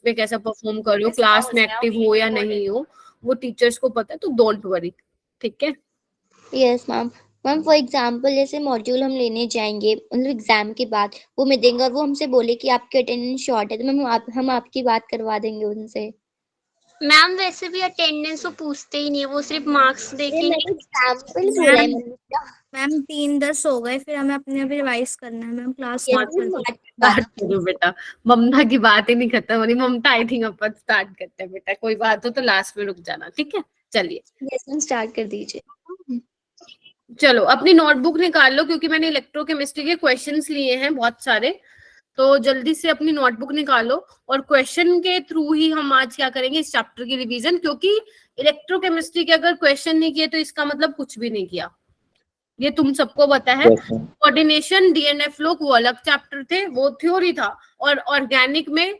पे कैसा परफॉर्म कर रहे हो, क्लास में एक्टिव हो या नहीं हो, वो टीचर्स को पता है, तो डोंट वरी, ठीक है। Yes ma'am. Ma'am for example जैसे मॉड्यूल हम लेने जाएंगे मतलब एग्जाम के बाद वो मिलेंगे और वो हमसे बोले कि आपकी अटेंडेंस शॉर्ट है, तो मैम हम आपकी बात करवा देंगे उनसे। मैम वैसे भी अटेंडेंस तो पूछते ही नहीं है, वो सिर्फ मार्क्स देखेंगे। एग्जाम्पल बोला है मैंने। मैम 3:10 हो गए, फिर हमें अपने अभी रिवाइज करना है मैम, क्लास स्टार्ट करो बेटा, ममता की बात ही नहीं खत्म हो रही। ममता आई थिंक अपन स्टार्ट करते हैं बेटा, कोई बात हो तो लास्ट में रुक जाना, ठीक है। चलिए यस मैम स्टार्ट कर दीजिए। चलो अपनी नोटबुक निकाल लो, क्योंकि मैंने इलेक्ट्रोकेमिस्ट्री के क्वेश्चंस लिए हैं बहुत सारे, तो जल्दी से अपनी नोटबुक निकालो। और क्वेश्चन के थ्रू ही हम आज क्या करेंगे, इस चैप्टर की रिवीजन, क्योंकि इलेक्ट्रोकेमिस्ट्री के अगर क्वेश्चन नहीं किए तो इसका मतलब कुछ भी नहीं किया, ये तुम सबको पता है। कोऑर्डिनेशन, डीएनए फ्लो वो अलग चैप्टर थे, वो थ्योरी था, और ऑर्गेनिक में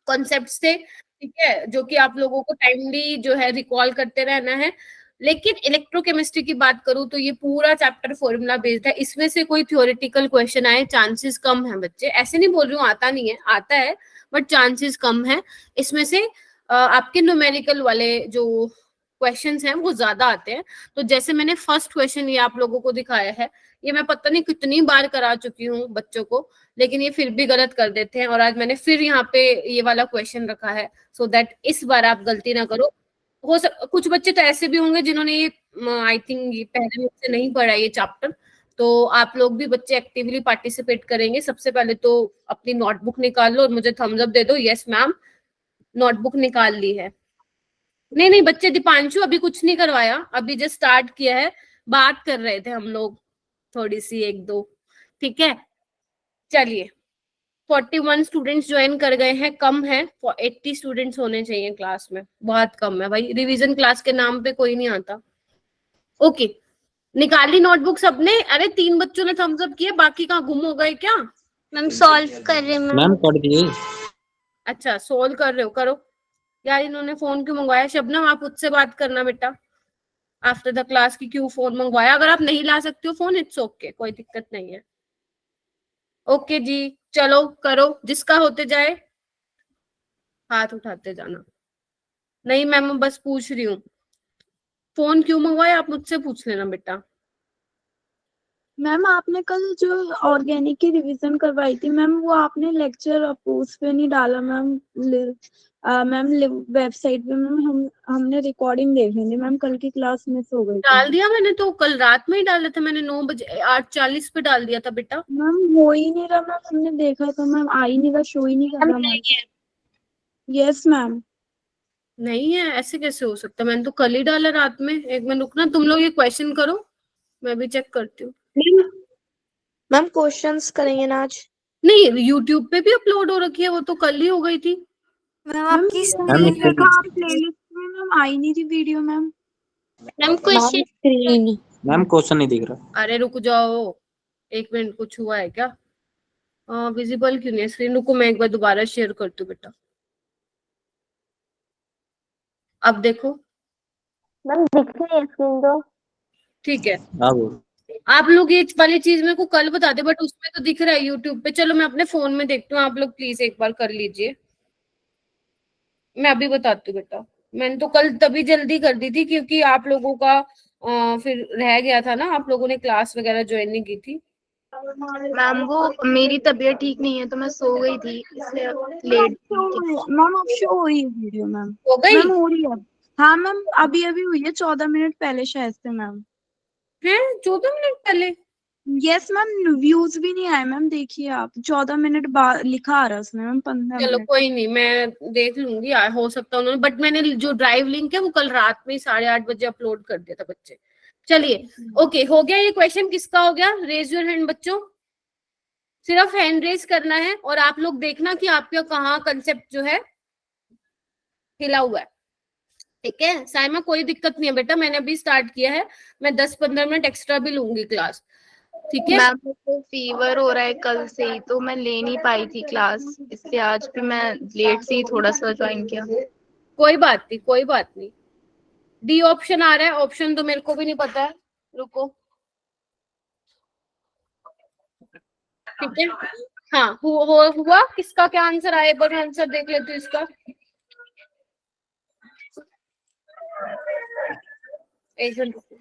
कॉन्सेप्ट्स थे, ठीक है, जो कि आप लोगों को टाइमली जो है रिकॉल करते रहना है। लेकिन इलेक्ट्रोकेमिस्ट्री की बात करूं तो ये पूरा चैप्टर फॉर्मूला बेस्ड है, इसमें से कोई थ्योरेटिकल क्वेश्चन आए चांसेस कम है बच्चे, ऐसे नहीं बोल रही हूँ आता नहीं है, आता है, बट चांसेस कम है। इसमें से आपके न्यूमेरिकल वाले जो क्वेश्चंस हैं वो ज्यादा आते हैं। तो जैसे मैंने फर्स्ट क्वेश्चन ये आप लोगों को दिखाया है, ये मैं पता नहीं कितनी बार करा चुकी हूँ बच्चों को, लेकिन ये फिर भी गलत कर देते हैं, और आज मैंने फिर यहाँ पे ये वाला क्वेश्चन रखा है, सो दैट इस बार आप गलती ना करो। कुछ बच्चे तो ऐसे भी होंगे जिन्होंने ये आई थिंक ये पहले मुझसे नहीं पढ़ा ये चैप्टर, तो आप लोग भी बच्चे एक्टिवली पार्टिसिपेट करेंगे। सबसे पहले तो अपनी नोटबुक निकाल लो और मुझे थम्स अप दे दो, यस मैम नोटबुक निकाल ली है। नहीं नहीं बच्चे, दीपांशु अभी कुछ नहीं करवाया, अभी जस्ट स्टार्ट किया है, बात कर रहे थे हम लोग थोड़ी सी एक दो, ठीक है। चलिए 41 स्टूडेंट्स ज्वाइन कर गए हैं, कम है, 80 स्टूडेंट्स होने चाहिए क्लास में, बहुत कम है भाई, रिवीजन क्लास के नाम पे कोई नहीं आता। ओके निकाली नोटबुक सबने? अरे 3 बच्चों ने थम्स अप किया, बाकी कहाँ गुम हो गए क्या? मैम सॉल्व कर रहे हैं मैम कर दिए। अच्छा सोल्व कर रहे हो, करो यार। इन्होंने फोन क्यों मंगवाया? शबनम आप उससे बात करना बेटा, आफ्टर द क्लास की क्यों फोन मंगवाया? अगर आप नहीं ला सकते हो फोन इट्स ओके, कोई दिक्कत नहीं है। ओके जी चलो करो, जिसका होते जाए हाथ उठाते जाना। नहीं मैम बस पूछ रही हूँ, फोन क्यों मंगवाया आप मुझसे पूछ लेना बेटा। मैम आपने कल जो ऑर्गेनिक की रिवीजन करवाई थी मैम, वो आपने लेक्चर उस पे नहीं डाला मैम। मैम वेबसाइट पे मैम हमने रिकॉर्डिंग देख ली थी मैम, कल की क्लास मिस हो गई डाल थी। दिया मैंने तो, कल रात में ही डाला था मैंने, 9 बजे 8:40 पे डाल दिया था बेटा। मैम हो ही नहीं रहा मैम, हमने देखा तो मैम आ ही नहीं रहा, शो ही नहीं कर रहा मैम। Yes ma'am. नहीं है, ऐसे कैसे हो सकता? मैंने तो कल ही डाला रात में। एक मिनट रुकना, तुम लोग ये क्वेश्चन करो, मैं भी चेक करती हूँ। मैम क्वेश्चंस करेंगे ना आज? नहीं यूट्यूब पे भी अपलोड हो रखी है, वो तो कल ही हो गई थी। मैम आपकी प्लेलिस्ट में मैम आई नहीं थी video ma'am. Ma'am question ma'am question नहीं दिख रहा। अरे रुक जाओ एक मिनट, कुछ हुआ है क्या? विजिबल क्यों नहीं है स्क्रीन? रुको मैं एक बार दोबारा शेयर करती हूँ बेटा, अब देखो। मैम दिख रही है स्क्रीन तो। ठीक है अब आप लोग ये वाली चीज मेरे को कल बता दे, बट उसमें तो दिख रहा है यूट्यूब पे। चलो मैं अपने फोन में देखती हूँ, आप लोग प्लीज एक बार कर लीजिए, मैं अभी बताती हूँ बेटा। मैंने तो कल तभी जल्दी कर दी थी क्योंकि आप लोगों का फिर रह गया था ना, आप लोगों ने क्लास वगैरह ज्वाइन नहीं की थी। मैम वो मेरी तबीयत ठीक नहीं है तो मैं सो गई थी, इसलिए लेट। मैम अब शो हो रही है वीडियो मैम। हो गई मैम हो रही है। हाँ मैम अभी अभी हुई है, 14 मिनट पहले शायद से मैम। है 14 मिनट पहले? यस मैम व्यूज भी नहीं आए मैम, देखिए आप 14 मिनट बाद लिखा आ रहा है उसमें मैम, 15 चलो मिनट। कोई नहीं, मैं देख लूंगी, हो सकता है उन्होंने, बट मैंने जो ड्राइव लिंक है वो कल रात में 8:30 बजे अपलोड कर दिया था बच्चे। चलिए ओके हो गया ये क्वेश्चन, किसका हो गया? रेज योर हैंड बच्चों, सिर्फ हैंड रेज करना है, और आप लोग देखना कि आपका कहाँ कंसेप्ट जो है हिला हुआ है, ठीक है। साइमा कोई दिक्कत नहीं है बेटा, मैंने अभी स्टार्ट किया है, मैं 10-15 मिनट एक्स्ट्रा भी लूंगी क्लास, ठीक है। मैम को फीवर हो रहा है कल से ही, तो मैं ले नहीं पाई थी क्लास, इसलिए आज भी मैं लेट से ही थोड़ा सा ज्वाइन किया। कोई बात नहीं कोई बात नहीं। डी ऑप्शन आ रहा है, ऑप्शन तो मेरे को भी नहीं पता है, रुको, ठीक है। हाँ हुआ किसका क्या आंसर आया, एक बार मैं आंसर देख लेती हूँ इसका। एक मिनट रुको।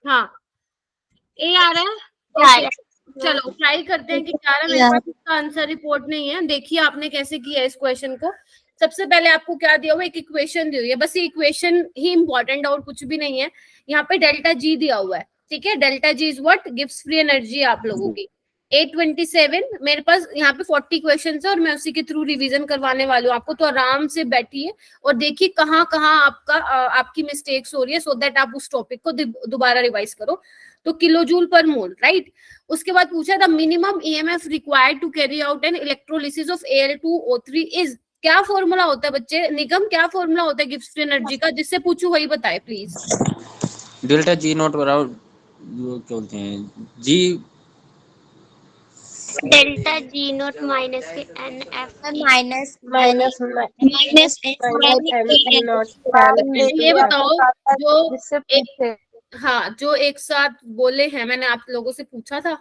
हाँ ए आ रहा है। ओके चलो ट्राई करते हैं कि क्या रहा है। मेरे पास इसका आंसर रिपोर्ट नहीं है। देखिए आपने कैसे किया इस क्वेश्चन को। सबसे पहले आपको क्या दिया हुआ है, एक इक्वेशन दी हुई है, बस ये इक्वेशन ही इंपॉर्टेंट और कुछ भी नहीं है। यहाँ पे डेल्टा जी दिया हुआ है, ठीक है। Delta G is what gives free energy आप लोगों की 827। मेरे पास यहाँ पे 40 क्वेश्चन है और मैं उसी के थ्रू रिवीजन करवाने वाली हूँ आपको। तो आराम से बैठिए और देखिए कहाँ कहाँ आपकी मिस्टेक्स हो रही है, सो दैट आप उस टॉपिक को दोबारा रिवाइज करो। तो किलो जूल पर मोल, राइट। उसके बाद पूछा the minimum EMF required to carry out an electrolysis of Al2O3 is. क्या फॉर्मूला होता है बच्चे? निगम क्या फॉर्मूला होता है गिब्स फ्री एनर्जी का? जिससे पूछू वही बताए प्लीज। डेल्टा जी नॉट बराबर क्या बोलते हैं जी, डेल्टा जी नॉट माइनस के एन एफ माइनस माइनस ये बताओ जो जिससे पूछे हाँ जो एक साथ बोले हैं, मैंने आप लोगों से पूछा था,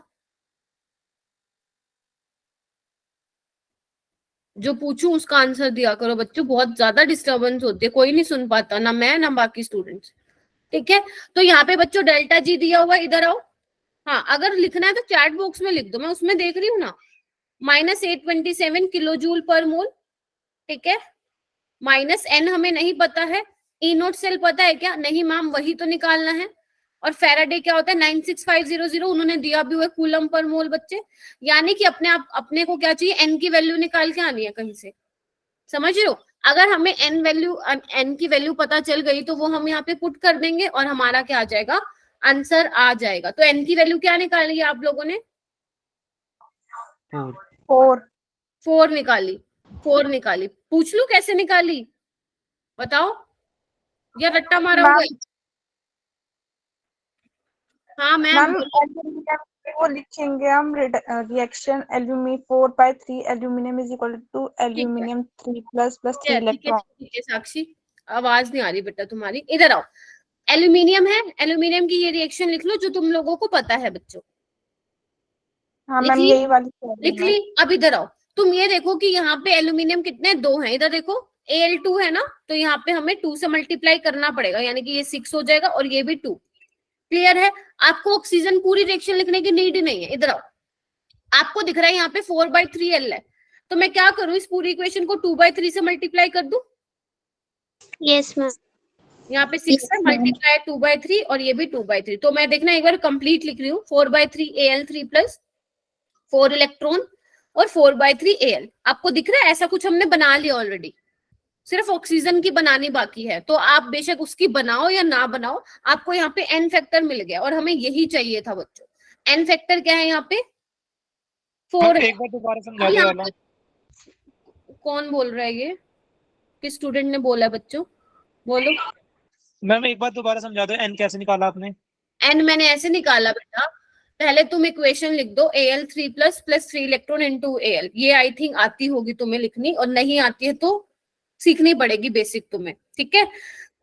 जो पूछूं उसका आंसर दिया करो बच्चों। बहुत ज्यादा डिस्टरबेंस होती है, कोई नहीं सुन पाता, ना मैं ना बाकी स्टूडेंट्स, ठीक है। तो यहाँ पे बच्चों डेल्टा जी दिया हुआ, इधर आओ। हाँ अगर लिखना है तो चैट बॉक्स में लिख दो, मैं उसमें देख रही हूँ ना। -827 किलो जूल पर मोल, ठीक है। माइनस एन हमें नहीं पता है। ई नोट सेल पता है क्या? नहीं मैम, वही तो निकालना है। और फेराडे क्या होता है? 96500, उन्होंने दिया भी हुआ है कूलम पर मोल बच्चे। यानी कि अपने को क्या चाहिए? एन की वैल्यू निकाल के आनी है कहीं से, समझ रहे हो। अगर हमें एन की वैल्यू पता चल गई तो वो हम यहाँ पे पुट कर देंगे और हमारा क्या आ जाएगा? आंसर आ जाएगा। तो एन की वैल्यू क्या निकाली है आप लोगों ने? 4 निकाली। 4 निकाली। पूछ लू कैसे निकाली, बताओ, या रट्टा मारा हुआ है? हाँ मैम वो लिखेंगे हम reaction aluminium 4/3 aluminium is equal to aluminium 3++3 electron. ठीक है साक्षी, आवाज नहीं आ रही बेटा तुम्हारी, इधर आओ। एल्यूमिनियम है, एल्यूमिनियम की ये रिएक्शन लिख लो जो तुम लोगों को पता है बच्चों। हाँ मैम यही वाली लिख ली। अब इधर आओ, तुम ये देखो कि यहाँ पे एल्यूमिनियम कितने? 2 हैं। इधर देखो Al2 है ना, तो यहाँ पे हमें 2 से मल्टीप्लाई करना पड़ेगा, यानी कि ये 6 हो जाएगा और ये भी 2। क्लियर है? आपको ऑक्सीजन पूरी रिएक्शन लिखने की नीड नहीं है। इधर आओ, आपको दिख रहा है यहाँ पे 4/3L है, तो मैं क्या करूं? इस पूरी इक्वेशन को 2/3 से मल्टीप्लाई कर दूं। Yes ma'am. यहाँ पे 6 है, मल्टीप्लाई 2/3 और ये भी 2/3। तो मैं देखना एक बार कंप्लीट लिख रही हूँ। 4/3 Al3 प्लस 4 इलेक्ट्रॉन और 4/3 Al। आपको दिख रहा है? ऐसा कुछ हमने बना लिया ऑलरेडी, सिर्फ ऑक्सीजन की बनानी बाकी है। तो आप बेशक उसकी बनाओ या ना बनाओ, आपको यहाँ पे एन फैक्टर मिल गया और हमें यही चाहिए था बच्चों। एन फैक्टर क्या है यहाँ पे? 4 है। एक बार दोबारा समझा दो वाला। कौन बोल रहा है? ये किस स्टूडेंट ने बोला है बच्चों? बोलो मैम एक बार दोबारा समझा दो, एन कैसे निकाला आपने? एन मैंने ऐसे निकाला बेटा, पहले तुम इक्वेशन लिख दो Al3 plus 3 electron into Al। ये आई थिंक आती होगी तुम्हें लिखनी, और नहीं आती है तो सीखनी पड़ेगी बेसिक तुम्हें, ठीक है।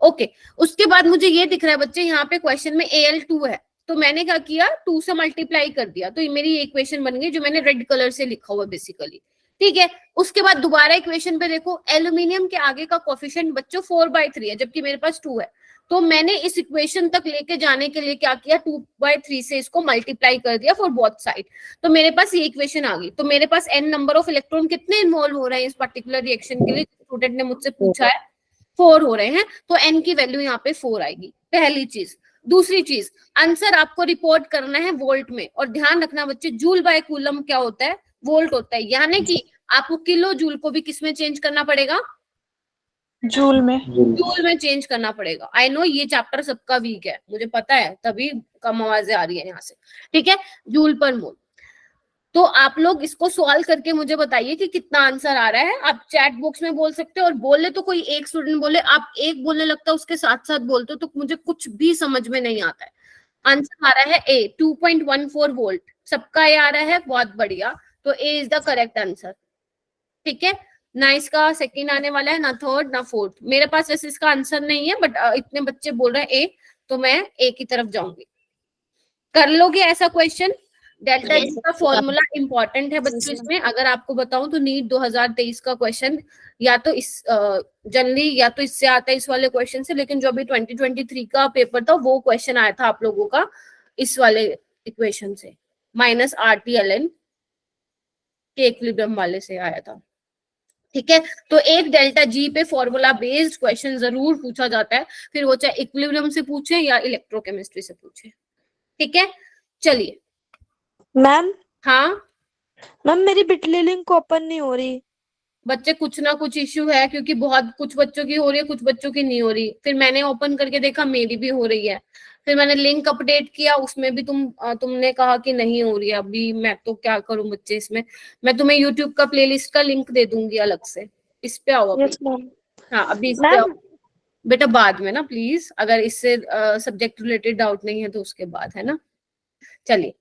ओके, उसके बाद मुझे ये दिख रहा है बच्चे यहाँ पे क्वेश्चन में Al2 है, तो मैंने क्या किया? 2 से मल्टीप्लाई कर दिया, तो ये मेरी इक्वेशन बन गई जो मैंने रेड कलर से लिखा हुआ बेसिकली, ठीक है। उसके बाद दोबारा इक्वेशन पे देखो, एल्यूमिनियम के आगे का कोफिशिएंट बच्चों 4/3 है, जबकि मेरे पास 2 है। तो मैंने इस इक्वेशन तक लेके जाने के लिए क्या किया? 2/3 से इसको मल्टीप्लाई कर दिया फॉर बोथ साइड, तो मेरे पास ये इक्वेशन आ गई। तो मेरे पास n नंबर ऑफ इलेक्ट्रॉन कितने इन्वॉल्व हो रहे हैं इस पर्टिकुलर रिएक्शन के लिए? स्टूडेंट ने मुझसे पूछा है, 4 हो रहे हैं, तो n की वैल्यू यहाँ पे 4 आएगी, पहली चीज। दूसरी चीज, आंसर आपको रिपोर्ट करना है वोल्ट में, और ध्यान रखना बच्चे जूल बाय कूलम क्या होता है? वोल्ट होता है, यानी कि आपको किलो जूल को भी किसमें चेंज करना पड़ेगा? जूल में। जूल में चेंज करना पड़ेगा। आई नो ये चैप्टर सबका वीक है, मुझे पता है, तभी कम आवाजें आ रही है यहाँ से, ठीक है। जूल पर मोल। तो आप लोग इसको सॉल्व करके मुझे बताइए कि कितना आंसर आ रहा है। आप चैट बॉक्स में बोल सकते हो, और बोले तो कोई एक स्टूडेंट बोले, आप एक बोलने लगता है उसके साथ साथ बोलते हो तो मुझे कुछ भी समझ में नहीं आता है। आंसर आ रहा है ए 2.14 वोल्ट, सबका ए आ रहा है, बहुत बढ़िया। तो ए इज द करेक्ट आंसर। ठीक है, ना इसका सेकंड आने वाला है, ना थर्ड, ना फोर्थ। मेरे पास वैसे इसका आंसर नहीं है, बट इतने बच्चे बोल रहे हैं ए, तो मैं ए की तरफ जाऊंगी। कर लोगे ऐसा क्वेश्चन? डेल्टा जी का फॉर्मूला इंपॉर्टेंट है बच्चों इसमें। अगर आपको बताऊं तो नीट 2023 का क्वेश्चन या तो इस जनरली या तो इससे आता है, इस वाले क्वेश्चन से, लेकिन जो अभी 2023 का पेपर था वो क्वेश्चन आया था आप लोगों का इस वाले इक्वेशन से, माइनस RTLN के इक्विलिब्रियम वाले से आया था। ठीक है, तो एक डेल्टा जी पे फॉर्मूला बेस्ड क्वेश्चन जरूर पूछा जाता है, फिर वो चाहे इक्विलिब्रियम से पूछे या इलेक्ट्रोकेमिस्ट्री से पूछे। ठीक है, चलिए। मैम हाँ मैम मेरी बिटली लिंक ओपन नहीं हो रही। बच्चे, कुछ ना कुछ इश्यू है, क्योंकि बहुत कुछ बच्चों की हो रही है, कुछ बच्चों की नहीं हो रही। फिर मैंने ओपन करके देखा, मेरी भी हो रही है। फिर मैंने लिंक अपडेट किया, उसमें भी तुमने कहा कि नहीं हो रही है। अभी मैं तो क्या करूं बच्चे इसमें। मैं तुम्हें यूट्यूब का प्लेलिस्ट का लिंक दे दूंगी अलग से, इस पे आओ अभी। Yes ma'am. हाँ अभी इस पे आओ मैम बेटा, बाद में ना प्लीज, अगर इससे सब्जेक्ट रिलेटेड डाउट नहीं है तो उसके बाद, है ना। चलिए,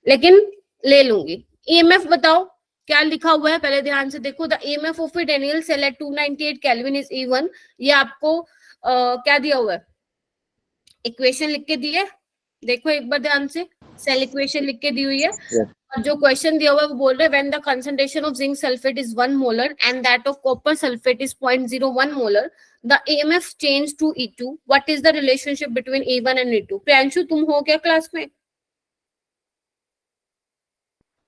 लेकिन ले लूंगी। EMF बताओ क्या लिखा हुआ है, पहले ध्यान से देखो। The EMF of a Daniell cell at 298 kelvin is E1। ये आपको क्या दिया हुआ है, इक्वेशन लिख के दी है, देखो एक बार ध्यान से। सेल इक्वेशन लिख के दी हुई है, और जो क्वेश्चन दिया हुआ है वो बोल रहे हैं when the concentration of zinc sulphate is 1 molar and that of copper sulphate is 0.01 molar, the EMF change to E2, what is the relationship between E1 and E2? Priyanshu तुम हो क्या क्लास में?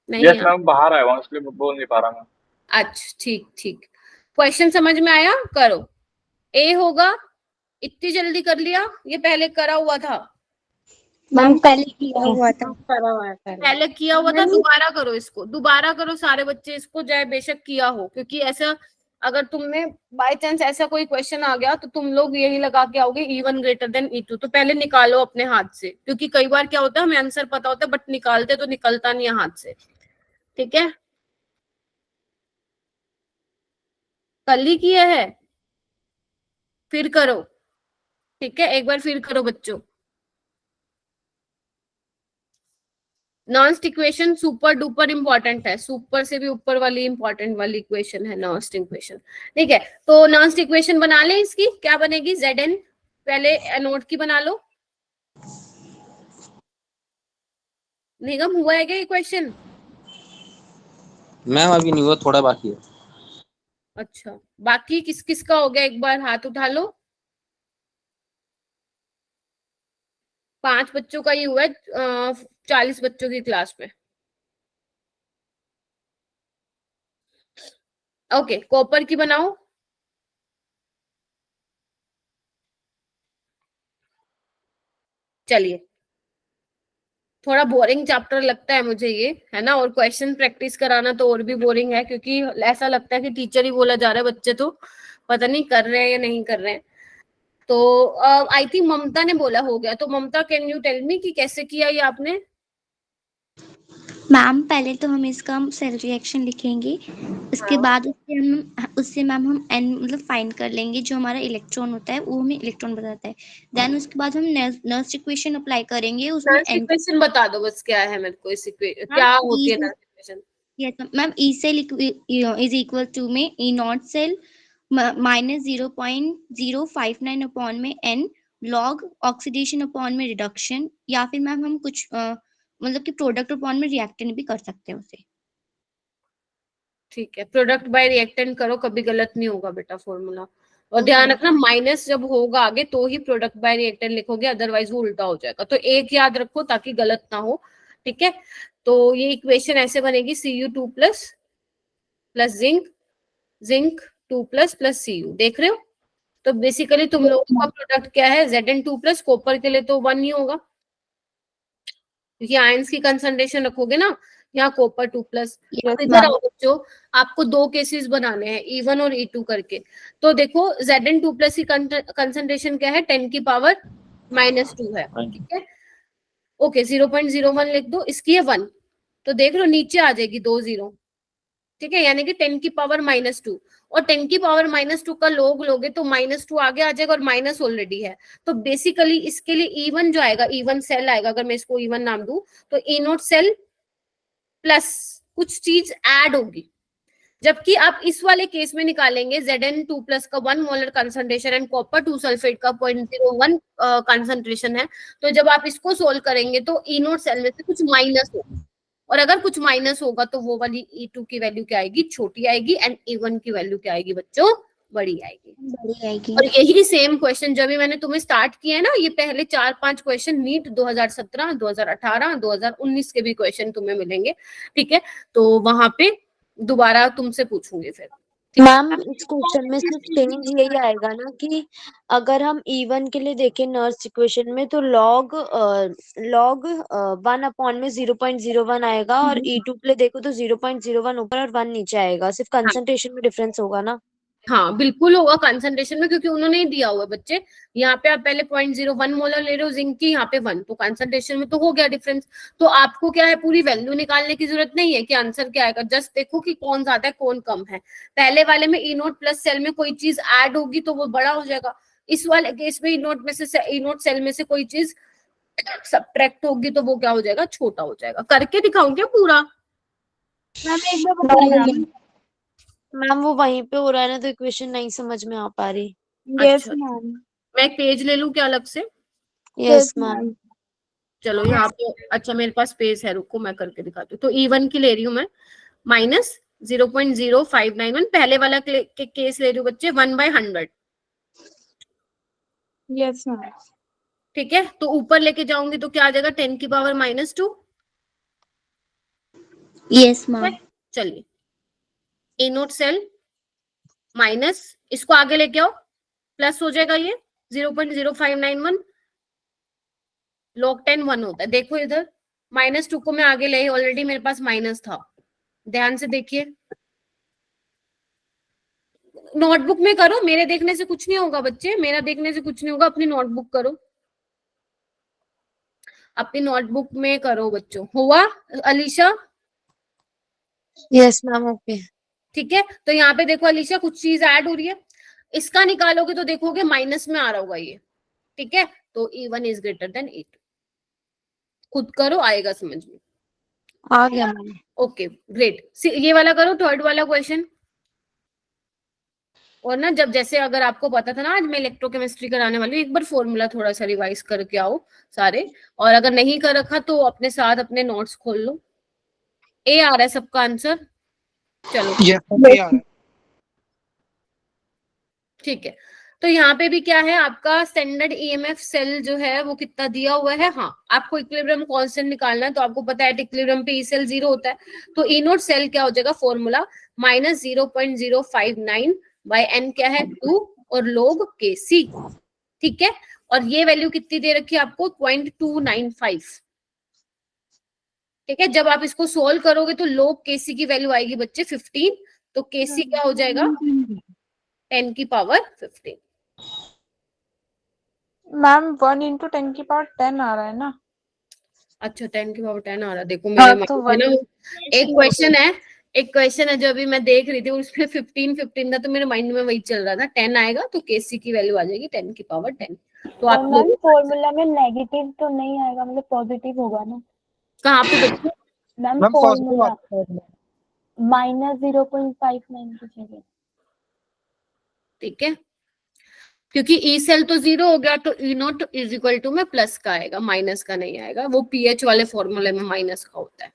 नहीं यस मैम, बाहर आया हुआ इसलिए बोल नहीं पा रहा मैं। अच्छा ठीक ठीक, क्वेश्चन समझ में आया? करो। ए होगा, इतनी जल्दी कर लिया, ये पहले करा हुआ था। मैम पहले किया हुआ था। पहले किया हुआ था, दोबारा करो इसको, दोबारा करो सारे बच्चे इसको, चाहे बेशक किया हो। क्योंकि ऐसा अगर तुमने बाय चांस ऐसा कोई क्वेश्चन आ गया तो तुम लोग यही लगा के आओगे E1 ग्रेटर देन E2। तो पहले निकालो अपने हाथ से, क्योंकि कई बार क्या होता है हमें आंसर पता होता है बट निकालते तो निकलता नहीं है हाथ से। ठीक है, कल ही किया है, फिर करो। ठीक है, एक बार फिर करो बच्चों। Nernst equation super duper important है, सुपर से भी ऊपर वाली इंपॉर्टेंट वाली इक्वेशन है नॉन्स्ट इक्वेशन। ठीक है, तो नॉन्स्ट इक्वेशन बना ले। इसकी क्या बनेगी? Zn, पहले एनोड की बना लो। निगम हुआ है क्या ये क्वेश्चन? मैम अभी नहीं हुआ, थोड़ा बाकी है। अच्छा, बाकी किस किस का हो गया? एक बार हाथ उठा लो। 5 बच्चों का ही हुआ है 40 बच्चों की क्लास में। ओके, कॉपर की बनाओ। चलिए, थोड़ा बोरिंग चैप्टर लगता है मुझे ये, है ना। और क्वेश्चन प्रैक्टिस कराना तो और भी बोरिंग है, क्योंकि ऐसा लगता है कि टीचर ही बोला जा रहा है, बच्चे तो पता नहीं कर रहे हैं या नहीं कर रहे हैं। तो आई थिंक ममता ने बोला हो गया। तो ममता, कैन यू टेल मी कि कैसे किया ये आपने? मैम पहले तो हम इसका सेल रिएक्शन लिखेंगे, उसके बाद उससे मैम हम n मतलब फाइंड कर लेंगे, जो हमारा इलेक्ट्रॉन होता है वो हमें इलेक्ट्रॉन बताता है। देन उसके बाद हम नर्स्ट इक्वेशन अप्लाई करेंगे, उसमें नर्स्ट इक्वेशन बता दो बस, क्या है मेरे को इस क्या होती है Nernst equation? Yes ma'am, E cell is equal to में E not cell minus 0.059 upon में n लॉग ऑक्सीडेशन अपॉन में रिडक्शन, या फिर मैम हम कुछ मतलब कि प्रोडक्ट अपॉन में रिएक्टेंट भी कर सकते हैं उसे। ठीक है, प्रोडक्ट बाय रिएक्टेंट करो, कभी गलत नहीं होगा बेटा फॉर्मूला। और ध्यान रखना, माइनस जब होगा आगे तो ही प्रोडक्ट बाय रिएक्टेंट लिखोगे, अदरवाइज वो उल्टा हो जाएगा। तो एक याद रखो ताकि गलत ना हो। ठीक है, तो ये इक्वेशन ऐसे बनेगी Cu2 plus zinc, zinc 2 plus Cu। देख रहे हो? तो बेसिकली तुम लोगों का प्रोडक्ट क्या है? Zn2 प्लस, कॉपर के लिए तो 1 ही होगा, क्योंकि आयंस की कंसंट्रेशन रखोगे ना, यहाँ कॉपर 2 प्लस। इधर आओ बच्चों, आपको 2 केसेस बनाने हैं, E1 और E2 करके। तो देखो Zn2 प्लस की कंसंट्रेशन क्या है? 10 की पावर -2 है। ठीक है, ओके 0.01 लिख दो, इसकी है 1, तो देख लो नीचे आ जाएगी 2 0। ठीक है, यानी कि 10 की पावर -2, और 10 की पावर -2 का लोग लोगे तो -2 आगे आ जाएगा और माइनस ऑलरेडी है, तो बेसिकली इसके लिए E1 जो आएगा, E1 सेल आएगा, अगर मैं इसको E1 नाम दूं तो E0 सेल प्लस कुछ चीज ऐड होगी। जबकि आप इस वाले केस में निकालेंगे Zn2+ का 1 molar concentration and copper 2 sulphate का 0.01 कंसंट्रेशन है, तो जब आप इसको सोल्व करेंगे तो E0 सेल में से कुछ माइनस होगा, और अगर कुछ माइनस होगा तो वो वाली E2 की वैल्यू क्या आएगी, छोटी आएगी, एंड E1 की वैल्यू क्या आएगी बच्चों, बड़ी आएगी। बड़ी आएगी। और यही सेम क्वेश्चन जब भी मैंने तुम्हें स्टार्ट किया है ना, ये पहले 4-5 क्वेश्चन नीट 2017, 2018, 2019 के भी क्वेश्चन तुम्हें मिलेंगे, ठीक है, तो वहां पे दोबारा तुमसे पूछूंगी फिर। मैम इस क्वेश्चन में सिर्फ चेंज यही आएगा ना कि अगर हम E1 के लिए देखें नर्स इक्वेशन में तो log 1 में 0.01 आएगा, और E2 के लिए देखो तो 0.01 ऊपर और 1 नीचे आएगा, सिर्फ कंसंट्रेशन में डिफरेंस होगा ना। हाँ बिल्कुल होगा कंसंट्रेशन में, क्योंकि उन्होंने ही दिया हुआ है बच्चे, यहाँ पे आप पहले 0.01 मोलर ले रहे हो जिंक की, यहाँ पे 1, तो कंसंट्रेशन में तो हो गया डिफरेंस। तो आपको क्या है, पूरी वैल्यू निकालने की जरूरत नहीं है कि आंसर क्या आएगा, जस्ट देखो कि कौन ज्यादा है कौन कम है। पहले वाले में E0+ सेल में कोई चीज ऐड होगी तो वो बड़ा हो जाएगा, इस वाले केस में E0 सेल में से कोई चीज सब्ट्रैक्ट होगी तो वो क्या हो जाएगा, छोटा हो जाएगा। करके दिखाऊं क्या पूरा? मैम एक बार बताइए। मैम वो वहीं पे हो रहा है ना, तो इक्वेशन नहीं समझ में आ पा रही। यस अच्छा, मैम। मैं एक पेज ले लूं क्या अलग से? Yes ma'am. चलो यहाँ पे, अच्छा मेरे पास पेज है, रुको मैं करके दिखाती हूँ। तो E1 की ले रही हूँ मैं -0.0591, पहले वाला केस ले रही हूँ बच्चे 1/100, यस मैम। ठीक है, तो ऊपर लेके जाऊंगी तो क्या आ जाएगा, 10 की पावर -2। Yes ma'am. चलिए E0 सेल माइनस, इसको आगे लेके आओ, प्लस हो जाएगा ये 0.0591, log 10 1 होता है। देखो इधर -2 को मैं आगे ले, ऑलरेडी मेरे पास माइनस था, ध्यान से देखिए, नोटबुक में करो, मेरे देखने से कुछ नहीं होगा बच्चे, मेरा देखने से कुछ नहीं होगा, अपनी नोटबुक करो, अपनी नोटबुक में करो बच्चों। हुआ अलीशा? Yes ma'am okay. ठीक है, तो यहाँ पे देखो अलीशा, कुछ चीज ऐड हो रही है, इसका निकालोगे तो देखोगे माइनस में आ रहा होगा ये, ठीक है, तो E1 is greater than E2, खुद करो आएगा समझ में। आ गया मैम। ओके ग्रेट, ये वाला करो, थर्ड वाला क्वेश्चन। और ना जब, जैसे अगर आपको पता था ना आज मैं इलेक्ट्रोकेमिस्ट्री कराने वाली हूँ, एक बार फॉर्मूला थोड़ा सा रिवाइज करके आओ सारे, और अगर नहीं कर रखा तो अपने साथ अपने नोट्स खोल लो। ए आ रहा है सबका आंसर? चलो ठीक है, तो यहाँ पे भी क्या है, आपका स्टैंडर्ड EMF सेल जो है वो कितना दिया हुआ है। हाँ, आपको इक्विलिब्रियम कांस्टेंट निकालना है, तो आपको पता है इक्विलिब्रियम पे E सेल 0 होता है, तो E0 सेल क्या हो जाएगा, फॉर्मूला -0.059 बाय n क्या है 2 और log Kc, ठीक है, और ये वैल्यू कितनी दे रखी है आपको, 0.295, ठीक है। जब आप इसको सोल्व करोगे तो log Kc की वैल्यू आएगी बच्चे 15, तो Kc क्या हो जाएगा 10 की पावर 15। मैम 1 × 10 की पावर 10 आ रहा है ना? अच्छा 10 की पावर 10 आ रहा है, देखो मेरे तो माइंड में ना एक क्वेश्चन है जो अभी मैं देख रही थी, उसमें 15 था, तो मेरे माइंड में वही चल रहा था, 10 आएगा तो Kc की वैल्यू आ जाएगी 10 की पावर 10। तो आप मैम फॉर्मूला में नेगेटिव तो नहीं आएगा, मतलब पॉजिटिव होगा ना? कहाँ पे बच्चे? मैम फॉर्मूला -0.59 की जगह, ठीक है, क्योंकि ई सेल तो 0 हो गया, तो E0 इज इक्वल टू में प्लस का आएगा, माइनस का नहीं आएगा, वो पीएच वाले फॉर्मूले में माइनस का होता है।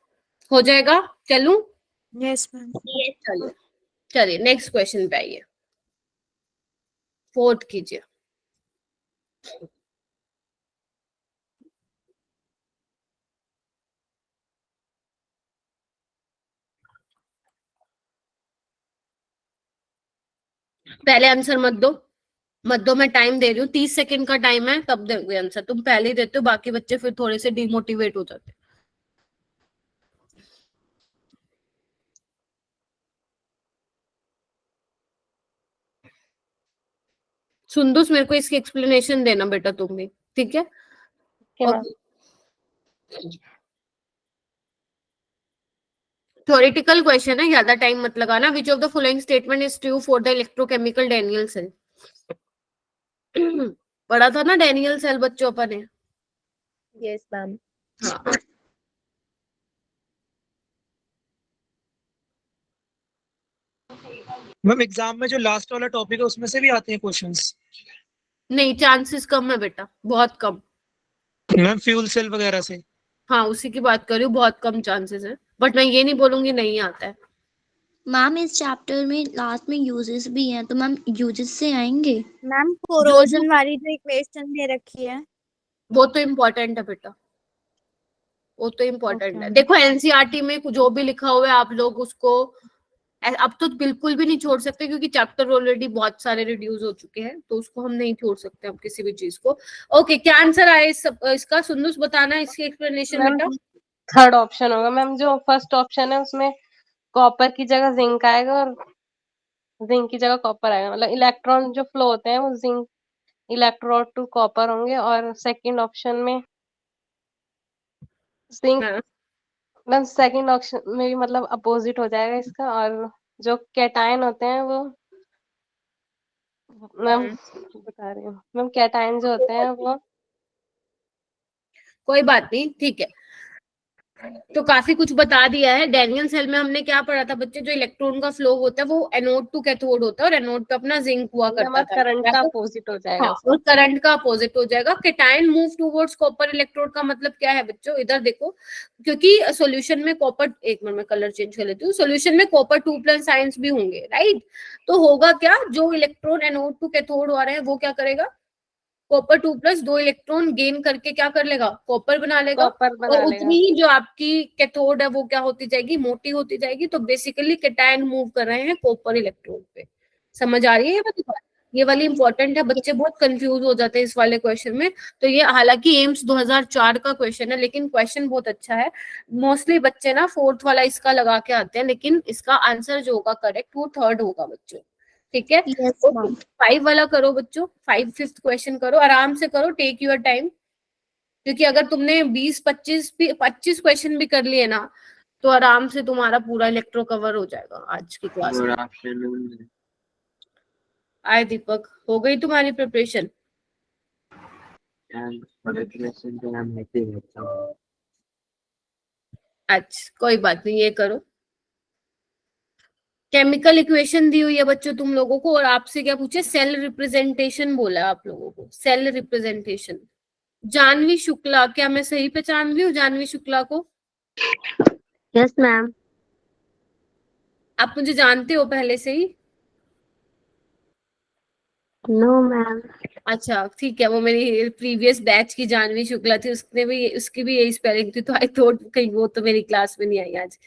हो जाएगा? चलूं? Yes ma'am. चलिए चलिए नेक्स्ट क्वेश्चन पे आइए, फोर्थ कीजिए। पहले आंसर मत दो, मैं टाइम दे रही हूँ, 30 सेकंड का टाइम है, तब दोगे आंसर, तुम पहले ही देते हो, बाकी बच्चे फिर थोड़े से डिमोटिवेट हो जाते हैं। सुंदुस मेरे को इसकी एक्सप्लेनेशन देना बेटा तुम भी, ठीक है? ओके थ्योरेटिकल क्वेश्चन है, ज्यादा टाइम मत लगाना। Which of the following statement is true for the electrochemical Daniell cell? पढ़ा था ना डैनियल सेल बच्चों अपन ने? Yes ma'am. हाँ। मैम एग्जाम में जो लास्ट वाला टॉपिक है उसमें से भी आते हैं क्वेश्चंस? नहीं, चांसेस कम है बेटा, बहुत कम। मैम फ्यूल सेल वगैरह से? हाँ, उसी की बात कर रही हूँ, बहुत कम चांसेस है, बट मैं ये नहीं बोलूंगी नहीं आता है। मैम इस चैप्टर में लास्ट में यूजेस भी हैं, तो मैम यूजेस से आएंगे? मैम कोरोजन वाली जो इक्वेशन दे रखी है वो तो इम्पोर्टेंट है बेटा, वो तो इम्पोर्टेंट है। Okay. देखो एनसीईआरटी में जो भी लिखा हुआ है आप लोग उसको अब तो बिल्कुल भी नहीं छोड़ सकते, क्योंकि चैप्टर ऑलरेडी बहुत सारे रिड्यूस हो चुके हैं, तो उसको हम नहीं छोड़ सकते हम किसी भी चीज को। ओके, क्या आंसर आया इसका? सुंदुस बताना इसकी एक्सप्लेनेशन बेटा। थर्ड ऑप्शन होगा मैम। जो फर्स्ट ऑप्शन है उसमें कॉपर की जगह जिंक आएगा और जिंक की जगह कॉपर आएगा, मतलब इलेक्ट्रॉन जो फ्लो होते हैं वो जिंक इलेक्ट्रोड टू कॉपर होंगे। और सेकंड ऑप्शन में जिंक, मैम सेकंड ऑप्शन में भी मतलब अपोजिट हो जाएगा इसका। और जो कैटायन होते हैं वो मैम बता रही हूँ मैम, कैटायन जो होते हैं वो, कोई बात नहीं, ठीक है। तो काफी कुछ बता दिया है। डैनियल सेल में हमने क्या पढ़ा था बच्चे? जो इलेक्ट्रॉन का फ्लो होता है वो एनोड टू कैथोड होता है, और एनोड पे अपना जिंक हुआ करता था। करंट का अपोजिट हो जाएगा। हाँ, और करंट का अपोजिट हो जाएगा। Cation move towards copper electrode का मतलब क्या है बच्चों? इधर देखो, क्योंकि सॉल्यूशन में कॉपर, एक मिनट में कलर चेंज कर लेती हूँ, सॉल्यूशन में कॉपर 2+ आयंस भी होंगे, राइट? तो होगा क्या, जो इलेक्ट्रॉन एनोड टू कैथोड हो रहे हैं वो क्या करेगा? कॉपर 2+, 2 इलेक्ट्रॉन गेन करके क्या कर लेगा? कॉपर बना लेगा। और उतनी ही जो आपकी कैथोड है वो क्या होती जाएगी? मोटी होती जाएगी। तो बेसिकली कैटायन मूव कर रहे हैं कॉपर इलेक्ट्रोड पे। समझ आ रही है ये वाली बात? ये वाली इंपॉर्टेंट है, बच्चे बहुत कंफ्यूज हो जाते हैं इस वाले क्वेश्चन में। तो ये हालांकि एम्स 2004 का क्वेश्चन है, लेकिन क्वेश्चन बहुत अच्छा है। मोस्टली बच्चे ना 4th वाला इसका लगा के आते हैं, लेकिन इसका आंसर जो होगा करेक्ट वो 3rd होगा बच्चों, ठीक है? Yes, ma'am. 5 वाला करो बच्चों, 5th क्वेश्चन करो, आराम से करो, टेक योर टाइम। क्योंकि अगर तुमने 25 क्वेश्चन भी कर लिए ना, तो आराम से तुम्हारा पूरा इलेक्ट्रो कवर हो जाएगा आज की क्लास में। आए दीपक, हो गई तुम्हारी प्रिपरेशन? अच्छा, कोई बात नहीं, ये करो। केमिकल इक्वेशन दी हुई है बच्चों तुम लोगों को, और आपसे क्या पूछे? सेल रिप्रेजेंटेशन बोला है आप लोगों को, सेल रिप्रेजेंटेशन। जानवी शुक्ला, क्या मैं सही पहचान रही हूँ जानवी शुक्ला को? Yes ma'am. आप मुझे जानते हो पहले से ही? No ma'am. अच्छा ठीक है, वो मेरी प्रीवियस बैच की जानवी शुक्ला थी, उसकी भी यही स्पेलिंग थी, तो आई थॉट कहीं वो तो मेरी क्लास में नहीं आई आज।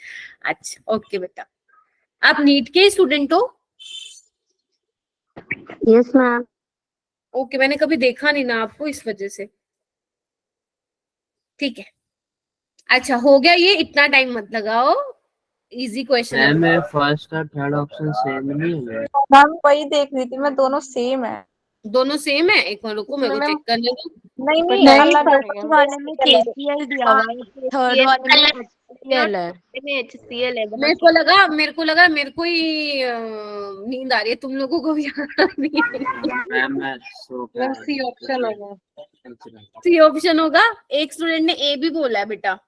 अच्छा ओके बेटा, आप नीट के स्टूडेंट हो? Yes ma'am. ओके, मैंने कभी देखा नहीं ना आपको, इस वजह से। ठीक है, अच्छा हो गया ये, इतना टाइम मत लगाओ, इजी क्वेश्चन है। मैं फर्स्ट और थर्ड ऑप्शन सेम नहीं है मैम वही देख रही थी मैं, दोनों सेम है। दोनों सेम है? एक बार रुको, मेरे को चेक कर लेना। नहीं नहीं, फर्स्ट वाले में KCl दिया हुआ है, थर्ड वाले में HCl है। HCl है। मेरे को ही नींद आ रही है, तुम लोगों को भी आ रही है? मैं सी ऑप्शन होगा। सी ऑप्शन होगा। एक स्टूडेंट ने ए भी बोला है बेटा।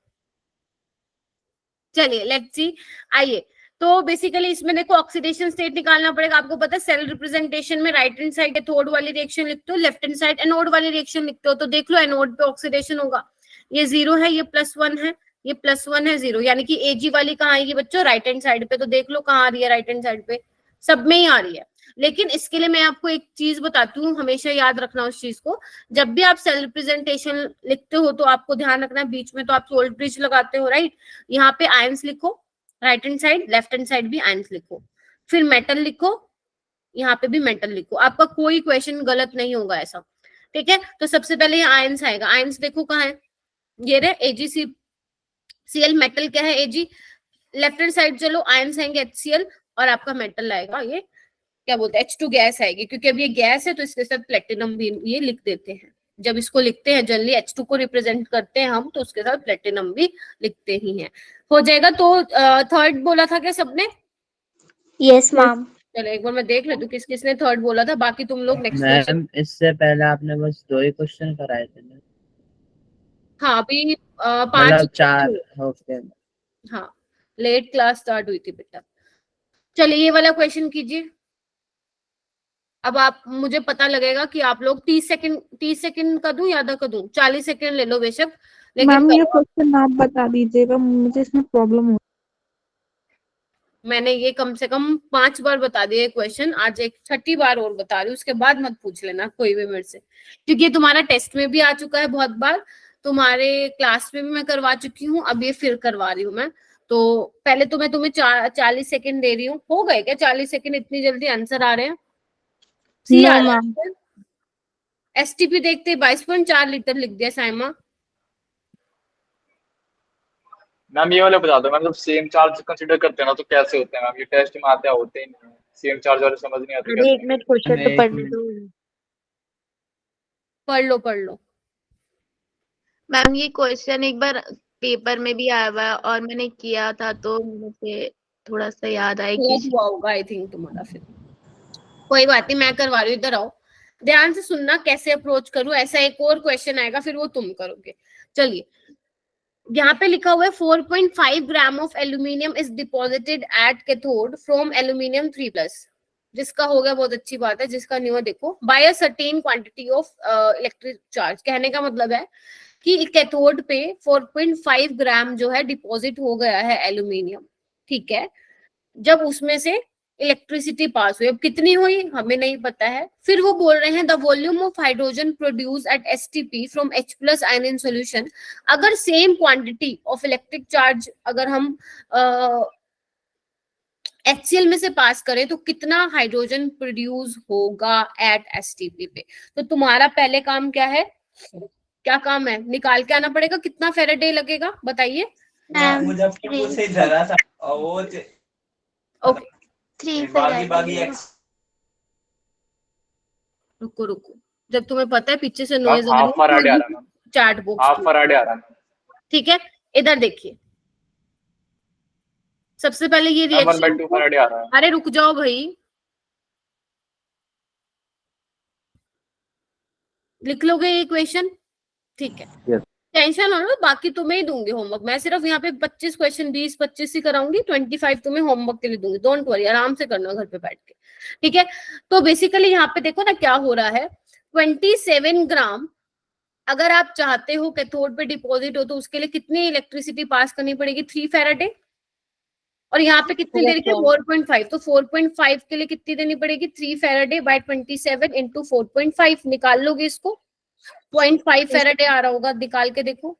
चलिए लेट्स सी, आइए। तो बेसिकली इसमें देखो ऑक्सीडेशन स्टेट निकालना पड़ेगा। आपको पता है सेल रिप्रेजेंटेशन में राइट हैंड साइड कैथोड वाली रिएक्शन लिखते हो, लेफ्ट हैंड साइड एनोड वाली रिएक्शन लिखते हो। तो देख लो एनोड पे ऑक्सीडेशन होगा, ये 0 है, ये +1 है, ये +1 है, 0, यानी कि Ag वाली कहाँ आएगी बच्चों? राइट हैंड साइड पे। तो देख लो कहाँ आ रही है, राइट हैंड साइड पे, सब में ही आ रही है। लेकिन इसके लिए मैं आपको एक चीज बताती हूँ, हमेशा याद रखना उस चीज को। जब भी आप सेल रिप्रेजेंटेशन लिखते हो तो आपको ध्यान रखना, बीच में तो आप सोल्ट ब्रिज लगाते हो, राइट? यहाँ पे आयंस लिखो right hand side, left hand side भी आयंस लिखो, फिर मेटल लिखो, यहाँ पे भी मेटल लिखो। आपका कोई क्वेश्चन गलत नहीं होगा ऐसा, ठीक है? तो सबसे पहले ये आयंस आएगा। आयंस देखो कहाँ है, ये रहे AgCl, मेटल क्या है Ag। लेफ्ट हैंड साइड चलो, आयंस आएंगे HCl, और आपका मेटल आएगा ये क्या बोलते हैं H2 गैस आएगी, क्योंकि अब ये गैस है तो इसके साथ प्लेटिनम भी ये लिख देते हैं, जब इसको लिखते हैं जनरली H2 को रिप्रेजेंट करते हैं हम, तो उसके साथ प्लेटिनम भी लिखते ही हैं। हो जाएगा। तो थर्ड बोला था क्या सबने? Yes ma'am. चलो एक बार मैं देख लेती हूँ किस किसने थर्ड बोला था, बाकी तुम लोग नेक्स्ट क्वेश्चन। मैम इससे पहले आपने बस 2 ही क्वेश्चन कराए थे ना? हाँ अभी 5 मतलब 4 ओके। हाँ लेट क्लास स्टार्ट हुई थी बेटा। चलिए ये वाला क्वेश्चन कीजिए। अब आप मुझे पता लगेगा कि आप लोग 30 सेकंड का दूं, यादा का दूं? 40 सेकंड ले लो बेशक, लेकिन मैम ये क्वेश्चन आप बता दीजिएगा, मुझे इसमें प्रॉब्लम हो। मैंने ये कम से कम 5 बार बता दिया क्वेश्चन, आज एक 6ठी बार और बता रही हूँ, उसके बाद मत पूछ लेना कोई भी मेरे से, क्योंकि ये तुम्हारा टेस्ट में भी आ चुका है बहुत बार, तुम्हारे क्लास में भी मैं करवा चुकी हूँ, अब ये फिर करवा रही हूँ मैं। तो पहले तो मैं तुम्हें 40 सेकंड दे रही हूँ। हो गए क्या 40 सेकंड? इतनी जल्दी आंसर आ रहे हैं? सी आ रहा है। एसटीपी देखते 22.4 लीटर लिख दिया साइमा। मैम ये वाले बता दो मैम, जब सेम चार्ज कंसीडर करते हैं ना तो कैसे होते हैं मैम? ये टेस्ट में आते होते ही नहीं, सेम चार्ज वाले समझ नहीं आते। अरे एक मिनट क्वेश्चन तो पढ़ने दो। पढ़ लो। मैम ये क्वेश्चन एक बार पेपर में भी आया हुआ है और मैंने किया था, तो मुझे थोड़ा सा याद आया कि हुआ होगा आई थिंक तुम्हारा। फिर कोई बात नहीं, मैं करवा रही हूँ, इधर आओ, ध्यान से सुनना कैसे अप्रोच करूँ। ऐसा एक और क्वेश्चन आएगा, फिर वो तुम करोगे। चलिए यहाँ पे लिखा हुआ है 4.5 gram of aluminium is deposited at cathode from aluminium 3+, जिसका हो गया बहुत अच्छी बात है, जिसका नहीं हुआ देखो, by a certain quantity of electric charge. कहने का मतलब है कि कैथोड पे 4.5 ग्राम जो है डिपॉजिट हो गया है एल्यूमिनियम, ठीक है। जब उसमें से इलेक्ट्रिसिटी पास हुई, अब कितनी हुई हमें नहीं पता है। फिर वो बोल रहे हैं the volume of hydrogen produce at STP from H+ ion in solution. अगर same quantity of electric charge अगर हम HCl में से पास करें तो कितना हाइड्रोजन प्रोड्यूस होगा एट एसटीपी पे। तो तुम्हारा पहले काम क्या है, क्या काम है? निकाल के आना पड़ेगा कितना फेराडे लगेगा, बताइए। मुजफ्फरपुर से धरा था और वो ओके 3 बागी रुको, जब तुम्हें पता है पीछे से मैम नॉइज आ हाफ फराडे आ रहा है ma'am, chat box half Faraday आ रहा है। ठीक है, इधर देखिए, सबसे पहले ये मैम 1/2 रिएक्शन। फराडे आ रहा है। अरे रुक जाओ भाई, लिख लोगे ये इक्वेशन? ठीक है, टेंशन हो लो, बाकी तुम्हें ही दूंगी होमवर्क। मैं सिर्फ यहाँ पे 25 क्वेश्चन 20-25 ही कराऊंगी, 25 तुम्हें होमवर्क के लिए दूंगी। डोंट वरी, आराम से करना घर पे बैठ के, ठीक है। तो बेसिकली यहाँ पे देखो ना क्या हो रहा है, 27 ग्राम अगर आप चाहते हो कैथोड पे डिपॉजिट हो तो उसके लिए कितनी इलेक्ट्रिसिटी पास करनी पड़ेगी? 3 फैराडे। और यहाँ पे कितनी दे रही है? 4.5। तो 4.5 के लिए कितनी देनी पड़ेगी? 3 फैराडे बाय 27 इंटू 4.5। निकाल लोगे इसको, 0.5 फैराडे आ रहा होगा, निकाल के देखो।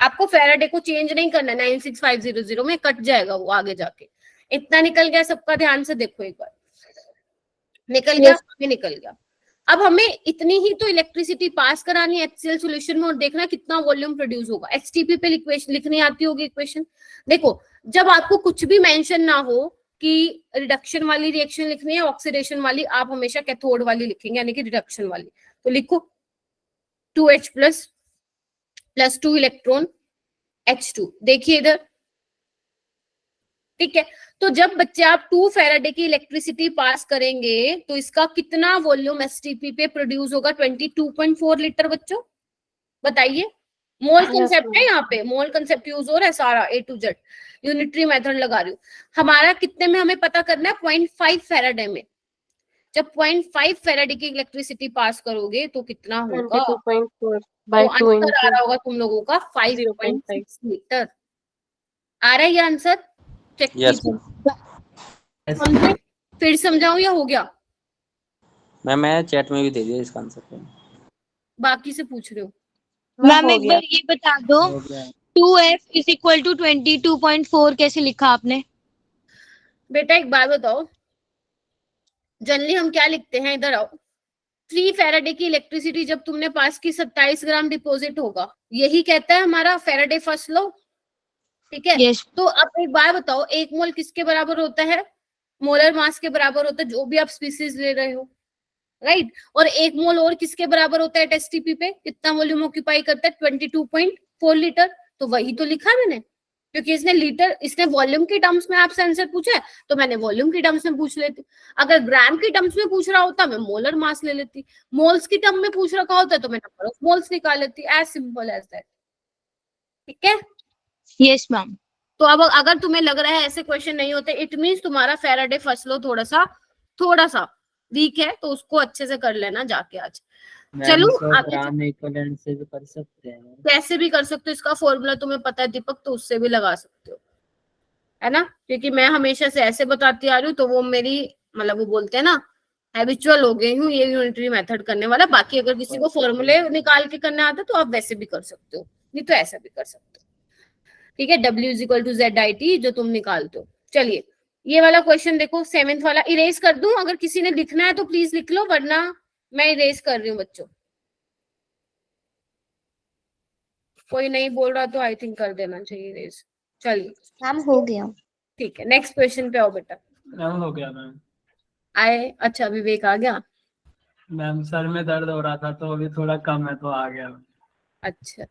आपको फैराडे को चेंज नहीं करना, 96500 में कट जाएगा वो आगे जाके। इतना निकल गया सबका? ध्यान से देखो एक बार, निकल गया? निकल गया। अब हमें इतनी ही तो इलेक्ट्रिसिटी पास करानी है HCl सॉल्यूशन में और देखना कितना वॉल्यूम प्रोड्यूस होगा। एचटीपी पे इक्वेशन लिखनी आती होगी इक्वेशन। देखो जब आपको कुछ भी मेंशन ना हो कि रिडक्शन वाली रिएक्शन लिखनी है ऑक्सीडेशन वाली, आप हमेशा कैथोड वाली लिखेंगे, यानी कि रिडक्शन वाली। तो लिखो 2H+ + 2 इलेक्ट्रॉन H2। देखिए इधर, ठीक है। तो जब बच्चे आप 2 फैराडे की इलेक्ट्रिसिटी पास करेंगे तो इसका कितना वॉल्यूम एसटीपी पे प्रोड्यूस होगा? 22.4 लीटर। बच्चों बताइए, मोल कंसेप्ट है यहाँ पे, मोल कंसेप्ट यूज हो रहा है सारा A to Z, unitary method लगा रही हूँ। हमारा कितने में हमें पता करना है? 0.5 फैराडे में। जब 0.5 फैराडे की इलेक्ट्रिसिटी पास करोगे तो कितना होगा? 22.4 by 2 आंसर आ रहा होगा तुम लोगों का 5.6 लीटर। आ रहा है ये आंसर? चेक कीजिए। फिर समझाऊं या हो गया? मैं चैट में भी दे दिया इसका आंसर। बाकी से पूछ रहे हो? मैम एक बार ये बता दो 2F = 22.4 कैसे लिखा आपने? बेटा एक बात बताओ, जनरली हम क्या लिखते हैं? इधर आओ। 3 फैराडे की इलेक्ट्रिसिटी जब तुमने पास की 27 ग्राम डिपॉजिट होगा, यही कहता है हमारा फैराडे फर्स्ट लॉ, ठीक है। तो अब एक बात बताओ, 1 मोल किसके बराबर होता है? मोलर मास के बराबर होता है, जो भी आप स्पीसीज ले रहे हो। राइट। और 1 मोल और किसके बराबर होता है टेस्ट टीपी पे, कितना वॉल्यूम ऑक्यूपाई करता है 22.4 लीटर। तो वही तो लिखा है मैंने, क्योंकि इसने वॉल्यूम के टर्म्स में आपसे आंसर पूछा है तो मैंने वॉल्यूम की टर्म्स में पूछ लेती। अगर ग्राम की टर्म्स में पूछ रहा होता मैं मोलर मास ले लेती, मोल्स की टर्म में पूछ रखा होता तो मैं नंबर ऑफ मोल्स निकाल लेती। As simple as that. ठीक है, यस मैम। तो अब अगर तुम्हें लग रहा है ऐसे क्वेश्चन नहीं होते, इट मीन्स तुम्हारा फैराडे फर्स्ट लॉ थोड़ा सा वीक है, तो उसको अच्छे से कर लेना जाके आज। चलो ग्राम इक्विवेलेंट से भी कर सकते हैं, कैसे भी कर सकते हो, इसका फॉर्मूला तुम्हें पता है दीपक, तो उससे भी लगा सकते हो, है ना, क्योंकि मैं हमेशा से ऐसे बताती आ रही हूँ, तो वो मेरी मतलब वो बोलते हैं ना हैबिचुअल हो गई हूँ ये यूनिटरी मेथड करने वाला। बाकी अगर किसी को फॉर्मूले निकाल के करना आता तो आप वैसे भी कर सकते हो, नहीं तो ऐसा भी कर सकते हो। ठीक है, W = ZIT जो तुम निकालते हो। चलिए ये वाला क्वेश्चन देखो, 7th वाला इरेज कर दूं, अगर किसी ने लिखना है तो प्लीज लिख लो, वरना मैं इरेज कर रही हूँ बच्चों। कोई नहीं बोल रहा तो आई थिंक कर देना चाहिए इरेज। चलिए मैम हो गया। ठीक है, नेक्स्ट क्वेश्चन पे आओ बेटा। मैम हो गया मैम। आए, अच्छा विवेक आ गया। मैम सर में दर्द हो रहा था तो अभी थोड़ा कम है तो आ गया। अच्छा,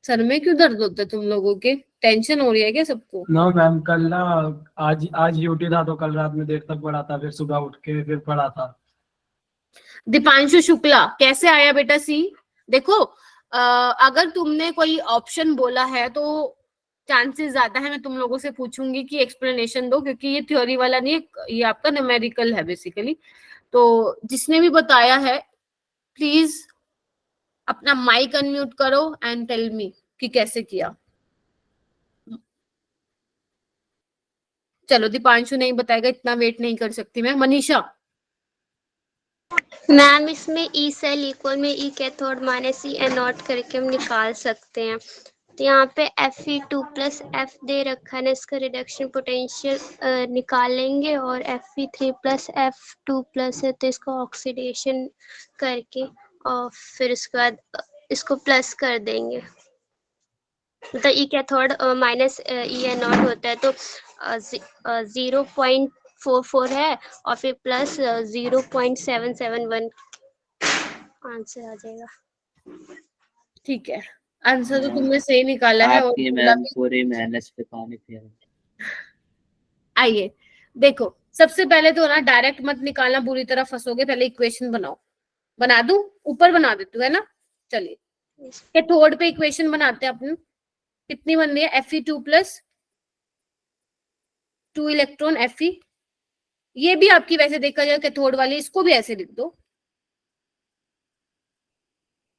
सर में क्यों दर्द होता है तुम लोगों के, टेंशन हो रही है क्या सबको? नो मैम, कल ना आज यूटी था तो कल रात में देर तक पढ़ा था, फिर सुबह उठ के फिर पढ़ा था। दीपांशु शुक्ला कैसे आया बेटा सी? देखो अगर तुमने कोई ऑप्शन बोला है तो चांसेस ज्यादा है मैं तुम लोगों से पूछूंगी कि एक्सप्लेनेशन दो, क्योंकि ये थ्योरी वाला नहीं है, ये आपका न्यूमेरिकल है बेसिकली। तो जिसने भी बताया है प्लीज अपना माइक अनम्यूट करो एंड टेल मी कि कैसे किया। चलो दीपांशु नहीं बताएगा, इतना वेट नहीं कर सकती मैं। मनीषा मैम इसमें ई सेल इक्वल में E cathode minus E anode करके हम निकाल सकते हैं। तो यहाँ पे Fe2 प्लस F दे रखा है ना, इसका रिडक्शन पोटेंशियल निकाल लेंगे, और Fe3 प्लस F2 प्लस है तो इसको ऑक्सीडेशन करके और फिर उसके बाद इसको प्लस कर देंगे। मतलब E cathode minus E anode होता है तो 0.44 है और फिर प्लस 0.771 आंसर आ जाएगा। ठीक है, आंसर तो तुमने सही निकाला है। आपकी मैम पूरी मेहनत पे पानी फिर। आइए देखो, सबसे पहले तो ना डायरेक्ट मत निकालना, बुरी तरह फंसोगे। पहले इक्वेशन बनाओ, बना दूं? ऊपर बना देती हूँ, है ना। चलिए कैथोड पे इक्वेशन बनाते हैं अपन। कितनी बन रही है? Fe2 plus 2 electron Fe। ये भी आपकी वैसे देखा जाए कैथोड वाली, इसको भी ऐसे लिख दो।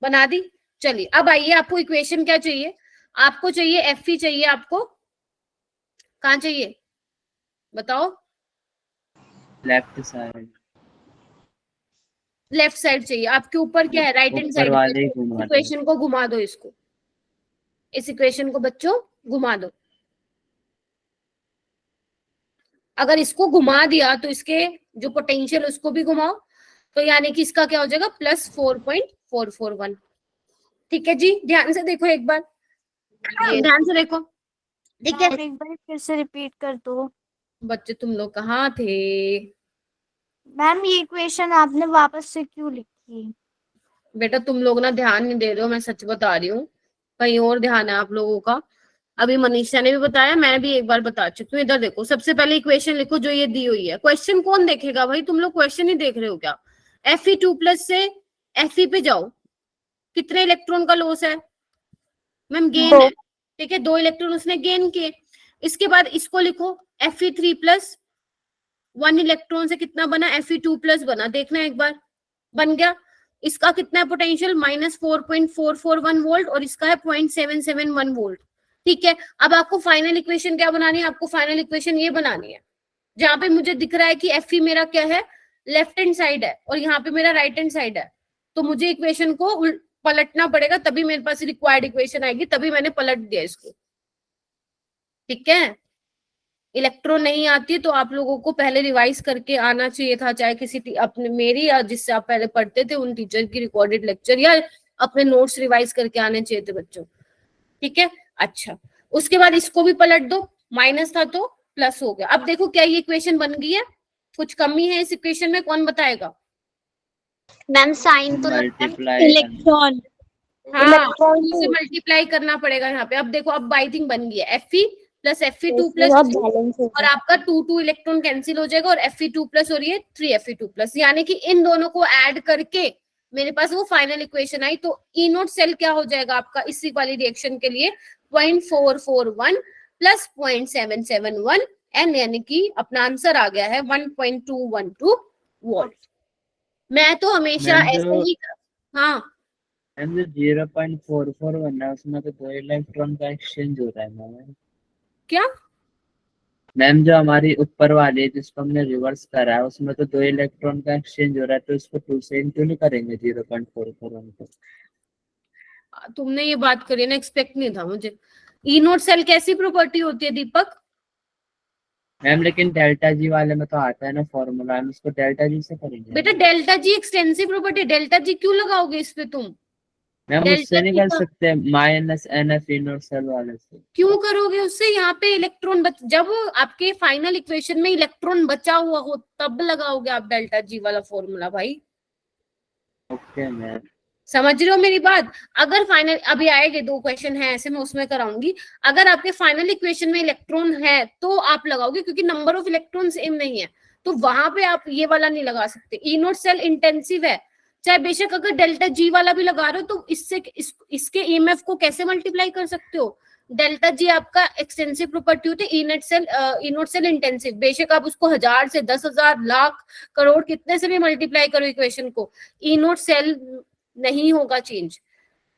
बना दी। चलिए अब आइए, आपको इक्वेशन क्या चाहिए? आपको चाहिए Fe चाहिए, आपको कहाँ चाहिए बताओ? लेफ्ट साइड, लेफ्ट साइड चाहिए। आपके ऊपर क्या है? Right hand side. इक्वेशन को घुमा दो, इसको, इस इक्वेशन को बच्चों घुमा दो। अगर इसको घुमा दिया तो इसके जो पोटेंशियल उसको भी घुमाओ, तो यानी कि इसका क्या हो जाएगा? प्लस 4.441। ठीक है जी, ध्यान से देखो एक बार, ध्यान से देखो। ठीक है, एक बार फिर से रिपीट कर दो। बच्चे तुम लोग कहाँ थे? मैम ये इक्वेशन आपने वापस से क्यों लिखी? बेटा तुम लोग ना ध्यान नहीं दे रहे हो, मैं सच बता रही हूँ, कहीं और ध्यान है आप लोगों का। अभी मनीषा ने भी बताया, मैं भी एक बार बता चुकी हूँ। इधर देखो, सबसे पहले इक्वेशन लिखो जो ये दी हुई है। क्वेश्चन कौन देखेगा भाई? तुम लोग क्वेश्चन ही देख रहे हो क्या? Fe2 प्लस से Fe पे जाओ, कितने इलेक्ट्रॉन का लॉस है मैम? गेन है। ठीक है, 2 इलेक्ट्रॉन उसने गेन किए। इसके बाद इसको लिखो Fe3 प्लस 1 इलेक्ट्रॉन से कितना बना? Fe2 प्लस बना, देखना एक बार, बन गया। इसका कितना है पोटेंशियल? -4.441 वोल्ट, और इसका है 0.771 वोल्ट। ठीक है, अब आपको फाइनल इक्वेशन क्या बनानी है? आपको फाइनल इक्वेशन ये बनानी है जहां पे मुझे दिख रहा है कि Fe मेरा क्या है? लेफ्ट हैंड साइड है, और यहाँ पे मेरा राइट हैंड साइड है। तो मुझे इक्वेशन को पलटना पड़ेगा, तभी मेरे पास रिक्वायर्ड इक्वेशन आएगी, तभी मैंने पलट दिया इसको। ठीक है, इलेक्ट्रॉन नहीं आती तो आप लोगों को पहले रिवाइज करके आना चाहिए था, चाहे किसी अपने मेरी या जिससे आप पहले पढ़ते थे उन टीचर की रिकॉर्डेड लेक्चर, या अपने नोट्स रिवाइज करके आने चाहिए थे बच्चों। ठीक है, अच्छा उसके बाद इसको भी पलट दो, माइनस था तो प्लस हो गया। अब देखो क्या ये इक्वेशन बन गई है? कुछ कमी है इस इक्वेशन में? कौन बताएगा? मैम साइन तो मल्टीप्लाई इलेक्ट्रॉन हाँ इलेक्ट्रॉन इसे मल्टीप्लाई करना पड़ेगा यहाँ पे। अब देखो अब बाई थिंग बन गई है, Fe plus Fe2 plus balance और आपका 2 इलेक्ट्रॉन कैंसिल हो जाएगा और Fe2 प्लस और ये 3Fe2 प्लस, यानी कि इन दोनों को ऐड करके मेरे पास वो फाइनल इक्वेशन आई। तो ई नोट सेल क्या हो जाएगा आपका इसी वाली रिएक्शन के लिए 0.441 प्लस 0.771 एन, यानी कि अपना आंसर आ गया है 1.212 वोल्ट। मैं तो हमेशा मैम, ऐसे ही हाँ मैम जो 0.44 बनना है उसमें तो 2 इलेक्ट्रॉन का एक्सचेंज हो रहा है मैम। क्या मैम जो हमारी ऊपर वाली है जिसको हमने रिवर्स करा है उसमें तो 2 इलेक्ट्रॉन का एक्सचेंज हो रहा है, तो इसको 2 से क्यों नहीं करेंगे 0.44 को? तुमने ये बात करी ना, एक्सपेक्ट नहीं था मुझे। ई नोट सेल कैसी प्रॉपर्टी होती है दीपक? मैम लेकिन डेल्टा जी वाले में तो आता है ना फॉर्मूला, हम इसको डेल्टा जी से करेंगे। बेटा delta G extensive property, delta G क्यों लगाओगे इस पे तुम? मैम डेल्टा उससे नहीं जी कर का सकते माइनस NF ई नोट सेल वाले से? क्यों करोगे उससे? यहाँ पे इलेक्ट्रॉन जब आपके फाइनल इक्वेशन में इलेक्ट्रॉन बचा हुआ हो तब लगाओगे आप डेल्टा जी वाला फॉर्मूला भाई। Okay ma'am. समझ रहे हो मेरी बात? अगर फाइनल अभी आएंगे 2 क्वेश्चन है ऐसे, मैं उसमें कराऊंगी। अगर आपके फाइनल इक्वेशन में इलेक्ट्रॉन है तो आप लगाओगे, क्योंकि नंबर ऑफ इलेक्ट्रॉन सेम नहीं है, तो वहां पे आप ये वाला नहीं लगा सकते। ई नोट सेल इंटेंसिव है, चाहे बेशक अगर डेल्टा जी वाला भी लगा रहे हो तो इससे इसके ईएमएफ को कैसे मल्टीप्लाई कर सकते हो? डेल्टा जी आपका एक्सटेंसिव प्रॉपर्टी होती है, ई नोट सेल इंटेंसिव। बेशक आप उसको 1000 से 10,000 लाख करोड़ कितने से भी मल्टीप्लाई करो इक्वेशन को, ई नोट सेल नहीं होगा चेंज।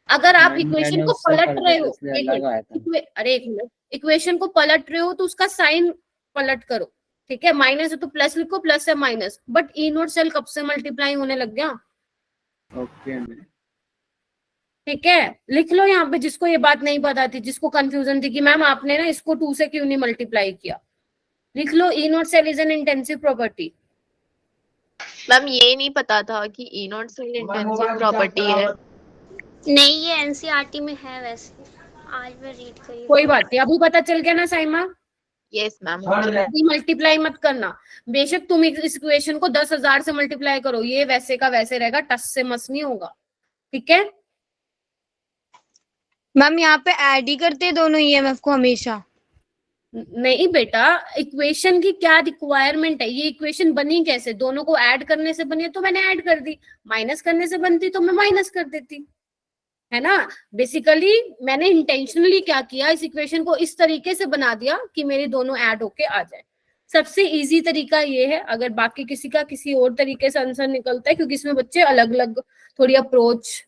अगर आप इक्वेशन को पलट रहे हो, अरे एक मिनट, इक्वेशन को पलट रहे हो तो उसका साइन पलट करो, ठीक है? माइनस है तो प्लस लिखो, प्लस है minus, but E note cell कब से मल्टीप्लाई होने लग गया? Okay ma'am. ठीक है, लिख लो यहाँ पे जिसको ये बात नहीं पता थी, जिसको कंफ्यूजन थी कि मैम आपने ना इसको 2 से क्यों नहीं मल्टीप्लाई किया, लिख लो E note cell is an intensive property. Ma'am ये नहीं पता था कि E not cell intensive property है। नहीं, ये एनसीईआरटी में है वैसे, आज मैं रीड करी। कोई बात नहीं, अभी पता चल गया ना साइमा? Yes ma'am. मल्टीप्लाई मत करना, बेशक तुम इस इक्वेशन को 10,000 से मल्टीप्लाई करो, ये वैसे का वैसे रहेगा, टस से मस नहीं होगा, ठीक है? मैम यहाँ पे ऐड ही करते हैं दोनों ईएमएफ को हमेशा? नहीं बेटा, इक्वेशन की क्या रिक्वायरमेंट है? ये इक्वेशन बनी कैसे? दोनों को ऐड करने से बनी है तो मैंने ऐड कर दी, माइनस करने से बनती तो मैं माइनस कर देती, है ना? बेसिकली मैंने इंटेंशनली क्या किया, इस इक्वेशन को इस तरीके से बना दिया कि मेरे दोनों ऐड होके आ जाए। सबसे इजी तरीका ये है, अगर बाकी किसी का किसी और तरीके से आंसर निकलता है, क्योंकि इसमें बच्चे अलग अलग थोड़ी अप्रोच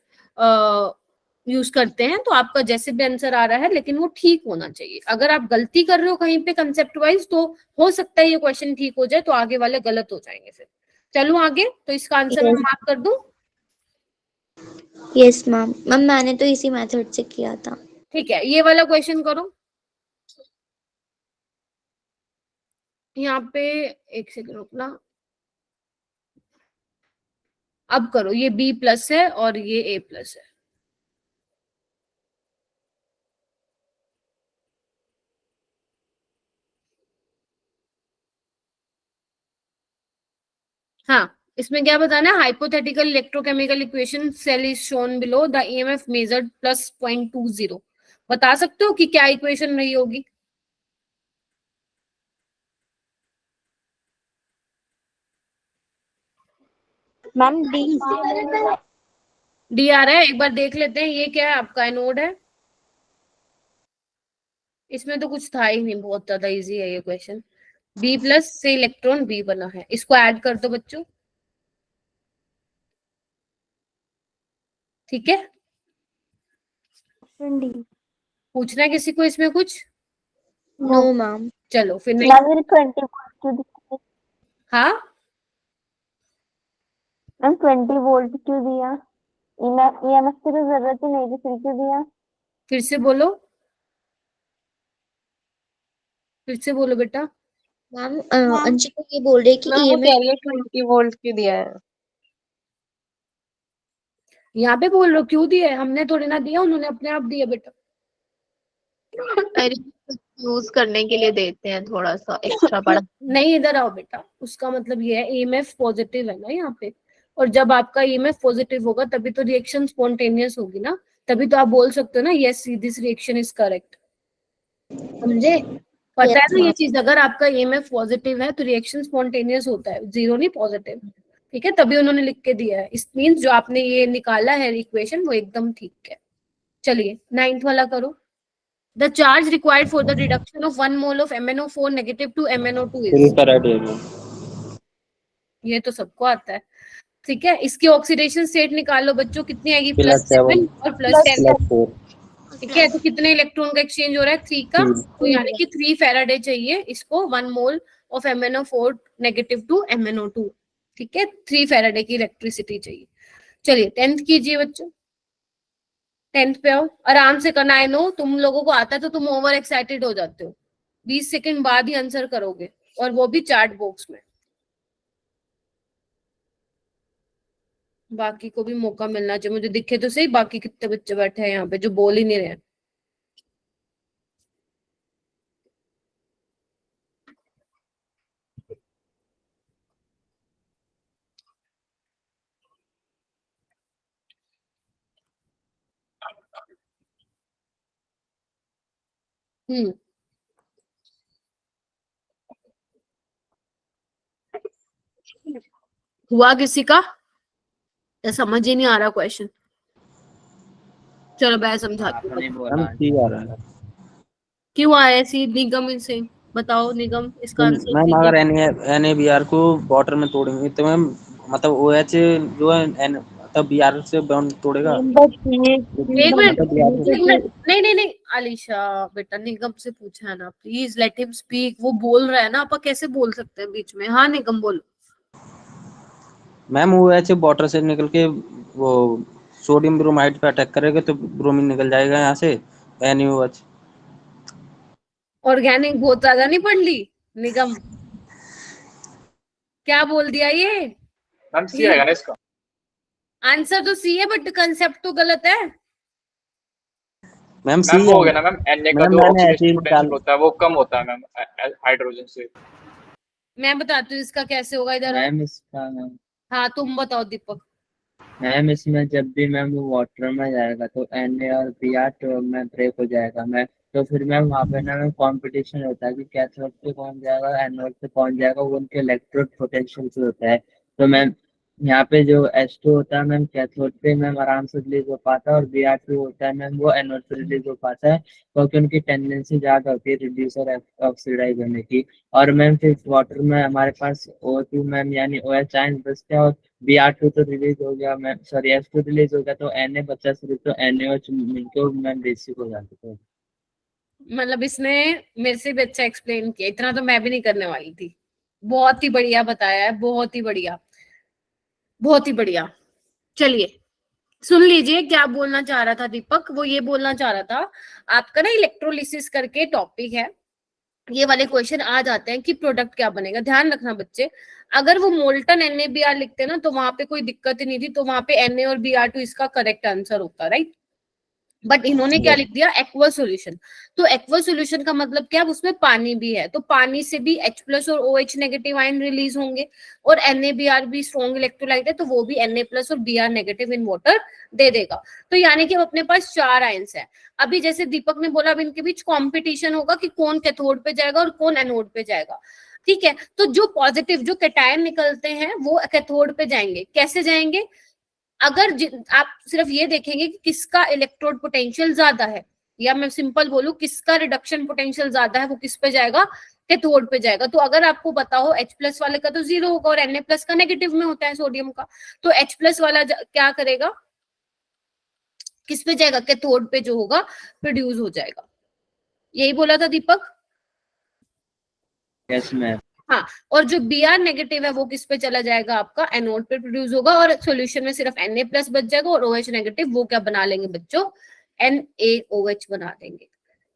यूज करते हैं, तो आपका जैसे भी आंसर आ रहा है लेकिन वो ठीक होना चाहिए। अगर आप गलती कर रहे हो कहीं पे कंसेप्ट वाइज तो हो सकता है ये क्वेश्चन ठीक हो जाए, तो आगे वाले गलत हो जाएंगे फिर। चलो आगे, तो इसका आंसर मैं मार्क कर दूं? Yes ma'am. मैम मैंने तो इसी मेथड से किया था। ठीक है, ये वाला क्वेश्चन करो। यहाँ पे एक सेकंड रुकना, अब करो। ये B प्लस है और ये A प्लस है। हाँ, इसमें क्या बताना है? Hypothetical electrochemical equation cell is shown below, the EMF measured plus 0.20। बता सकते हो कि क्या इक्वेशन रही होगी? मैम डी आ रहा है, एक बार देख लेते हैं। ये क्या है? आपका एनोड है। इसमें तो कुछ था ही नहीं, बहुत ज्यादा इजी है ये क्वेश्चन। B प्लस से इलेक्ट्रॉन B बना है, इसको ऐड कर दो बच्चों, ठीक है? पूछना है किसी को इसमें कुछ? No ma'am. चलो फिर नहीं। हाँ मैम 20 वोल्ट क्यों दिया? ईएमएफ की तो जरूरत ही नहीं थी, फिर क्यों दिया? फिर से बोलो, फिर से बोलो बेटा। मैम अंशिका ये बोल रही है कि मैम वो कह रही है 20 वोल्ट क्यों दिया है? यहाँ पे बोल लो क्यों दिया है, हमने थोड़ी ना दिया, उन्होंने अपने आप दिया बेटा। अरे यूज करने के लिए देते हैं थोड़ा सा एक्स्ट्रा पड़ा। नहीं, इधर आओ बेटा, उसका मतलब ये है ईएमएफ पॉजिटिव है ना यहाँ पे, और जब आपका ईएमएफ पॉजिटिव होगा तभी तो रिएक्शन स्पॉन्टेनियस होगी ना, तभी तो आप बोल सकते हो ना yes this reaction is correct. समझे? पता है ना ये चीज, अगर आपका ईएमएफ पॉजिटिव है तो रिएक्शन स्पॉन्टेनियस होता है, जीरो नहीं पॉजिटिव। ठीक है, तभी उन्होंने लिख के दिया है। इस मींस जो आपने ये निकाला है इक्वेशन वो एकदम ठीक है। चलिए 9th वाला करो। The charge required for the reduction of 1 mole of MnO4 negative to MnO2 3 is, farad ये तो सबको आता है। ठीक है, इसकी ऑक्सीडेशन स्टेट निकालो बच्चों, कितनी आएगी? +7 +7 और +10। +4 ठीक है, तो कितने इलेक्ट्रॉन का एक्सचेंज हो रहा है? 3 का। तो यानी कि 3 फैराडे चाहिए इसको 1 mole of MnO4 negative to MnO2। ठीक है, 3 फैराडे की इलेक्ट्रिसिटी चाहिए। चलिए 10th कीजिए बच्चों, 10th पे आओ, आराम से करना। आई नो तुम लोगों को आता है तो तुम ओवर एक्साइटेड हो जाते हो, 20 सेकंड बाद ही आंसर करोगे, और वो भी चैट बॉक्स में। बाकी को भी मौका मिलना चाहिए, मुझे दिखे तो सही बाकी कितने बच्चे बैठे हैं यहाँ पे जो बोल ही नहीं रहे। हुआ किसी का? या समझ ही नहीं आ रहा क्वेश्चन? चलो मैं समझाती हूँ। क्यों आया सी निगम से, बताओ निगम इसका आंसर। मैम अगर NaBr को वाटर में तोड़ेंगे तो मैम मतलब OH जो है मतलब Br से बॉन्ड तोड़ेगा। एक मिनट, नहीं अलीशा बेटा, निगम से पूछा है ना, प्लीज लेट हिम स्पीक। वो बोल रहा है ना, आप कैसे बोल सकते हैं बीच में? हाँ निगम बोलो। मैम OH वाटर से निकल के वो सोडियम ब्रोमाइड पे अटैक करेगा तो ब्रोमीन निकल जाएगा यहाँ से NaOH। ऑर्गेनिक बहुत ज्यादा नहीं पढ़ ली निगम? क्या बोल दिया ये? मैम सी आएगा ना इसका आंसर? तो सी है बट कंसेप्ट तो गलत है। मैम सी हो गया ना मैम। Na का जो ऑक्सीडेशन पोटेंशियल होता है वो कम होता है मैम हाइड्रोजन से। मैं बताती हूँ इसका कैसे होगा। इधर मैम इसका हाँ तुम बताओ दीपक। मैम इसमें जब भी मैम वो वाटर में जाएगा तो Na और Br तो में ब्रेक हो जाएगा मैम, तो फिर मैम वहाँ पे ना मैम कॉम्पिटिशन होता है कि कैथोड पे कौन जाएगा एनोड पे कौन जाएगा, वो उनके इलेक्ट्रोड पोटेंशियल से होता है। तो मैम यहाँ पे जो H2 होता है मैम कैथोड पे मैम आराम से रिलीज हो पाता है, और Br2 होता है मैम वो एनोड पे रिलीज हो पाता है, क्योंकि उनकी टेंडेंसी ज्यादा होती है रिड्यूस और ऑक्सीडाइज होने की। और मैम फिर वाटर में हमारे पास O2 मैम यानी OH आयंस बचते हैं, और Br2 तो रिलीज हो गया मैम, सॉरी H2 रिलीज हो गया तो Na बचा, सिर्फ तो NaOH मिलकर मैम बेसिक हो जाते थे। मतलब इसने मेरे से भी अच्छा एक्सप्लेन किया, इतना तो मैं भी नहीं करने वाली थी। बहुत ही बढ़िया बताया है, बहुत ही बढ़िया, बहुत ही बढ़िया। चलिए सुन लीजिए क्या बोलना चाह रहा था दीपक। वो ये बोलना चाह रहा था आपका ना इलेक्ट्रोलिसिस करके टॉपिक है, ये वाले क्वेश्चन आ जाते हैं कि प्रोडक्ट क्या बनेगा। ध्यान रखना बच्चे, अगर वो मोल्टन NaBr लिखते ना तो वहां पे कोई दिक्कत ही नहीं थी, तो वहां पे Na और Br2 इसका करेक्ट आंसर होता, राइट। बट इन्होंने क्या लिख दिया? Aqua solution. तो एक्वा सॉल्यूशन का मतलब क्या? उसमें पानी भी है, तो पानी से भी H+ और OH नेगेटिव आयन रिलीज होंगे, और NaBr भी स्ट्रॉन्ग इलेक्ट्रोलाइट है तो वो भी Na+ और Br नेगेटिव इन वाटर दे देगा। तो यानी कि अब अपने पास 4 आयंस है। अभी जैसे दीपक ने बोला, अब इनके बीच कॉम्पिटिशन होगा कि कौन कैथोड पे जाएगा और कौन एनोड पे जाएगा। ठीक है, तो जो पॉजिटिव जो कैटायन निकलते हैं वो कैथोड पे जाएंगे। कैसे जाएंगे? अगर आप सिर्फ ये देखेंगे कि किसका इलेक्ट्रोड पोटेंशियल ज्यादा है, या मैं सिंपल बोलूं किसका रिडक्शन पोटेंशियल ज्यादा है, वो किस पे जाएगा? कैथोड पे जाएगा। तो अगर आपको पता हो H+ वाले का तो 0 होगा, और Na+ का नेगेटिव में होता है सोडियम का, तो H+ वाला क्या करेगा? किस पे जाएगा? कैथोड पे जो होगा प्रोड्यूस हो जाएगा। यही बोला था दीपक? Yes ma'am. हाँ, और जो Br नेगेटिव है वो किस पे चला जाएगा? आपका एनोड पे प्रोड्यूस होगा, और सॉल्यूशन में सिर्फ Na+ बच जाएगा, और OH नेगेटिव वो क्या बना लेंगे बच्चों? NaOH बना देंगे।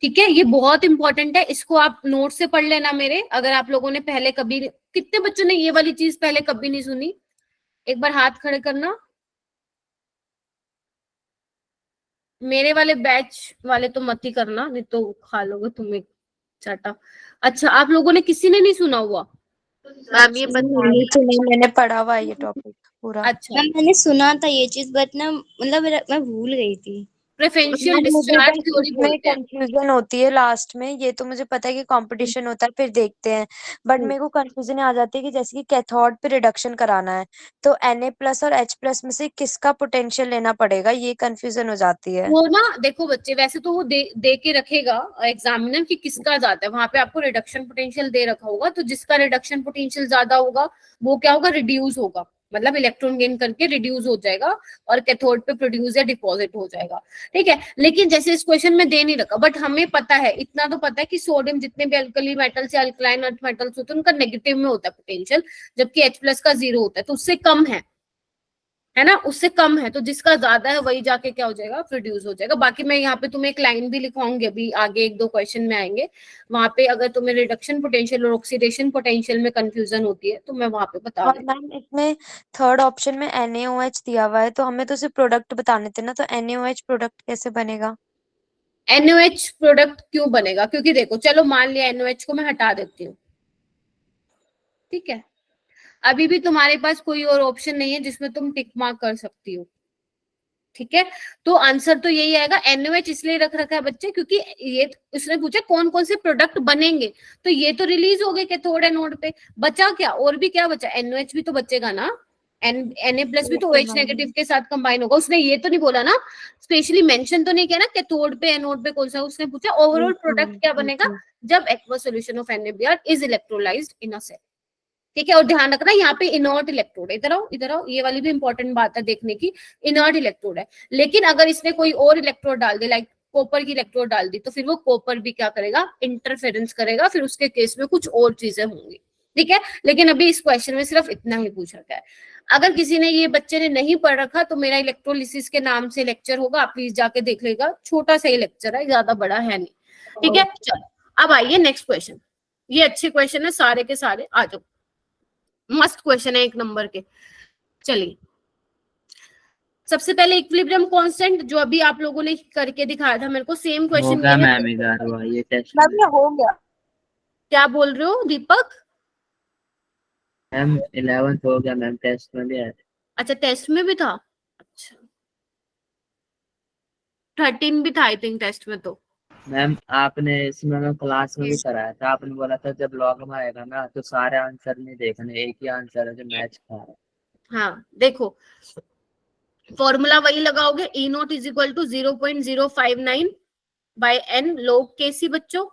ठीक है, ये बहुत इंपॉर्टेंट है, इसको आप नोट से पढ़ लेना मेरे। अगर आप लोगों ने पहले कभी, कितने बच्चों ने ये वाली चीज पहले कभी नहीं सुनी? एक बार हाथ खड़े करना। मेरे वाले बैच वाले तो मत ही करना, नहीं तो खा लोगे तुम्हें चाटा। अच्छा, आप लोगों ने किसी ने नहीं सुना हुआ? मैम ये नहीं, मैंने पढ़ा हुआ है ये टॉपिक। पूरा। अच्छा, मैम मैंने सुना था ये चीज बट ना मतलब मैं भूल गई थी। प्रेफरेंशियल मुझे डिस्चार्ज बस थ्योरी इसमें बोलते हैं। कंफ्यूजन होती है लास्ट में, ये तो मुझे पता है कि कंपटीशन होता है फिर देखते हैं, बट मेरे को कंफ्यूजन आ जाती है कि जैसे कि कैथोड पे रिडक्शन कराना है तो Na+ और H+ में से किसका पोटेंशियल लेना पड़ेगा, ये कंफ्यूजन हो जाती है। वो ना देखो बच्चे, वैसे तो वो दे के रखेगा एग्जामिनर कि किसका ज्यादा है, वहां पे आपको रिडक्शन पोटेंशियल दे रखा होगा, तो जिसका रिडक्शन पोटेंशियल ज्यादा होगा वो क्या होगा, रिड्यूस होगा, मतलब इलेक्ट्रॉन गेन करके रिड्यूस हो जाएगा और कैथोड पे प्रोड्यूस या डिपॉजिट हो जाएगा। ठीक है, लेकिन जैसे इस क्वेश्चन में दे नहीं रखा, बट हमें पता है, इतना तो पता है कि सोडियम जितने भी अल्कली मेटल्स या अल्कलाइन अर्थ मेटल्स होते हैं उनका नेगेटिव में होता है पोटेंशियल, जबकि H+ का 0 होता है, तो उससे कम है ना, उससे कम है, तो जिसका ज्यादा है वही जाके क्या हो जाएगा, प्रोड्यूस हो जाएगा। बाकी मैं यहाँ पे तुम्हें एक लाइन भी लिखवाऊंगी, अभी आगे 1-2 क्वेश्चन में आएंगे, वहां पे अगर तुम्हें रिडक्शन पोटेंशियल और ऑक्सीडेशन पोटेंशियल में कंफ्यूजन होती है तो मैं वहां पे बता और दूंगी। मैम इसमें थर्ड ऑप्शन में NaOH दिया हुआ है, तो हमें तो सिर्फ प्रोडक्ट बताने थे ना, तो NaOH प्रोडक्ट कैसे बनेगा? NaOH प्रोडक्ट क्यों बनेगा, क्योंकि देखो चलो मान लिया NaOH को मैं हटा देती हूँ, ठीक है, अभी भी तुम्हारे पास कोई और ऑप्शन नहीं है जिसमें तुम टिक मार्क कर सकती हो, ठीक है, तो आंसर तो यही आएगा। NaOH इसलिए रख रखा है बच्चे क्योंकि ये उसने पूछा कौन कौन से प्रोडक्ट बनेंगे, तो ये तो रिलीज हो गए कैथोड एनोड पे, बचा क्या, और भी क्या बचा, NaOH भी तो बचेगा ना, Na+ भी तो OH नेगेटिव के साथ कंबाइन होगा, उसने ये तो नहीं बोला ना, स्पेशली मेंशन तो नहीं किया ना कैथोड पे एनोड पे कौन सा, उसने पूछा ओवरऑल प्रोडक्ट क्या बनेगा जब aqua solution of NaBr is electrolysed in a cell. ठीक है, और ध्यान रखना यहाँ पे इनर्ट इलेक्ट्रोड है, इधर आओ, ये वाली भी इंपॉर्टेंट बात है देखने की, इनर्ट इलेक्ट्रोड है, लेकिन अगर इसने कोई और इलेक्ट्रोड डाल दे, लाइक कॉपर की इलेक्ट्रोड डाल दी, तो फिर वो कॉपर भी क्या करेगा, इंटरफेरेंस करेगा, फिर उसके केस में कुछ और चीजें होंगी। ठीक है, लेकिन अभी इस क्वेश्चन में सिर्फ इतना ही पूछ रखा है। अगर किसी ने, ये बच्चे ने नहीं पढ़ रखा, तो मेरा इलेक्ट्रोलिसिस के नाम से लेक्चर होगा, आप प्लीज जाके देख लेगा, छोटा सा ही लेक्चर है, ज्यादा बड़ा है नहीं। ठीक है, चलो अब आइए नेक्स्ट क्वेश्चन, ये अच्छे क्वेश्चन है सारे के सारे, आ जाओ, मस्त क्वेश्चन है 1 नंबर के। चलिए, सबसे पहले इक्विलिब्रियम कांस्टेंट जो अभी आप लोगों ने करके दिखाया था मेरे को, सेम हो क्वेश्चन गया यही है। मैम 11वां ये टेस्ट मैम ये हो गया। क्या बोल रहे हो दीपक? मैम 11th हो गया मैम, टेस्ट में भी आया। अच्छा, टेस्ट में भी था, अच्छा 13 भी था आई थिंक टेस्ट में तो। मैम आपने इसमें मैं क्लास में भी कराया था, आपने बोला था जब लॉग में आएगा ना तो सारे आंसर नहीं देखने, एक ही आंसर है जो मैच खा रहा है। हाँ देखो, फॉर्मूला वही लगाओगे, E0 is equal to 0.059 by n log kc, बच्चों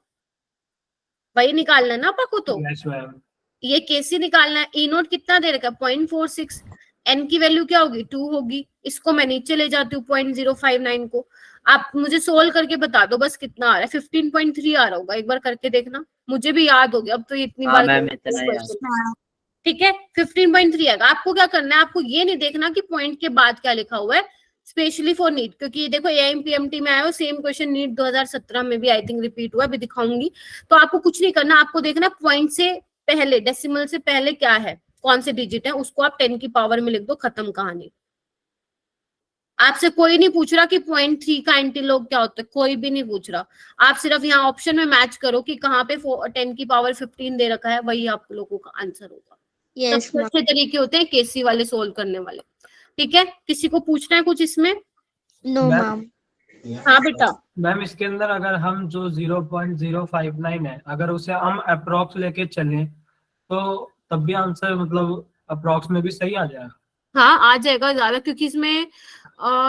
वही निकालना ना आपको, तो यस मैम। ये केसी निकालना है। E0 कितना दे रखा है 0.46, n की वैल्यू क्या होगी 2 होगी, इसको मैं नीचे ले जाती हूँ 0.059 को, आप मुझे सोल्व करके बता दो बस कितना आ रहा है, 15.3 आ रहा होगा, एक बार करके देखना, मुझे भी याद हो गया अब तो, ये इतनी हाँ बार मैम इतना याद। ठीक है 15.3 आएगा। आपको क्या करना है, आपको ये नहीं देखना कि पॉइंट के बाद क्या लिखा हुआ है, स्पेशली फॉर नीट, क्योंकि देखो AIMPMT में आया हो, सेम क्वेश्चन नीट 2017 में भी आई थिंक रिपीट हुआ, अभी दिखाऊंगी, तो आपको कुछ नहीं करना, आपको देखना पॉइंट से पहले, डेसिमल से पहले क्या है, कौन से डिजिट है, उसको आप 10 की पावर में लिख दो, खत्म कहानी। आपसे कोई नहीं पूछ रहा कि 0.3 का एंटीलॉग क्या होता है, कोई भी नहीं पूछ रहा, आप सिर्फ यहाँ ऑप्शन में मैच करो कि कहाँ पे 10 की पावर 15 दे रखा है, वही आप लोगों का आंसर होगा। यस सबसे अच्छे तरीके होते हैं केसी वाले सोल्व करने वाले। ठीक है, किसी को पूछना है कुछ इसमें? No ma'am. हाँ बेटा। मैम इसके अंदर अगर हम जो 0.059 है, अगर उसे हम अप्रोक्स लेके चलें तो तब भी आंसर मतलब अप्रोक्स में भी सही आ जाएगा? हाँ आ जाएगा ज्यादा, क्योंकि इसमें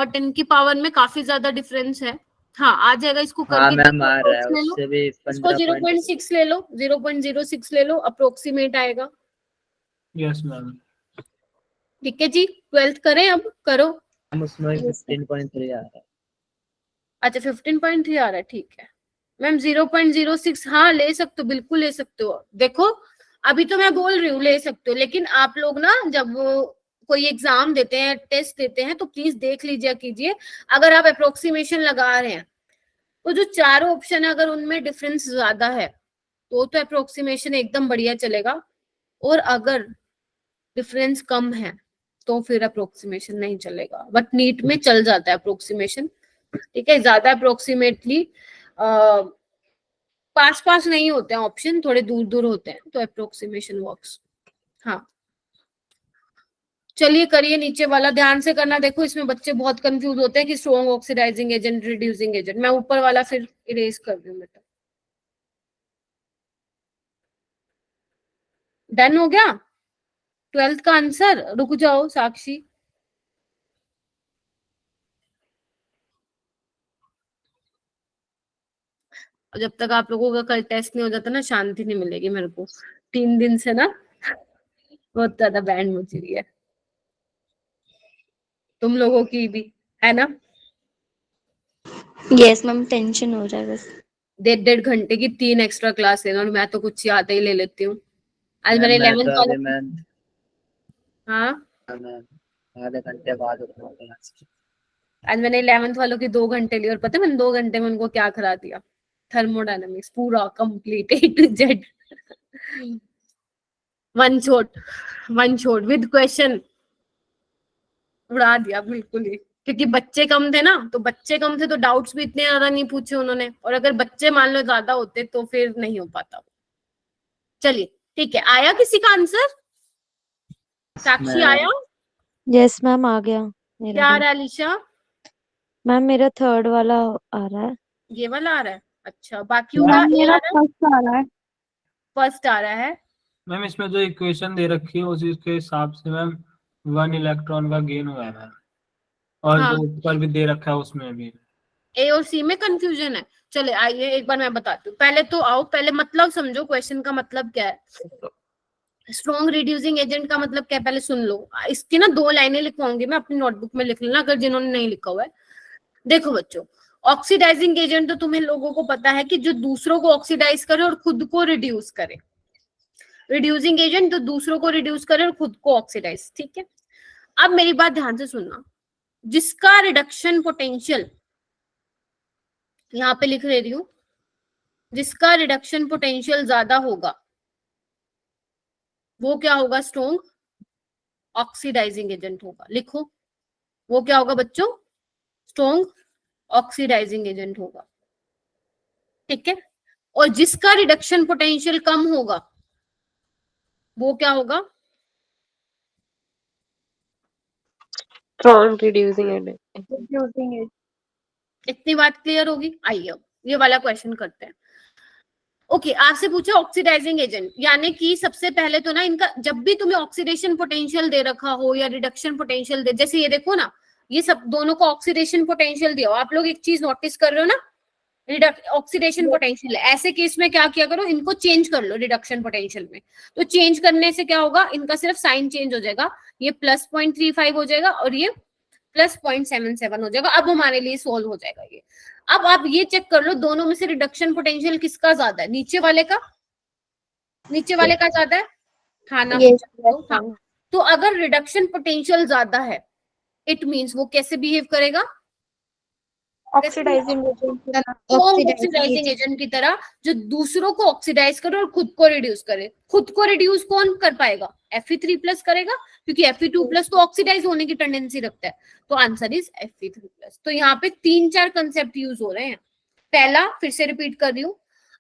10 की पावर में काफी ज्यादा डिफरेंस है। हाँ आ जाएगा, इसको हाँ करके मैम आ रहा है, ले लो, उससे भी इसको 0.6 ले लो, 0.06 ले लो, अप्रोक्सीमेट आएगा। Yes ma'am. ठीक है जी, 12th करें अब, करो। उसमें 15.3 आ रहा है। अच्छा 15.3 आ रहा है, ठीक है मैम। 0.06 हाँ ले सकते हो, बिल्कुल ले सकते हो। देखो अभी तो मैं बोल रही हूँ ले सकते हो, लेकिन आप लोग ना जब कोई एग्जाम देते हैं, टेस्ट देते हैं, तो प्लीज देख लीजिए कीजिए, अगर आप अप्रोक्सीमेशन लगा रहे हैं तो जो चारों ऑप्शन है अगर उनमें डिफरेंस ज्यादा है तो अप्रोक्सीमेशन एकदम बढ़िया चलेगा, और अगर डिफरेंस कम है तो फिर अप्रोक्सीमेशन नहीं चलेगा, बट नीट में चल जाता है अप्रोक्सीमेशन। ठीक है, ज्यादा अप्रोक्सीमेटली पास पास नहीं होते हैं ऑप्शन, थोड़े दूर दूर होते हैं, तो अप्रोक्सीमेशन वर्क्स। हाँ चलिए करिए नीचे वाला, ध्यान से करना। देखो इसमें बच्चे बहुत कंफ्यूज होते हैं कि strong oxidising agent, reducing agent. मैं ऊपर वाला फिर इरेज कर दूं बेटा। डन हो गया 12th का आंसर? रुक जाओ साक्षी, जब तक आप लोगों का कल टेस्ट नहीं हो जाता ना शांति नहीं मिलेगी मेरे को। 3 दिन से ना बहुत ज्यादा बैंड मच रही है, तुम लोगों की भी है ना। यस मैम, टेंशन हो रहा है बस। 1.5 घंटे की 3 एक्स्ट्रा क्लास लेना, और मैं तो कुछ आते ही ले लेती हूँ। आज मैंने मैं 11th तो वालों अभी मैम हाँ आधे घंटे बाद उठूंगा क्लास। आज मैंने 11th वालों की 2 घंटे ली, और पता है मैंने 2 घंटे में उनको क्या करा दिया? थर्मोडायनामिक्स पूरा complete A to Z, one shot with question, उड़ा दिया बिल्कुल ही। क्योंकि बच्चे कम थे ना, तो बच्चे कम थे तो डाउट्स भी इतने ज्यादा नहीं पूछे उन्होंने, और अगर बच्चे मान लो ज्यादा होते तो फिर नहीं हो पाता। चलिए ठीक है, आया किसी का आंसर? साक्षी आया? यस मैम, आ गया मेरा क्या आ भी। रहा है अलीशा? मैम मेरा थर्ड वाला आ रहा है। ये वाला आ रहा है? अच्छा, बाकियों का मैम ए मेरा आ रहा है? फर्स्ट आ रहा है। फर्स्ट आ रहा है। मैम इसमें जो इक्वेशन दे रखी है उसी के हिसाब से मैम 1 इलेक्ट्रॉन का गेन हुआ है मैम, और हाँ, जो ऊपर भी दे रखा है उसमें भी। ए और सी में कंफ्यूजन है। चले आइए एक बार मैं बताती हूँ। पहले तो आओ, पहले मतलब समझो क्वेश्चन का मतलब क्या है। स्ट्रॉन्ग रिड्यूसिंग एजेंट का मतलब क्या है पहले सुन लो। इसकी ना 2 लाइनें लिखवाऊंगी मैं, अपनी नोटबुक में लिख लेना अगर जिन्होंने नहीं लिखा हुआ है। देखो बच्चों, ऑक्सीडाइजिंग एजेंट तो तुम्हें लोगों को पता है कि जो दूसरों को ऑक्सीडाइज करे और खुद को रिड्यूस करे। रिड्यूसिंग एजेंट तो दूसरों को रिड्यूस करे और खुद को ऑक्सीडाइज, ठीक है। अब मेरी बात ध्यान से सुनना, जिसका रिडक्शन पोटेंशियल यहां पे लिख रही हूं, जिसका रिडक्शन पोटेंशियल ज्यादा होगा वो क्या होगा? स्ट्रॉन्ग ऑक्सीडाइजिंग एजेंट होगा। लिखो, वो क्या होगा बच्चों? स्ट्रॉन्ग ऑक्सीडाइजिंग एजेंट होगा, ठीक है। और जिसका रिडक्शन पोटेंशियल कम होगा वो क्या होगा? Strong reducing agent. इतनी बात क्लियर होगी? आइए अब ये वाला क्वेश्चन करते हैं। ओके, आपसे पूछा ऑक्सीडाइजिंग एजेंट, यानी कि सबसे पहले तो ना इनका जब भी तुम्हें ऑक्सीडेशन पोटेंशियल दे रखा हो या रिडक्शन पोटेंशियल दे, जैसे ये देखो ना, ये सब दोनों को ऑक्सीडेशन पोटेंशियल दिया हो। आप लोग एक चीज नोटिस कर रहे हो ना, ऑक्सीडेशन पोटेंशियल, ऐसे केस में क्या किया करो, इनको चेंज कर लो रिडक्शन पोटेंशियल में। तो चेंज करने से क्या होगा, इनका सिर्फ साइन चेंज हो जाएगा, ये +0.35 हो जाएगा और ये +0.77 हो जाएगा। अब हमारे लिए सोल्व हो जाएगा ये। अब आप ये चेक कर लो, दोनों में से रिडक्शन पोटेंशियल किसका ज्यादा है? नीचे वाले का, नीचे वाले का ज्यादा है, हाँ ना? हाँ, तो अगर रिडक्शन पोटेंशियल ज्यादा है, इट मींस वो कैसे बिहेव करेगा? ऑक्सीडाइजिंग ऑक्सीडाइजिंग एजेंट की तरह, जो दूसरों को ऑक्सीडाइज करे और खुद को रिड्यूस करे। खुद को रिड्यूस कौन कर पाएगा? Fe3+ करेगा, क्योंकि Fe2+ तो ऑक्सीडाइज होने की टेंडेंसी रखता है। तो आंसर इज Fe3+। तो यहाँ पे 3-4 कंसेप्ट यूज हो रहे हैं। पहला, फिर से रिपीट कर रही हूँ,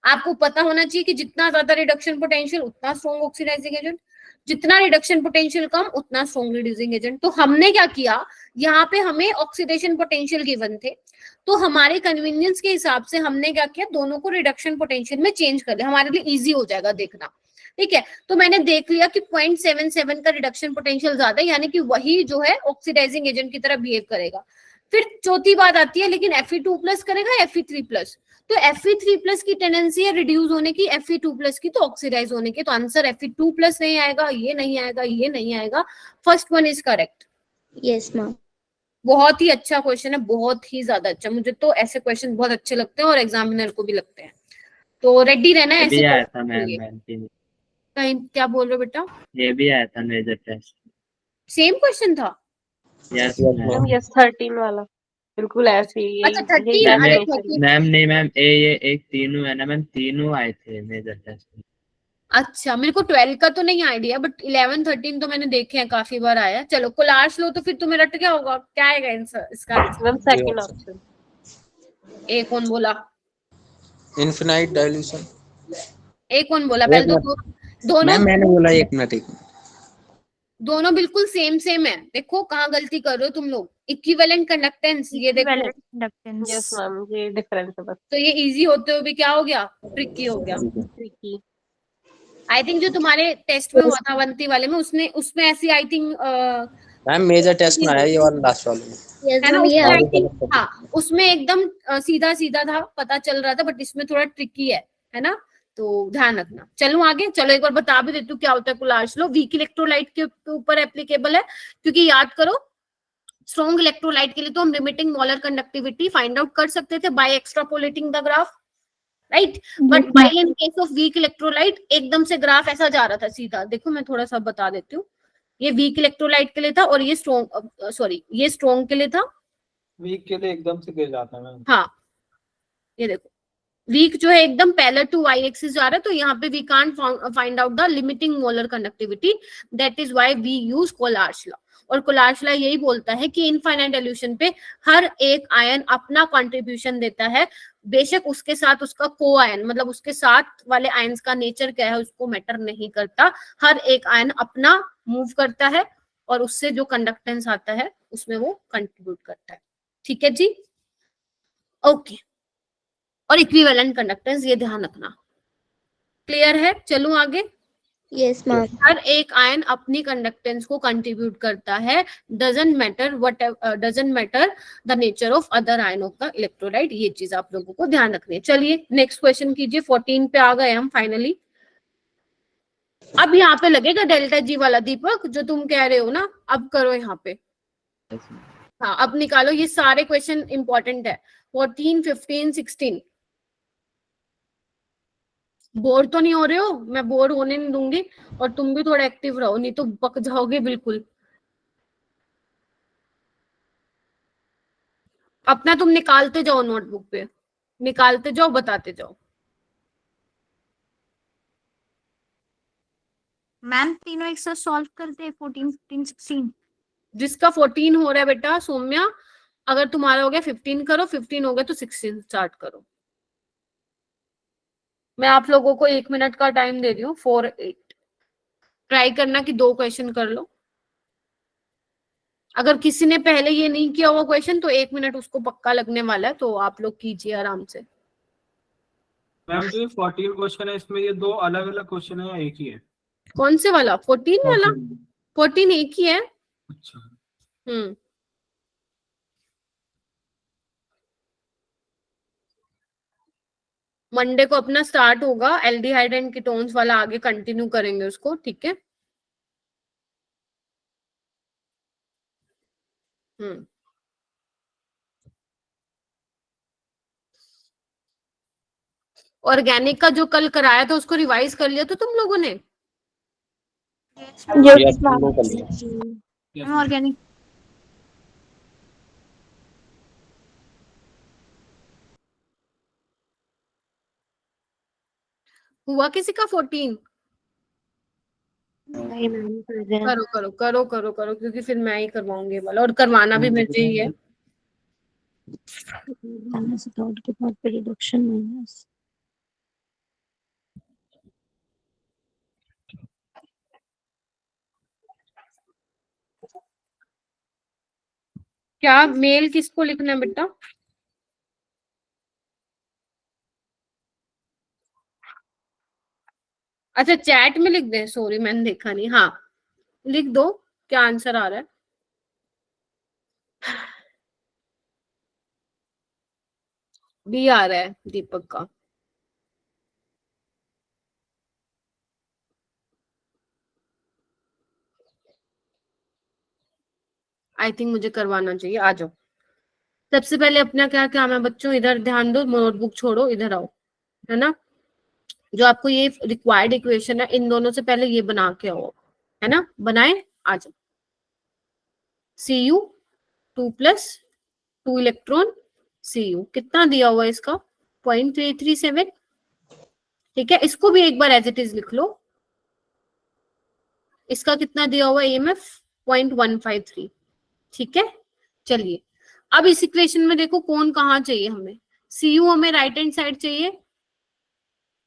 आपको पता होना चाहिए कि जितना ज्यादा रिडक्शन पोटेंशियल उतना स्ट्रॉन्ग ऑक्सीडाइजिंग एजेंट, जितना रिडक्शन पोटेंशियल कम उतना स्ट्रॉन्ग रिड्यूसिंग एजेंट। तो हमने क्या किया, यहाँ पे हमें ऑक्सीडेशन पोटेंशियल गिवन थे, तो हमारे कन्वीनियंस के हिसाब से हमने क्या किया, दोनों को रिडक्शन पोटेंशियल में चेंज कर लिया, हमारे लिए इजी हो जाएगा देखना, ठीक है। तो मैंने देख लिया कि 0.77 का रिडक्शन पोटेंशियल ज्यादा है, यानी कि वही जो है ऑक्सीडाइजिंग एजेंट की तरह बिहेव करेगा। फिर चौथी बात आती है, लेकिन Fe2+ करेगा या Fe3+? तो Fe3+ की टेंडेंसी है रिड्यूस होने की, Fe2+ की तो ऑक्सीडाइज होने की। तो आंसर Fe2+ नहीं आएगा, ये नहीं आएगा, ये नहीं आएगा। First one is correct. Yes ma'am. बहुत ही अच्छा क्वेश्चन है, बहुत ही ज्यादा अच्छा। मुझे तो ऐसे क्वेश्चन बहुत अच्छे लगते हैं और एग्जामिनर को भी लगते हैं। तो रेडी रहना है ये भी ऐसे आया था क्वेश्चन के लिए। मैम। कहीं क्या बोल रहे हो बेटा? ये भी आया था मेजर टेस्ट। सेम क्वेश्चन था? यस मैम यस 13 वाला बिल्कुल ऐसे ही। अच्छा 13, अरे 13 मैम नहीं मैम, ये एक तीनों है ना मैम, तीनों आए थे मेजर टेस्ट में। अच्छा, मेरे को 12 का तो नहीं आइडिया, बट 11, 13 तो मैंने देखे हैं, काफी बार आया। चलो कोलार्स लो, तो फिर तुम्हें रट क्या होगा, क्या आएगा इसका? Ma'am second option. ए कौन बोला? Infinite dilution. ए कौन बोला? पहले तो दोनों मैम मैंने बोला, 1 मिनट। दोनों बिल्कुल सेम सेम है। देखो कहाँ गलती कर रहे हो तुम लोग। इक्विवेलेंट कंडक्टेंस, ये देखो यस मैम, ये डिफरेंस है बस। तो ये इजी होते हुए भी क्या हो गया, ट्रिकी हो गया। ट्रिकी। आई थिंक जो तुम्हारे टेस्ट में हुआ था अवंती वाले में, उसमें ऐसी I think ma'am major test में आया ये वाला लास्ट वाले में, है ना, उसमें आई थिंक हाँ उसमें एकदम सीधा सीधा था, पता चल रहा था, बट इसमें थोड़ा ट्रिकी है ना, तो ध्यान रखना। चलो आगे, चलो एक बार बता भी देती हूँ क्या होता है कोलार्स लॉ। वीक इलेक्ट्रोलाइट के ऊपर एप्लीकेबल है, क्योंकि याद करो स्ट्रॉन्ग इलेक्ट्रोलाइट के लिए तो हम limiting molar conductivity find out कर सकते थे by extrapolating the graph, right. But by in case of weak electrolyte एकदम से ग्राफ ऐसा जा रहा था सीधा। देखो मैं थोड़ा सा बता देती हूँ, ये वीक इलेक्ट्रोलाइट के लिए था और ये स्ट्रॉन्ग सॉरी ये स्ट्रॉन्ग के लिए था। वीक के लिए एकदम से गिर जाता है मैम। हाँ ये देखो वीक जो है एकदम पैरेलल टू वाई एक्सिस जा रहा है, तो यहाँ पे we can't find out the limiting molar conductivity, that is why we use Kohlrausch's law. और कोलार्स लॉ यही बोलता है कि इनफाइनाइट इल्यूशन पे हर एक आयन अपना कंट्रीब्यूशन देता है, बेशक उसके साथ उसका को आयन मतलब उसके साथ वाले आयन्स का नेचर क्या है उसको मैटर नहीं करता, हर एक आयन अपना मूव करता है और उससे जो कंडक्टेंस आता है उसमें वो कंट्रीब्यूट करता है। ठीक है जी, ओके। और इक्विवेलेंट कंडक्टेंस ये ध्यान रखना, क्लियर है। चलूं आगे। Yes ma'am. हर एक आयन अपनी कंडक्टेंस को कंट्रीब्यूट करता है, doesn't matter the nature of other ion of the electrolyte. ये चीज आप लोगों को ध्यान रखनी है। चलिए नेक्स्ट क्वेश्चन कीजिए, 14 पे आ गए हम फाइनली। अब यहाँ पे लगेगा डेल्टा जी वाला दीपक जो तुम कह रहे हो ना, अब करो यहाँ पे। हाँ अब निकालो, ये सारे क्वेश्चन इंपॉर्टेंट है, 14, 15, 16। बोर तो नहीं हो रहे हो? मैं बोर होने नहीं दूंगी, और तुम भी थोड़ा एक्टिव रहो, नहीं तो पक जाओगे बिल्कुल। अपना तुम निकालते जाओ, नोटबुक पे निकालते जाओ, बताते जाओ। मैम तीनों एक साथ सॉल्व करते हैं, 14, 15, 16। जिसका 14 हो रहा है बेटा सौम्या, अगर तुम्हारा हो गया 15 करो, 15 हो गया तो 16 स्टार्ट करो। मैं आप लोगों को 1 मिनट का टाइम दे रही हूँ, 4, 8 ट्राई करना कि 2 क्वेश्चन कर लो। अगर किसी ने पहले ये नहीं किया हुआ क्वेश्चन तो 1 मिनट उसको पक्का लगने वाला है, तो आप लोग कीजिए आराम से। मैम जो 14 क्वेश्चन है इसमें ये 2 अलग अलग क्वेश्चन है या एक ही है? कौन से वाला 14 वाला? 14 एक ही है। अच्छा। मंडे को अपना स्टार्ट होगा, एल्डिहाइड एंड कीटोन्स वाला आगे कंटिन्यू करेंगे उसको, ठीक है। ऑर्गेनिक का जो कल कराया था उसको रिवाइज कर लिया तो तुम लोगों ने? ऑर्गेनिक हुआ किसी का 14? नहीं मैम करो करो करो करो करो, क्योंकि फिर मैं ही करवाऊंगी वाला, और करवाना भी मुझे ही है। के बाद रिडक्शन माइनस। क्या मेल किसको लिखना है बेटा? अच्छा चैट में लिख दें, सॉरी मैंने देखा नहीं। हाँ लिख दो क्या आंसर आ रहा है। बी आ रहा है दीपक का। आई थिंक मुझे करवाना चाहिए, आ जाओ। सबसे पहले अपना क्या काम है बच्चों, इधर ध्यान दो, नोटबुक छोड़ो, इधर आओ, है ना। जो आपको ये रिक्वायर्ड इक्वेशन है इन दोनों से पहले ये बना के आओ, है ना, बनाए। आ जाओ। Cu 2 + 2 इलेक्ट्रॉन Cu कितना दिया हुआ है इसका 0.337, ठीक है। इसको भी एक बार एज इट इज लिख लो। इसका कितना दिया हुआ EMF 0.153, ठीक है। चलिए अब इस इक्वेशन में देखो कौन कहाँ चाहिए हमें। Cu हमें राइट हैंड साइड चाहिए,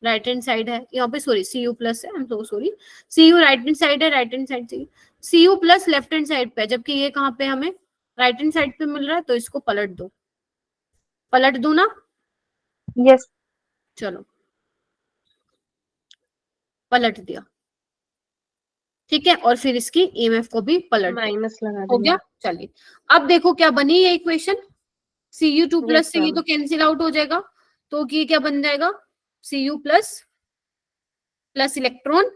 राइट हैंड साइड है यहाँ पे, सॉरी सी यू प्लस है, I am so sorry, C U right hand side है, right hand side C U plus left hand side पे है, जबकि ये कहाँ पे हमें राइट हैंड साइड पे मिल रहा है, तो इसको पलट दो, पलट दो ना, यस चलो पलट दिया, ठीक है, और फिर इसकी ईएमएफ को भी पलट दिया, माइनस लगा हो देंगे। गया। चलिए अब देखो क्या बनी है equation, C U two plus Yes, से ये ma'am. तो कैंसिल आउट हो जाएगा, तो ये क्या बन जाएगा, सी यू प्लस प्लस इलेक्ट्रॉन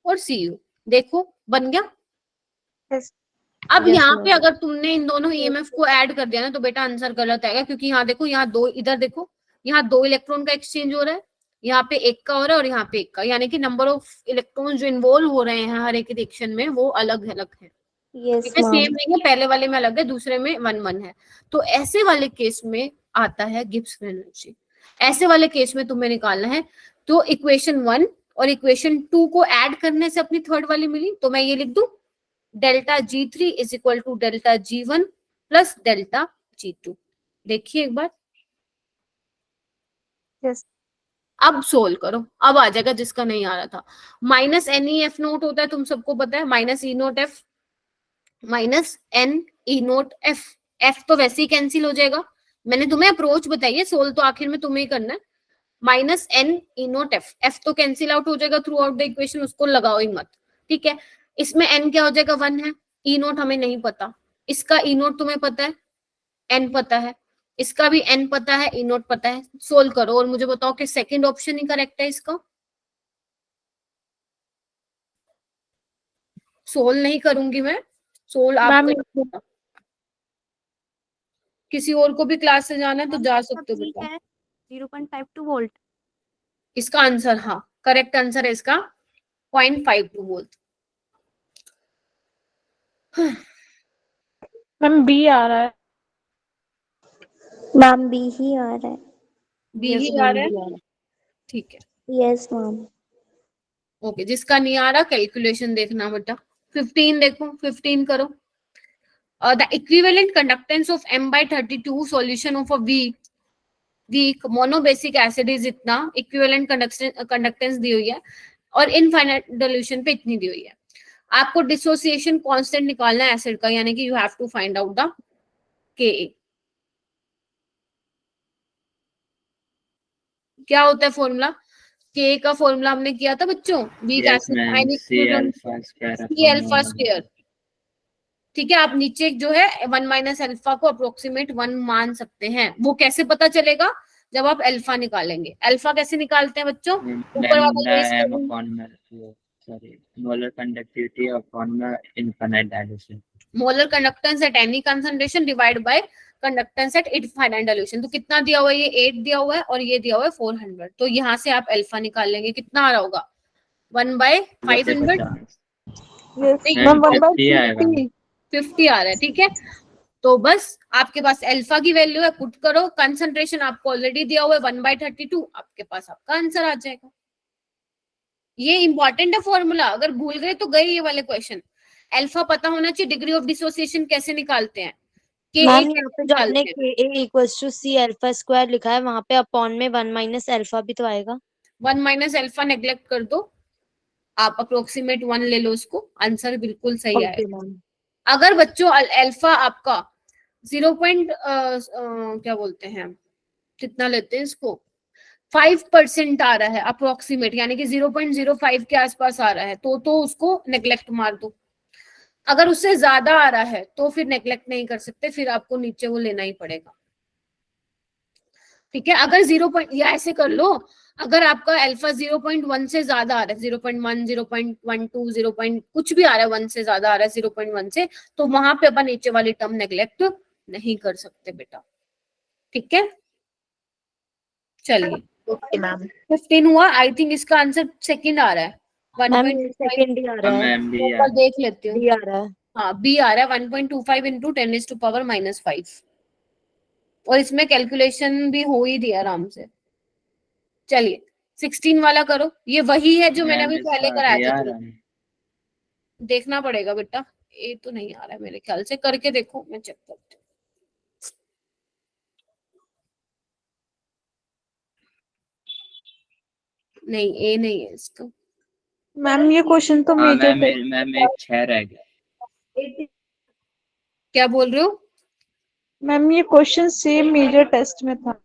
और सी यू, देखो बन गया। यस अब Yes, यहाँ पे ma'am. अगर तुमने इन दोनों ईएमएफ को ऐड कर दिया ना, तो बेटा आंसर गलत आएगा, क्योंकि यहाँ देखो, यहाँ दो, इधर देखो, यहाँ 2 इलेक्ट्रॉन का एक्सचेंज हो रहा है, यहाँ पे 1 का हो रहा है और यहाँ पे 1 का, यानी कि नंबर ऑफ इलेक्ट्रॉन जो इन्वॉल्व हो रहे हैं हर एक रिएक्शन में वो अलग अलग है, यस ठीक है, मैम सेम नहीं है, पहले वाले में अलग है, दूसरे में 1-1 है। तो ऐसे वाले केस में आता है गिब्स एनर्जी, ऐसे वाले केस में तुम्हें निकालना है। तो इक्वेशन 1 और इक्वेशन 2 को ऐड करने से अपनी थर्ड वाली मिली, तो मैं ये लिख दूं, delta G3 is equal to delta G1 plus delta G2। देखिए एक बार, यस अब सोल्व करो, अब आ जाएगा जिसका नहीं आ रहा था। माइनस NeF नोट होता है, तुम सबको पता है, minus E note F minus NE note F, F तो वैसे ही कैंसिल हो जाएगा, मैंने तुम्हें अप्रोच बताई है, सोल्व तो आखिर में तुम्हें ही करना है। Minus NE note F, F तो कैंसिल आउट हो जाएगा थ्रू आउट द इक्वेशन, उसको लगाओ ही मत, ठीक है। इसमें N क्या हो जाएगा, 1 है, E नोट हमें नहीं पता, इसका E नोट तुम्हें पता है, N पता है, इसका भी N पता है, E नोट पता है, सोल्व करो और मुझे बताओ कि सेकंड ऑप्शन ही करेक्ट है इसका। सोल्व नहीं करूंगी मैं, सोल्व आप मैम करो। किसी और को भी क्लास से जाना है तो मैम जा सब सकते हो ठीक बेटा। है, 0.52 वोल्ट। इसका आंसर, हाँ करेक्ट आंसर है इसका 0.52 वोल्ट। मैम बी आ रहा है। मैम बी ही आ रहा है। बी Yes, ही आ ma'am, रहा है, भी आ रहा है। ठीक है, यस मैम। ओके। जिसका नहीं आ रहा कैलकुलेशन देखना बेटा। 15 देखो, 15 करो। The equivalent conductance of M/32 solution of a weak monobasic acid is इतना, equivalent conductance दी हुई है और इनफाइनाइट डिल्यूशन पे इतनी दी हुई है। आपको डिसोसिएशन कांस्टेंट निकालना है एसिड का, यानी कि you have to find out the Ka। क्या होता है फॉर्मूला, के का फॉर्मूला हमने किया था बच्चों, weak yes acid ma'am, ionic C equivalent, alpha square C alpha square, ठीक है। आप नीचे जो है 1 माइनस अल्फा को अप्रोक्सीमेट 1 मान सकते हैं। वो कैसे पता चलेगा, जब आप अल्फा निकालेंगे। अल्फा कैसे निकालते हैं बच्चों, ऊपर वाला lambda base m upon molar conductivity upon the infinite dilution। Molar conductance at any concentration divide by conductance eight infinite dilution. तो कितना दिया हुआ है, ये 8 दिया हुआ है और ये दिया हुआ है 400। तो यहाँ से आप अल्फा निकाल लेंगे, कितना आ रहा होगा 1/500, मैम 50 आएगा। 50 आ रहा है, ठीक है। तो बस आपके पास अल्फा की वैल्यू है, पुट करो, कंसंट्रेशन आपको ऑलरेडी दिया हुआ है 1/32, आपके पास आपका आंसर आ जाएगा। ये इंपॉर्टेंट है फॉर्मूला, अगर भूल गए तो गए ये वाले क्वेश्चन। अल्फा पता होना चाहिए, डिग्री ऑफ डिसोसिएशन कैसे निकालते हैं, के मैम कैसे यहाँ पे जो आपने निकालते हैं। Ka equals to C alpha square लिखा है, वहां पे अपॉन में 1 माइनस अल्फा भी तो आएगा। 1 माइनस अल्फा नेग्लेक्ट कर दो, आप अप्रोक्सीमेट 1 ले लो, उसको आंसर बिल्कुल सही ओके आएगा। मैम। अगर बच्चों अल्फा आपका 0. क्या बोलते हैं, कितना लेते हैं इसको, 5% आ रहा है अप्रोक्सीमेट, यानी कि 0.05 के आसपास आ रहा है, तो उसको नेग्लेक्ट मार दो। अगर उससे ज्यादा आ रहा है तो फिर नेग्लेक्ट नहीं कर सकते, फिर आपको नीचे वो लेना ही पड़ेगा, ठीक है। अगर 0. या ऐसे कर लो, अगर आपका अल्फा 0.1 से ज्यादा आ रहा है, 0.1, 0.12, 0. कुछ भी आ रहा है, 1 से ज्यादा आ रहा है 0.1 से, तो वहां पे अपन नीचे वाली टर्म नेग्लेक्ट नहीं कर सकते बेटा, ठीक है। चलिए ओके मैम। 15 हुआ, आई थिंक इसका आंसर सेकंड आ रहा है, मैम 1.25। सेकंड ही आ रहा है, मैम भी एक बार देख लेती हूँ, डी आ रहा है। हाँ बी आ रहा है, 1.25 इंटू 10⁻⁻⁵, और इसमें कैलकुलेशन भी हो ही दिया आराम से। चलिए 16 वाला करो, ये वही है जो मैंने मैम अभी पहले इसका कराया ए था, आ चलो रहा है। देखना पड़ेगा बेटा, ये तो नहीं आ रहा है मेरे ख्याल से, करके देखो, मैं चेक करती हूँ। नहीं, ए नहीं है इसका। मैम ये क्वेश्चन तो हाँ मेजर मैम एक 6 रह गया। क्या बोल रहे हो? मैम ये क्वेश्चन सेम मेजर टेस्ट में था।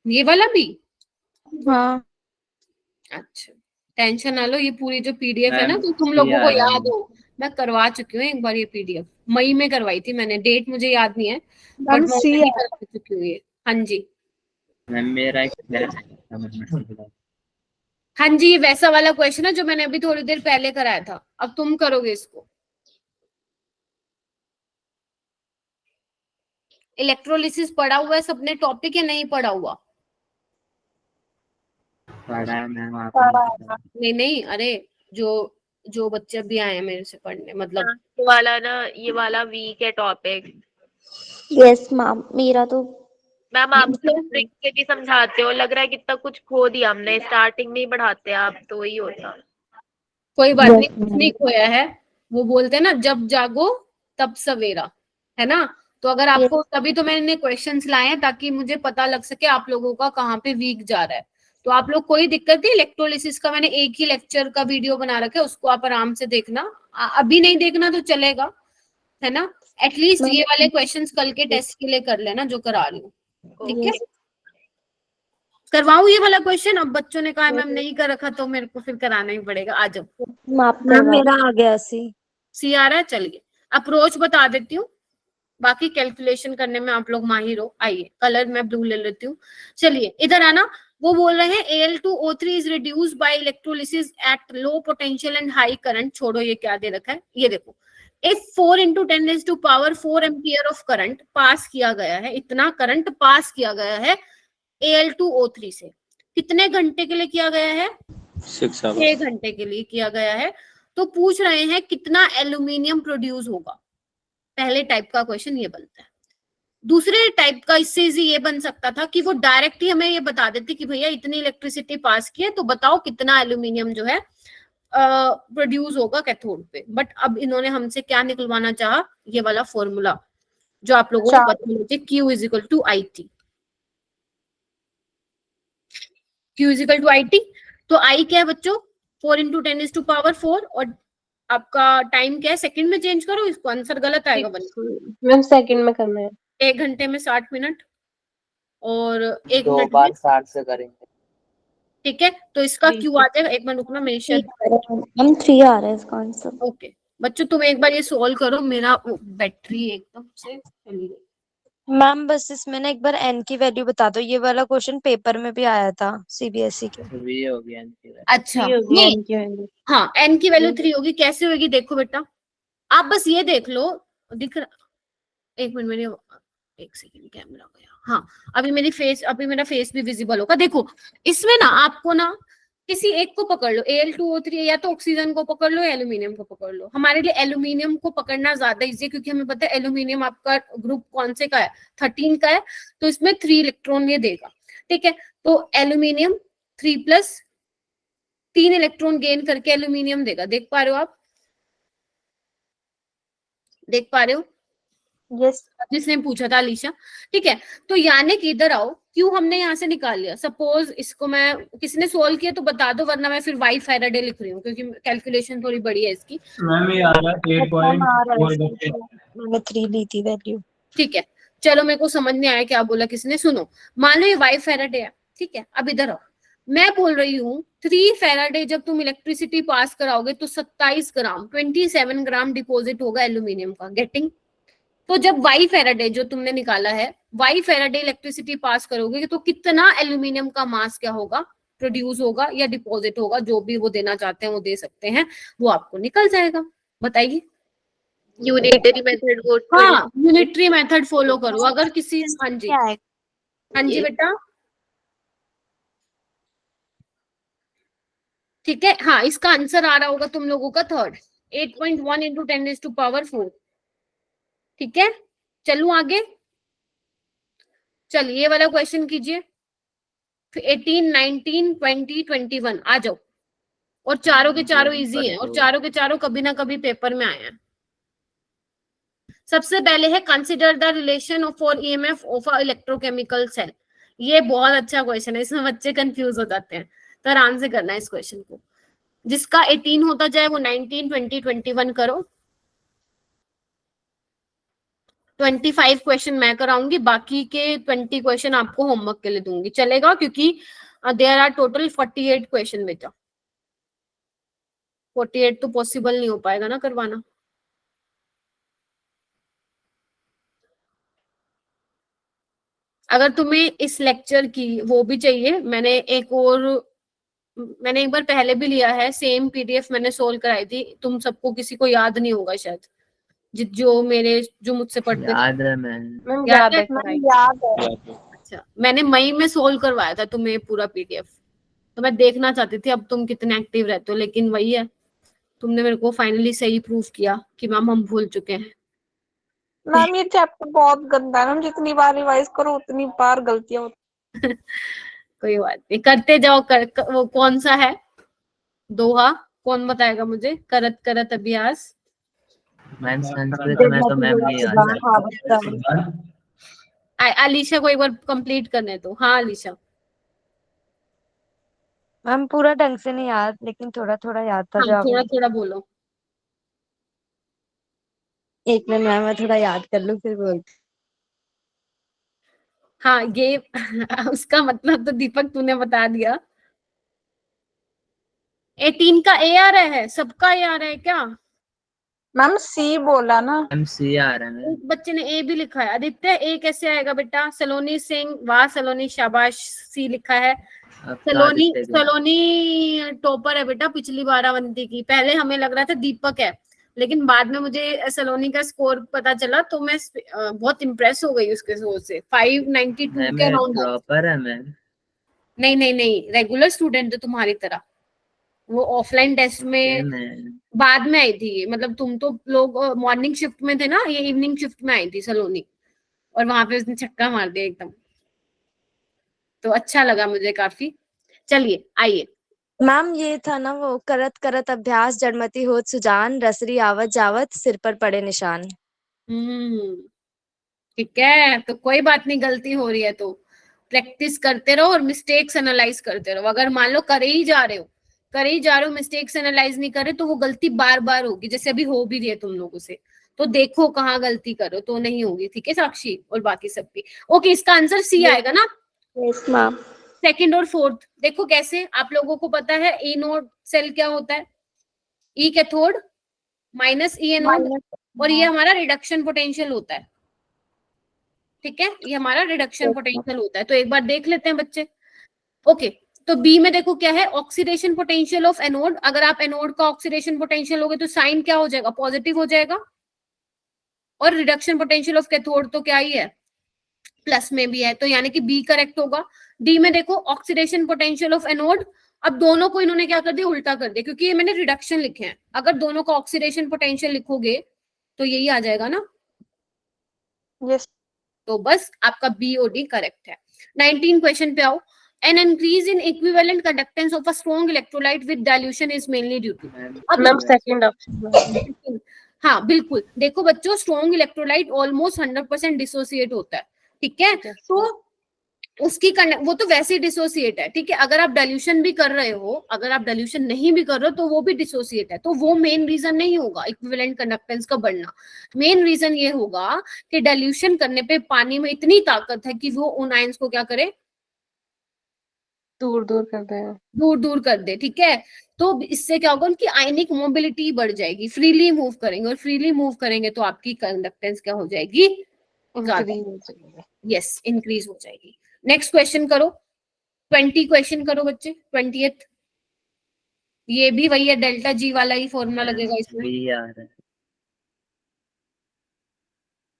ये वाला भी? हाँ अच्छा, टेंशन ना लो, ये पूरी जो पीडीएफ है ना, मैम तो तुम सी लोगों आ को रहा याद है। हो, मैं करवा चुकी हूँ एक बार ये पीडीएफ, मई में करवाई थी मैंने, डेट मुझे याद नहीं है बट मैम मैं सी ऑलरेडी करवा चुकी हूँ ये। हाँ जी, मैम मेरा एक 6 रह गया। हाँ जी, ये वैसा वाला क्वेश्चन है जो मैंने अभी थोड़ी देर पहले कराया था, अब तुम करोगे इसको। इलेक्ट्रोलिसिस पढ़ा हुआ है सबने टॉपिक या नहीं पढ़ा हुआ? पढ़ा है मैम आपने? नहीं नहीं, अरे जो जो बच्चे अभी आए हैं मेरे से पढ़ने, मतलब ये वाला ना, ये वाला वीक है टॉपिक। यस मैम, मेरा तो मैम आप स्ट्रिंग से भी समझाते हो, लग रहा है कितना कुछ खो दिया हमने, स्टार्टिंग में ही बढ़ाते आप तो वही होता। कोई बात नहीं, कुछ नहीं खोया है। वो बोलते हैं ना, जब जागो तब सवेरा, है ना? तो अगर आपको, तभी तो मैंने क्वेश्चंस लाए हैं ताकि मुझे पता लग सके आप लोगों का कहाँ पे वीक जा रहा है। तो आप लोग, कोई दिक्कत नहीं, इलेक्ट्रोलिसिस का मैंने एक ही लेक्चर का वीडियो बना रखा है, उसको आप आराम से देखना। अभी नहीं देखना तो चलेगा, है ना? एटलीस्ट ये वाले क्वेश्चंस कल के टेस्ट के लिए कर लेना जो करा रही हूँ, ठीक है? करवाऊं ये वाला क्वेश्चन? अब बच्चों ने कहा मैम नहीं कर रखा तो मेरे को फिर कराना ही पड़ेगा। आ जाओ। मैम मेरा आ गया सी आ रहा है, चलिए अप्रोच बता देती हूँ, बाकी कैलकुलेशन करने में आप लोग माहिर हो। आइए, कलर मैं ब्लू ले लेती हूँ। चलिए इधर आना। वो बोल रहे हैं Al2O3 is reduced by electrolysis at low potential and high current. छोड़ो ये क्या दे रखा है, ये देखो, if 4 × 10⁴ ampere of current pass किया गया है, इतना करंट पास किया गया है Al2O3 से, कितने घंटे के लिए किया गया है? 6 घंटे के लिए किया गया है। तो पूछ रहे हैं कितना एल्यूमिनियम प्रोड्यूस होगा। पहले टाइप का क्वेश्चन ये बनता है। दूसरे टाइप का इससे इजी ये बन सकता था कि वो डायरेक्ट ही हमें ये बता देते कि भैया इतनी इलेक्ट्रिसिटी पास की है, तो बताओ कितना एल्यूमिनियम जो है प्रोड्यूस होगा कैथोड पे। बट अब इन्होंने हमसे क्या निकलवाना चाहा, ये वाला फॉर्मूला जो आप लोगों को पता होना चाहिए, Q = IT। Q = IT। तो I क्या है बच्चों? 4 × 10⁴ और आपका टाइम क्या है? सेकंड में चेंज करो इसको, आंसर गलत आएगा बच्चों। मैम सेकंड में करना है। 1 घंटे में 60 मिनट और 1 2 मिनट में, बार 60 से करेंगे। ठीक है? तो इसका क्यू आ जाएगा, एक मिनट रुकना, मेरी शायद हम 3 आ रहा है इसका आंसर। ओके बच्चों, तुम एक बार ये सॉल्व करो, मेरा बैटरी एकदम से चली गई। मैम बस इसमें ना एक बार n की वैल्यू बता दो, ये वाला क्वेश्चन पेपर में भी आया था CBSE के। 3 हो गया इनकी। अच्छा नहीं, हाँ n की वैल्यू 3 होगी। कैसे होगी देखो बेटा, आप बस ये देख लो, दिख रहा, एक मिनट, मेरे एक सेकंड, कैमरा गया। हाँ अभी मेरा फेस भी विजिबल होगा। देखो इसमें ना आपको ना किसी एक को पकड़ लो, Al2O3, या तो ऑक्सीजन को पकड़ लो या एल्यूमिनियम को पकड़ लो। हमारे लिए एल्यूमिनियम को पकड़ना ज्यादा इजी है क्योंकि हमें पता है एल्यूमिनियम आपका ग्रुप कौन से का है, 13 का है, तो इसमें 3 इलेक्ट्रॉन ये देगा, ठीक है? तो एल्यूमिनियम 3+, 3 इलेक्ट्रॉन गेन करके एल्यूमिनियम देगा। देख पा रहे हो आप? देख पा रहे हो? यस जिसने पूछा था अलीशा, ठीक है? तो यानी कि इधर आओ, क्यों हमने यहाँ से निकाल लिया। सपोज इसको मैं, किसने सोल्व किया तो बता दो, वरना मैं फिर वाई फैराडे लिख रही हूँ क्योंकि कैलकुलेशन थोड़ी बड़ी है इसकी। मैम ये आ रहा है 8.4। मैंने 3 ली थी वैल्यू। ठीक है, चलो, मेरे को समझ नहीं आया क्या बोला किसने। सुनो, मान लो ये वाई फैराडे है, ठीक है? अब इधर आओ, मैं बोल रही हूँ 3 फैराडे जब तुम इलेक्ट्रिसिटी पास कराओगे तो 27 ग्राम 27 ग्राम डिपॉजिट होगा एल्यूमिनियम का। गेटिंग? तो जब वाई फैराडे जो तुमने निकाला है, वाई फैराडे इलेक्ट्रिसिटी पास करोगे तो कितना एल्यूमिनियम का मास क्या होगा, प्रोड्यूस होगा या डिपॉजिट होगा, जो भी वो देना चाहते हैं वो दे सकते हैं, वो आपको निकल जाएगा। बताइए। यूनिटरी मेथड वो, हाँ यूनिटरी मेथड फॉलो करो। अगर किसी, हाँ जी, हाँ जी बेटा, ठीक है? हाँ इसका आंसर आ रहा होगा तुम लोगों का थर्ड, 8.1 × 10⁴। ठीक है, चलूं आगे। चलिए ये वाला क्वेश्चन कीजिए, 18, 19, 20, 21 आ जाओ। और चारों के चारों इजी हैं और चारों के चारों कभी ना कभी पेपर में आए हैं। सबसे पहले है consider the relation for EMF of a electrochemical cell. ये बहुत अच्छा क्वेश्चन है, इसमें बच्चे कंफ्यूज हो जाते हैं। तो आराम से करना है इस क्वेश्चन को। जिसका 18 होता जाए वो 19, 20, 21 करो। 25 क्वेश्चन मैं कराऊंगी, बाकी के 20 क्वेश्चन आपको होमवर्क के लिए दूंगी, चलेगा? क्योंकि देयर आर टोटल 48 क्वेश्चन बेटा। 48 तो पॉसिबल नहीं हो पाएगा ना करवाना। अगर तुम्हें इस लेक्चर की वो भी चाहिए, मैंने एक बार पहले भी लिया है, सेम पीडीएफ मैंने सोल्व कराई थी, तुम सबको किसी को याद नहीं होगा शायद, जो मुझसे पढ़ते थे। याद है मैम, याद है? याद है। अच्छा, मैंने मई में सोल्व करवाया था तुम्हें पूरा पीडीएफ, तो मैं देखना चाहती थी अब तुम कितने एक्टिव रहते हो, लेकिन वही है, तुमने मेरे को फाइनली सही प्रूफ किया कि मैम हम भूल चुके हैं। मैम ये चैप्टर बहुत गंदा है मैम, जितनी बार रिवाइज करो उतनी बार गलतियां होती। कोई बात नहीं, करते जाओ। वो कौन सा है दोहा, कौन बताएगा मुझे? करत करत अभ्यास। मैम संस्कृत में तो मैम नहीं आता। अलीशा को एक बार कंप्लीट करने दो। हाँ अलीशा। मैम पूरा ढंग से नहीं याद, लेकिन थोड़ा थोड़ा याद था जो हाँ, आप। थोड़ा थोड़ा बोलो। एक मिनट मैम, मैं थोड़ा याद कर लूं फिर बोलती। हाँ ये उसका मतलब तो दीपक तूने बता दिया। 18 का ए आ रहा है, सबका ए आ रहा है क्या? मैम सी बोला ना। मैम सी आ रहा है। एक बच्चे ने ए भी लिखा है। आदित्य ए कैसे आएगा बेटा? सलोनी सिंह, वाह सलोनी, शाबाश, सी लिखा है। सलोनी टॉपर है बेटा पिछली बारावंती की। पहले हमें लग रहा था दीपक है, लेकिन बाद में मुझे सलोनी का स्कोर पता चला, तो मैं बहुत इम्प्रेस हो गई उसके स्कोर से। 592 के अराउंड। टॉपर है मैम। नहीं नहीं नहीं, रेगुलर स्टूडेंट है तुम्हारी तरह। वो ऑफलाइन टेस्ट में बाद में आई थी, मतलब तुम तो लोग मॉर्निंग शिफ्ट में थे ना, ये इवनिंग शिफ्ट में आई थी सलोनी, और वहां पे उसने छक्का मार दिया एकदम। तो अच्छा लगा मुझे काफी। चलिए आइए। मैम ये था ना वो, करत करत अभ्यास जड़मती होत सुजान, रसरी आवत जावत सिर पर पड़े निशान। ठीक है, तो कोई बात नहीं, गलती हो रही है तो प्रैक्टिस करते रहो और मिस्टेक्स एनालाइज करते रहो। अगर मान लो करे ही जा रहे हो मिस्टेक्स एनालाइज नहीं कर रहे, तो वो गलती बार बार होगी, जैसे अभी हो भी रही है तुम लोगों से। तो देखो कहाँ गलती करो तो नहीं होगी। ठीक है साक्षी और बाकी सब भी। ओके, इसका आंसर सी आएगा ना? Yes ma'am. सेकंड और फोर्थ देखो कैसे, आप लोगों को पता है ई नोड सेल क्या होता है? ई कैथोड माइनस ई एनोड, और ये हमारा रिडक्शन पोटेंशियल होता है। ठीक है, ये हमारा रिडक्शन पोटेंशियल होता है। तो एक बार देख लेते हैं बच्चे। ओके, तो बी में देखो क्या है, ऑक्सीडेशन पोटेंशियल ऑफ एनोड। अगर आप एनोड का ऑक्सीडेशन पोटेंशियल लोगे तो साइन क्या हो जाएगा? पॉजिटिव हो जाएगा। और रिडक्शन पोटेंशियल ऑफ कैथोड तो क्या ही है, प्लस में भी है, तो यानी कि बी करेक्ट होगा। डी में देखो ऑक्सीडेशन पोटेंशियल ऑफ एनोड। अब दोनों को इन्होंने क्या कर दिया, उल्टा कर दिया, क्योंकि ये मैंने रिडक्शन लिखे हैं। अगर दोनों का ऑक्सीडेशन पोटेंशियल लिखोगे तो यही आ जाएगा ना। यस। तो बस आपका बी और डी करेक्ट है। 19 क्वेश्चन पे आओ। An increase in equivalent conductance of a strong electrolyte with dilution is mainly due to। Ma'am second option. हाँ बिल्कुल, देखो बच्चों, स्ट्रॉन्ग इलेक्ट्रोलाइट ऑलमोस्ट 100% डिसोसिएट होता है। ठीक है, तो उसकी वो तो वैसे ही डिसोसिएट है। ठीक है, अगर आप डाइल्यूशन भी कर रहे हो, अगर आप डाइल्यूशन नहीं भी कर रहे हो तो वो भी डिसोसिएट है। तो वो मेन रीजन नहीं होगा इक्विवेलेंट कंडक्टेंस का बढ़ना। मेन रीजन ये होगा कि डाइल्यूशन करने पे पानी में इतनी ताकत है कि वो उन आयंस को क्या करे, दूर दूर कर दे, दूर दूर कर दे। ठीक है, तो इससे क्या होगा, उनकी आयनिक मोबिलिटी बढ़ जाएगी, फ्रीली मूव करेंगे, और फ्रीली मूव करेंगे तो आपकी कंडक्टेंस क्या हो जाएगी, यस इंक्रीज हो जाएगी। नेक्स्ट क्वेश्चन करो। 20 क्वेश्चन करो बच्चे। 20th ये भी वही है, डेल्टा जी वाला ही फॉर्मूला लगेगा इसमें।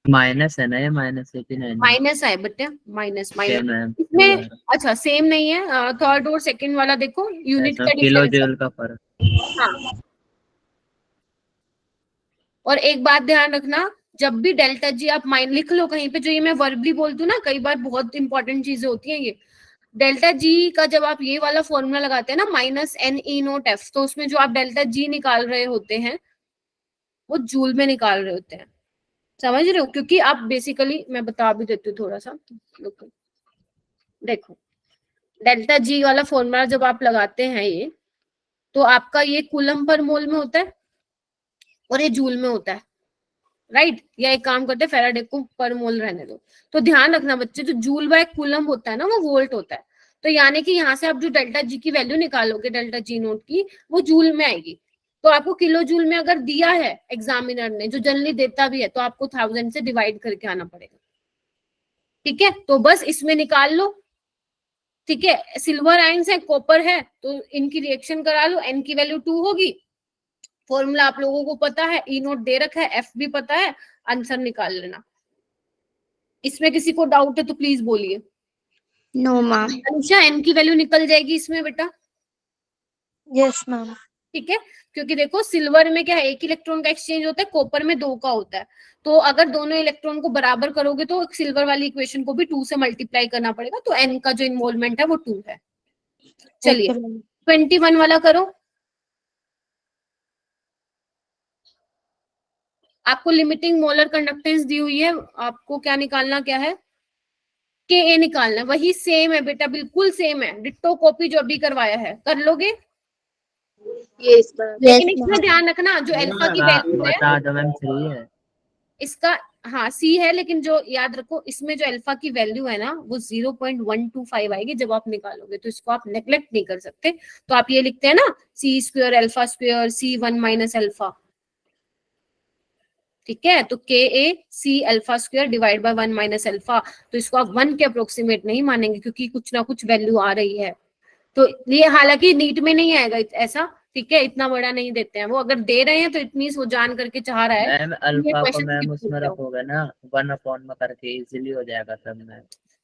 माइनस है ना, ये -18 माइनस है बेटा, माइनस इसमें। अच्छा सेम नहीं है, थर्ड और सेकंड वाला देखो, यूनिट का किलो जूल का फर्क। हाँ, और एक बात ध्यान रखना, जब भी डेल्टा जी आप लिख लो कहीं पे, जो ये मैं वर्बली बोलती हूँ ना, कई बार बहुत इंपॉर्टेंट चीजें होती हैं ये। डेल्टा जी का जब आप ये वाला फॉर्मूला लगाते हैं ना, -NE0F, तो उसमें जो आप डेल्टा जी निकाल रहे होते हैं वो जूल में निकाल रहे होते हैं। समझ रहे हो? क्योंकि आप बेसिकली, मैं बता भी देती हूँ थोड़ा सा, देखो डेल्टा जी वाला फॉर्मूला जब आप लगाते हैं ये, तो आपका ये कूलम पर मोल में होता है और ये जूल में होता है, राइट। या एक काम करते हैं, फैराडे को पर मोल रहने दो। तो ध्यान रखना बच्चे, जो जूल बाय कूलम होता है ना, वो वोल्ट होता है। तो यानी कि यहाँ से आप जो डेल्टा जी की वैल्यू निकालोगे, डेल्टा जी नोट की, वो जूल में आएगी। तो आपको किलो जूल में अगर दिया है एग्जामिनर ने, जो जनरली देता भी है, तो आपको 1000 से डिवाइड करके आना पड़ेगा, ठीक है। तो बस इसमें निकाल लो, ठीक है। सिल्वर आयंस है, कॉपर है, तो इनकी रिएक्शन करा लो, एन की वैल्यू 2 होगी। फॉर्मूला आप लोगों को पता है, ई नोट दे रखा है, एफ भी पता है, आंसर निकाल लेना। इसमें किसी को डाउट है तो प्लीज बोलिए। No ma'am. अनुषा, एन की वैल्यू निकल जाएगी इसमें बेटा? Yes ma'am. ठीक है, क्योंकि देखो सिल्वर में क्या है, एक इलेक्ट्रॉन का एक्सचेंज होता है, कॉपर में 2 का होता है। तो अगर दोनों इलेक्ट्रॉन को बराबर करोगे तो सिल्वर वाली इक्वेशन को भी 2 से मल्टीप्लाई करना पड़ेगा। तो एन का जो इन्वॉल्वमेंट है वो 2 है। चलिए 21 वाला करो। आपको लिमिटिंग मोलर कंडक्टेंस दी हुई है, आपको क्या निकालना, क्या है, के ए निकालना है। वही सेम है बेटा, बिल्कुल सेम है, डिट्टो कॉपी जो अभी करवाया है। कर लोगे? लेकिन इसमें ध्यान रखना, जो अल्फा की वैल्यू है, बता दो मैम 3 है इसका, हाँ सी है, लेकिन जो याद रखो, इसमें जो अल्फा की वैल्यू है ना, वो 0.125 आएगी जब आप निकालोगे। तो इसको आप नेग्लेक्ट नहीं कर सकते। तो आप ये लिखते हैं ना, C square alpha square C1 minus alpha, ठीक है। तो K A C alpha square divide by 1 minus alpha. तो इसको आप 1 के अप्रोक्सीमेट नहीं मानेंगे, क्योंकि कुछ ना कुछ वैल्यू आ रही है। तो ये हालांकि नीट में नहीं आएगा ऐसा, ठीक है, इतना बड़ा नहीं देते हैं वो। अगर दे रहे हैं तो इट मींस वो जान करके चाह रहा है। मैम अल्फा को मैम उसमें रखोगे ना 1 अपॉन में करके, इजीली हो जाएगा सब मैम।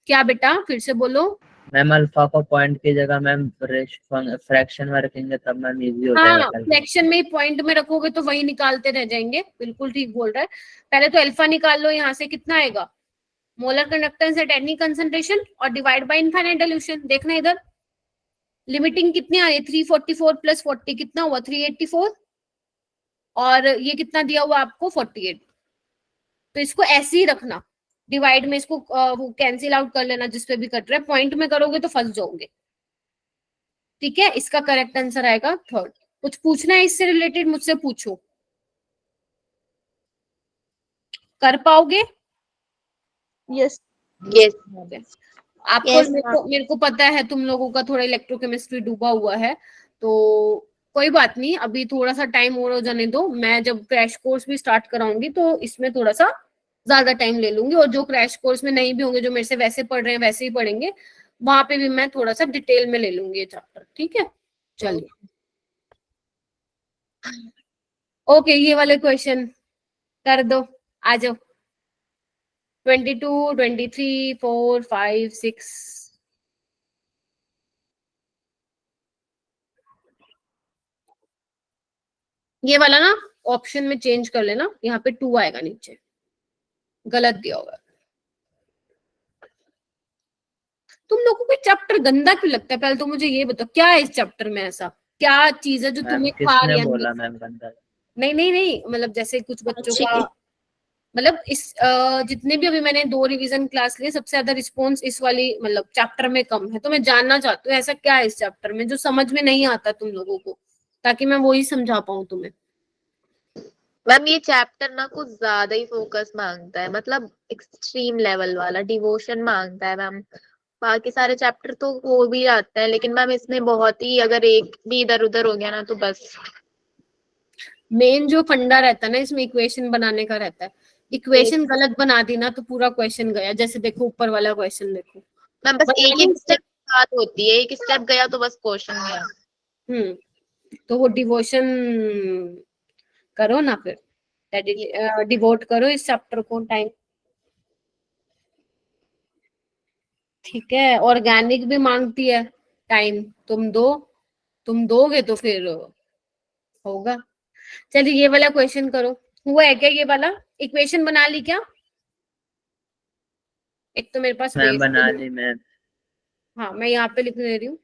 क्या बेटा, फिर से बोलो। मैम अल्फा को पॉइंट की जगह मैम फ्रैक्शन में रखेंगे तब मैम इजी हो हाँ, जाएगा। फ्रैक्शन में पॉइंट में रखोगे तो वही निकालते रह जाएंगे। बिल्कुल ठीक बोल रहा है। पहले तो अल्फा निकाल लो, यहाँ से कितना आएगा, molar conductance at any concentration और डिवाइड बाय इनफाइनाइट डाइल्यूशन। देखना इधर, लिमिटिंग कितनी आ रही है, 344 प्लस 40 कितना हुआ, 384, और ये कितना दिया हुआ आपको, 48। तो इसको ऐसे ही रखना, डिवाइड में इसको वो कैंसिल आउट कर लेना जिस पे भी कट रहा है। पॉइंट में करोगे तो फंस जाओगे, ठीक है। इसका करेक्ट आंसर आएगा 3rd। कुछ पूछना है इससे रिलेटेड, मुझसे पूछो, कर पाओगे? Yes yes. आपको मेरे को पता है तुम लोगों का थोड़ा इलेक्ट्रोकेमिस्ट्री डूबा हुआ है, तो कोई बात नहीं, अभी थोड़ा सा टाइम और हो जाने दो। मैं जब क्रैश कोर्स भी स्टार्ट कराऊंगी तो इसमें थोड़ा सा ज्यादा टाइम ले लूंगी, और जो क्रैश कोर्स में नहीं भी होंगे, जो मेरे से वैसे पढ़ रहे हैं वैसे ही पढ़ेंगे, वहां पे भी मैं थोड़ा सा डिटेल में ले लूंगी ये चैप्टर, ठीक है। चलिए ओके, ये वाले क्वेश्चन कर दो, आ जाओ। 22, 23, 4, 5, 6। ये वाला ना ऑप्शन में चेंज कर लेना, यहाँ पे 2 आएगा नीचे, गलत दिया होगा। तुम लोगों को चैप्टर गंदा क्यों लगता है? पहले तो मुझे ये बताओ, क्या है इस चैप्टर में ऐसा, क्या चीज है जो तुम्हें खा रही है? बोला मैम गंदा? नहीं, मतलब जैसे कुछ बच्चों का, मतलब इस जितने भी अभी मैंने 2 रिवीजन क्लास लिए, सबसे ज्यादा रिस्पॉन्स इस वाली मतलब चैप्टर में कम है। तो मैं जानना चाहती हूँ ऐसा क्या है इस चैप्टर में जो समझ में नहीं आता तुम लोगों को, ताकि मैं वही समझा पाऊँ तुम्हें। मैम ये चैप्टर ना कुछ ज्यादा ही फोकस मांगता है, मतलब एक्सट्रीम लेवल वाला डिवोशन मांगता है मैम। बाकी सारे चैप्टर तो हो भी जाते हैं, लेकिन मैम इसमें बहुत ही, अगर एक भी इधर उधर हो गया ना तो बस। मेन जो फंडा रहता है ना इसमें, इक्वेशन बनाने का रहता है। इक्वेशन गलत बना दी ना तो पूरा क्वेश्चन गया। जैसे देखो ऊपर वाला क्वेश्चन देखो मैम, बस एक ही स्टेप बात होती है, एक स्टेप गया तो बस क्वेश्चन गया। तो वो डिवोशन करो ना, फिर डिवोट करो इस चैप्टर को टाइम, ठीक है। ऑर्गेनिक भी मांगती है टाइम, तुम दोगे तो फिर होगा। चलिए ये वाला क्वेश्चन करो। हुआ है क्या ये वाला? इक्वेशन बना ली क्या? एक तो मेरे पास मैं बना ली मैम। हाँ, मैं यहाँ पे लिख दे रही हूँ।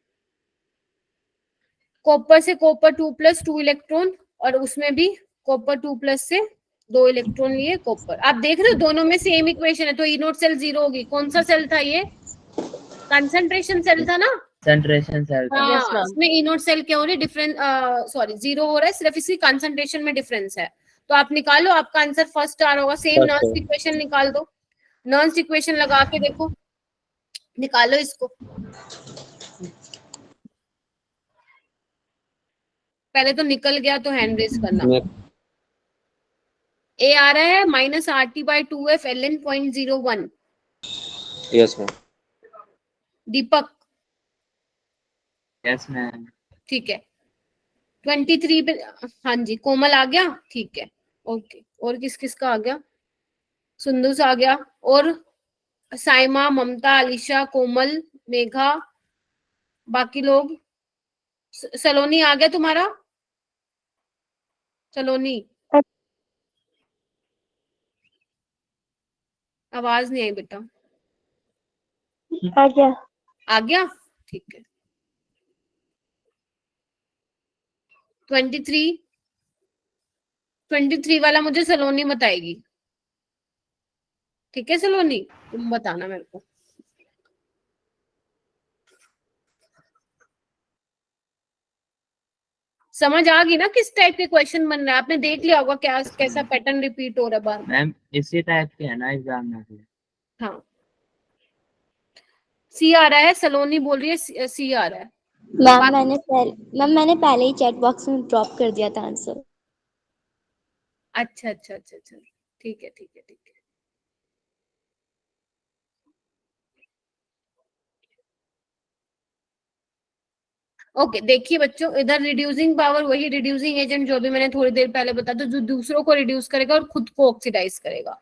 कॉपर से कॉपर 2+2 इलेक्ट्रॉन, और उसमें भी कॉपर 2+ से 2 इलेक्ट्रॉन लिए कॉपर। आप देख रहे हो दोनों में सेम इक्वेशन है, तो ई नोट सेल 0 होगी। कौन सा सेल था ये? कंसंट्रेशन सेल था ना, कंसंट्रेशन सेल का। Yes, हाँ, ma'am. इसमें ई नोट सेल क्या हो रही है, डिफरेंस सॉरी जीरो हो रहा है, सिर्फ इसकी कंसंट्रेशन में डिफरेंस है। तो आप निकालो, आपका आंसर फर्स्ट आ रहा होगा। सेम नर्स इक्वेशन निकाल दो, नर्स इक्वेशन लगा के देखो, निकालो इसको। पहले तो निकल गया तो हैंड रेस करना। ए आ रहा है minus R T by 2f ln 0.01। Yes ma'am. Deepak yes ma'am. ठीक है 23 पे। हाँ जी कोमल आ गया, ठीक है ओके। और किस किस का आ गया? सुंदूस आ गया, और साइमा, ममता, अलीशा, कोमल, मेघा, बाकी लोग। सलोनी आ गया तुम्हारा? सलोनी आवाज नहीं आई बेटा। आ गया। आ गया ठीक है। 23 वाला मुझे सलोनी बताएगी, ठीक है सलोनी तुम बताना मेरे को। समझ आ गई ना किस टाइप के क्वेश्चन बन रहा है? आपने देख लिया होगा क्या कैसा पैटर्न रिपीट हो रहा है बार बार। मैम इसी टाइप के है ना एग्जाम में भी? हाँ सी आ रहा है, सलोनी बोल रही है सी आ रहा है। मैम मैंने पहले ही चैट बॉक्स में ड्रॉप कर दिया था आंसर। अच्छा अच्छा अच्छा अच्छा ठीक है ठीक है ठीक है। ओके देखिए बच्चों, इधर रिड्यूसिंग पावर वही रिड्यूसिंग एजेंट जो भी मैंने थोड़ी देर पहले बताया था, जो दूसरों को रिड्यूस करेगा और खुद को ऑक्सीडाइज करेगा।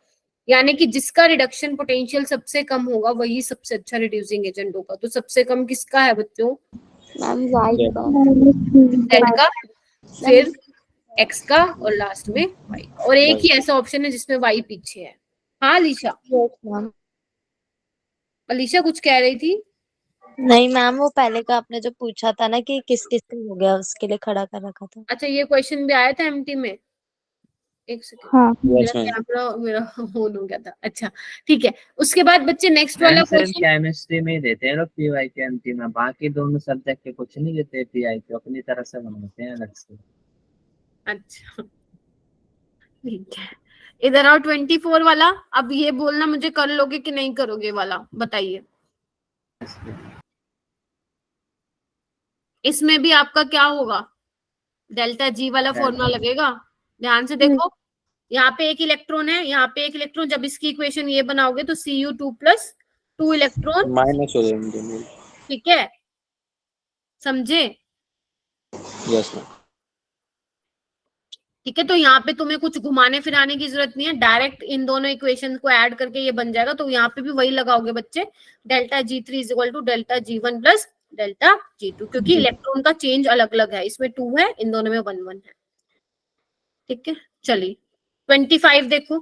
यानी कि जिसका रिडक्शन पोटेंशियल सबसे कम होगा वही सबसे अच्छा रिड्यूसिंग एजेंट होगा। तो सबसे कम किसका है बच्चों? मैम वाई का, Z का, फिर X का, और लास्ट में Y का। और एक ही ऐसा ऑप्शन है जिसमें Y पीछे है। हाँ अलीशा, अलीशा कुछ कह रही थी? नहीं मैम, वो पहले का आपने जो पूछा था ना कि किस किस का हो गया, उसके लिए खड़ा कर रखा था। अच्छा ये क्वेश्चन भी आया था एमटी में? एक सेकंड, हाँ मेरा कैमरा मेरा ऑन हो गया था। अच्छा ठीक है, उसके बाद बच्चे नेक्स्ट वाला क्वेश्चन। केमिस्ट्री में ही देते हैं लोग पीवाई के एमटी में, बाकी दोनों सब्जेक्ट के कुछ नहीं देते। पीआई को अपनी तरह से बनाते हैं अलग से। अच्छा ठीक है, इधर आओ 24 वाला। अब ये बोलना मुझे कर लोगे कि नहीं करोगे वाला बताइए। इसमें भी आपका क्या होगा? डेल्टा जी वाला फॉर्मूला लगेगा। ध्यान से देखो, यहाँ पे एक इलेक्ट्रॉन है, यहाँ पे एक इलेक्ट्रॉन। जब इसकी इक्वेशन ये बनाओगे तो Cu2 प्लस 2 इलेक्ट्रॉन माइनस हो जाएंगे। ठीक है, समझे? Yes ma'am. ठीक है, तो यहाँ पे तुम्हें कुछ घुमाने फिराने की जरूरत नहीं है, डायरेक्ट इन दोनों इक्वेशन को ऐड करके ये बन जाएगा। तो यहाँ पे भी वही लगाओगे बच्चे, delta G3 is equal to delta G1 plus delta G2, क्योंकि इलेक्ट्रॉन का चेंज अलग अलग है, इसमें 2 है, इन दोनों में 1 1 है। ठीक है चलिए 25 देखो।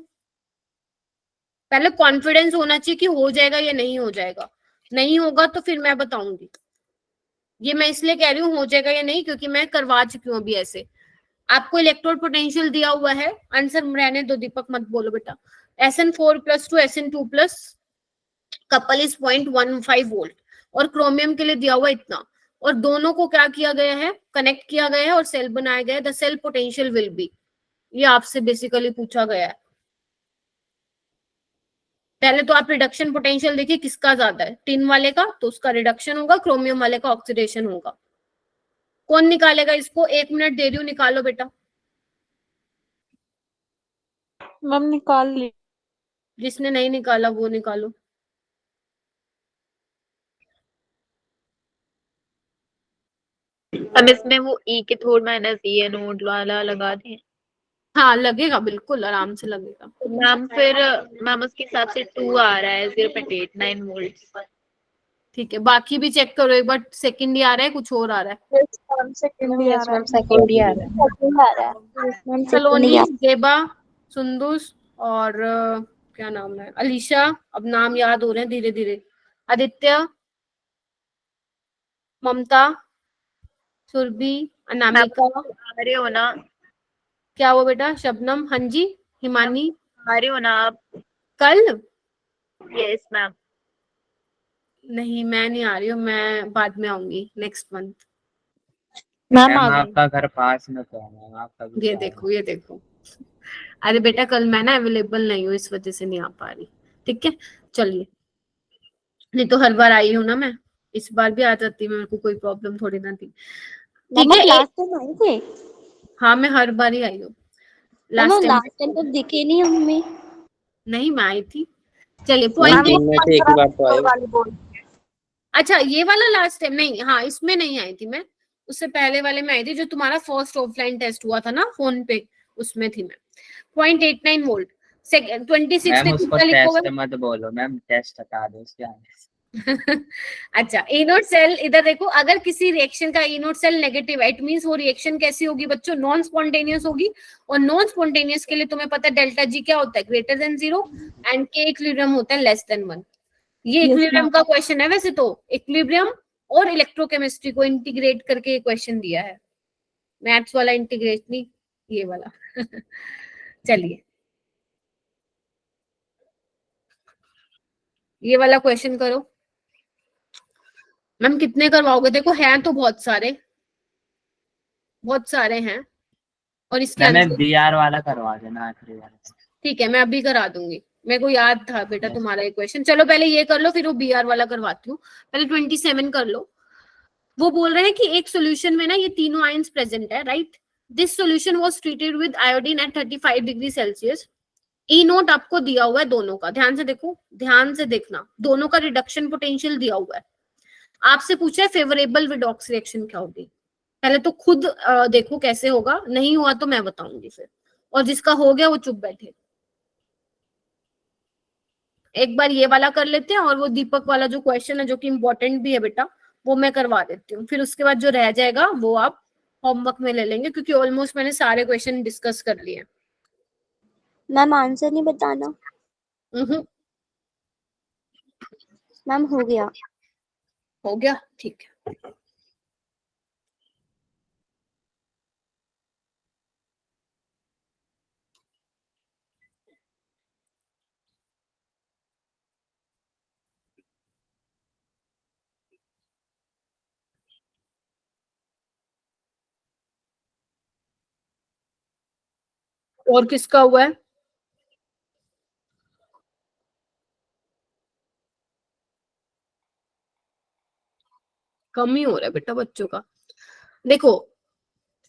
पहले कॉन्फिडेंस होना चाहिए कि हो जाएगा या नहीं हो जाएगा। नहीं होगा तो फिर मैं बताऊंगी। ये मैं इसलिए कह रही हूँ हो जाएगा या नहीं, क्योंकि मैं करवा चुकी हूँ अभी ऐसे। आपको इलेक्ट्रोड पोटेंशियल दिया हुआ है, आंसर रहने दो दीपक मत बोलो बेटा। SN4 plus two SN2 plus couple is 0.15 volt, और क्रोमियम के लिए दिया हुआ इतना, और दोनों को क्या किया गया है? कनेक्ट किया गया है और सेल बनाया गया है। The cell potential will be, ये आपसे बेसिकली पूछा गया है। पहले तो आप रिडक्शन पोटेंशियल देखिए किसका ज्यादा है। टिन वाले का तो उसका रिडक्शन होगा, क्रोमियम वाले का ऑक्सीडेशन होगा। कौन निकालेगा इसको? 1 मिनट दे रही हूँ, निकालो बेटा। मैम निकाल ली। जिसने नहीं निकाला वो निकालो। हम इसमें वो E के थोड़ माइनस E नोड वाला लगा दें। हाँ लगेगा, बिल्कुल आराम से लगेगा। तो मैम फिर मैम उसके हिसाब से 2 आ रहा है 0.89 वोल्ट। ठीक है, बाकी भी चेक करो एक बार। सेकंड ही आ रहा है, कुछ और आ रहा है? सेकंड ही आ रहा है। सलोनी, जेबा, सुंदुस और क्या नाम है, अलीशा। अब नाम याद हो रहे हैं धीरे धीरे। आदित्य, ममता, सुरभि, अनामिका। आ रहे हो ना? क्या वो बेटा? शबनम, हाँ जी। हिमानी, आ रहे हो ना आप? कल? Yes ma'am. नहीं मैं नहीं आ रही हूँ, मैं बाद में आऊंगी नेक्स्ट मंथ। मैम मैम आ गई। आपका घर पास में तो है मैम, आप कभी ये तो आओ। देखो ये देखो। अरे बेटा कल मैं ना अवेलेबल नहीं हूँ, इस वजह से नहीं आ पा रही। ठीक है चलिए, नहीं तो हर बार आई हूँ ना मैं, इस बार भी आ जाती, मेरे को कोई प्रॉब्लम थोड़ी ना थी। ठीक मैम है आप लास्ट टाइम आए थे? हाँ मैं हर बार ही आई हूँ। Ma'am last last time time तो दिखे नहीं हमें। नहीं मैं आई थी। चलिए मैम पॉइंट दिन में से एक ही बार तो आए हो। अच्छा ये वाला लास्ट टाइम नहीं, हाँ इसमें नहीं आई थी मैं, उससे पहले वाले में आई थी, जो तुम्हारा फर्स्ट ऑफलाइन टेस्ट हुआ था ना फोन पे, उसमें थी मैं। 0.89 वोल्ट, 26 मैम देखो उसको क्या लिखोगे। टेस्ट मत बोलो मैम, टेस्ट हटा दो उसके आगे। अच्छा इनोड सेल, इधर देखो, अगर किसी रिएक्शन का इनोड सेल नेगेटिव है, इट मींस वो रिएक्शन कैसी होगी बच्चों, नॉन स्पॉन्टेनियस होगी। और नॉन स्पॉन्टेनियस के लिए तुम्हें पता है डेल्टा जी क्या होता है, ग्रेटर देन 0, एंड के इक्विलिब्रियम होता है लेस देन 1। ये इक्विलिब्रियम का क्वेश्चन है वैसे तो, इक्विलिब्रियम और इलेक्ट्रोकेमिस्ट्री को इंटीग्रेट करके क्वेश्चन दिया है, मैथ्स वाला इंटीग्रेट नहीं, ये वाला। चलिए ये वाला क्वेश्चन करो। मैम कितने करवाओगे, देखो हैं तो बहुत सारे हैं, और इसके मैंने आंसर बीआर वाला करवा देना आखिरी वाला। ठीक है मैं अभी करा दूंगी, मेरे को याद था बेटा तुम्हारा ये क्वेश्चन। चलो पहले ये कर लो, फिर वो बीआर वाला करवाती हूँ। पहले 27 कर लो। वो बोल रहे हैं कि एक सॉल्यूशन में ना ये तीनों आयंस प्रेजेंट है, right. This solution was treated with iodine at 35 degree Celsius. E naught आपको दिया हुआ है दोनों का, ध्यान से देखो, ध्यान से देखना, दोनों का रिडक्शन पोटेंशियल दिया हुआ है। आपसे पूछा है फेवरेबल रिडॉक्स रिएक्शन क्या होगी। पहले तो खुद देखो कैसे होगा, नहीं हुआ तो मैं बताऊंगी फिर, और जिसका हो गया वो चुप बैठे। एक बार ये वाला कर लेते हैं, और वो दीपक वाला जो क्वेश्चन है जो कि इम्पोर्टेंट भी है बेटा, वो मैं करवा देती हूँ। फिर उसके बाद जो रह जाएगा वो आप होमवर्क में ले लेंगे, क्योंकि ऑलमोस्ट मैंने सारे क्वेश्चन डिस्कस कर लिए। मैम आंसर नहीं बताना। मैम हो गया। हो गया ठीक है। और किसका हुआ है? कम ही हो रहा है बेटा बच्चों का। देखो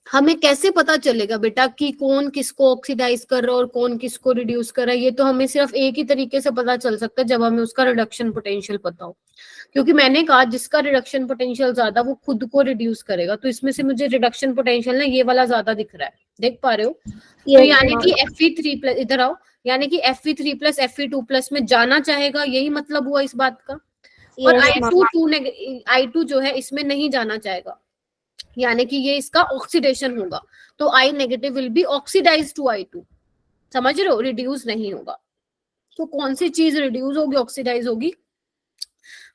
हमें कैसे पता चलेगा बेटा कि कौन किसको ऑक्सीडाइज कर रहा है और कौन किसको रिड्यूस कर रहा है, ये तो हमें सिर्फ एक ही तरीके से पता चल सकता है, जब हमें उसका रिडक्शन पोटेंशियल पता हो। क्योंकि मैंने कहा जिसका रिडक्शन पोटेंशियल ज्यादा वो खुद को रिड्यूस करेगा, तो इसमें से मुझे रिडक्शन पोटेंशियल ना ये वाला ज्यादा दिख रहा है, देख पा रहे हो। तो यानी कि Fe3+, इधर आओ, यानी कि Fe3+ Fe2+ में जाना चाहेगा, यही मतलब हुआ इस बात का। और I2 जो है इसमें नहीं जाना चाहेगा, यानी कि ये इसका ऑक्सीडेशन होगा, तो I negative will be oxidise to I2। समझ रहे हो, रिड्यूस नहीं होगा। तो कौन सी चीज रिड्यूस होगी ऑक्सीडाइज होगी,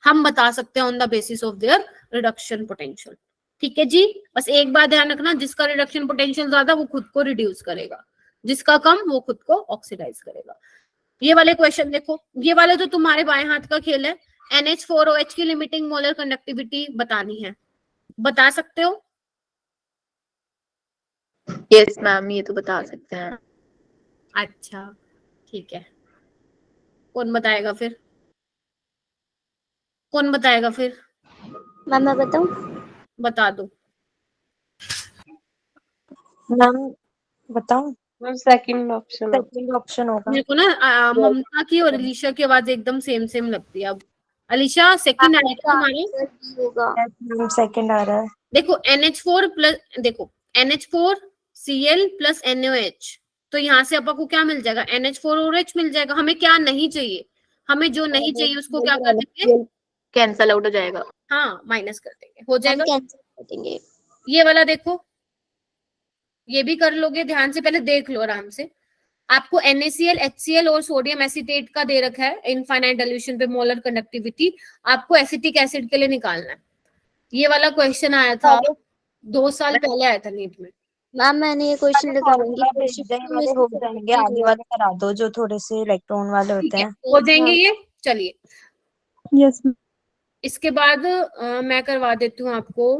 हम बता सकते हैं on the basis of their reduction potential. ठीक है जी, बस एक बात ध्यान रखना, जिसका रिडक्शन पोटेंशियल ज्यादा वो खुद को रिड्यूस करेगा, जिसका कम वो खुद को ऑक्सीडाइज करेगा। ये वाले क्वेश्चन देखो, ये वाले तो तुम्हारे बाएं हाथ का खेल है। NH4OH की लिमिटिंग मोलर कंडक्टिविटी बतानी है, बता सकते हो? यस मैम ये तो बता सकते हैं। अच्छा ठीक है, कौन बताएगा फिर, कौन बताएगा फिर? मैम मैं बताऊं? बता दो। मैम बताऊं? Ma'am second option second option होगा। मेरे को ना ममता की और अलीशा की आवाज एकदम सेम लगती है। अब अलीशा सेकंड आएगा तुम्हारा? होगा। मैम सेकंड आ रहा है। देखो NH4+, देखो NH4Cl + NaOH, तो यहाँ से अपन को क्या मिल जाएगा, NH4OH मिल जाएगा। हमें क्या नहीं चाहिए, हमें जो नहीं चाहिए उसको क्या कर देंगे, कैंसल आउट हो जाएगा। हाँ माइनस कर देंगे, हो जाएगा। कैंसिल कर देंगे। ये वाला देखो, ये भी कर लोगे, ध्यान से पहले देख लो आराम से। आपको NaCl, HCl और सोडियम एसीटेट का दे रखा है इनफाइनाइट डिल्यूशन पे मोलर कंडक्टिविटी, आपको एसिटिक एसिड के लिए निकालना है। ये वाला क्वेश्चन आया था 2 साल पहले, आया था नीट में। मैम मैंने ये क्वेश्चन निकालूंगी। हो जाएंगे, आगे वाले करा दो जो थोड़े से इलेक्ट्रॉन वाले होते हैं। हो जाएंगे ये, चलिए। यस इसके बाद मैं करवा देती हूँ आपको,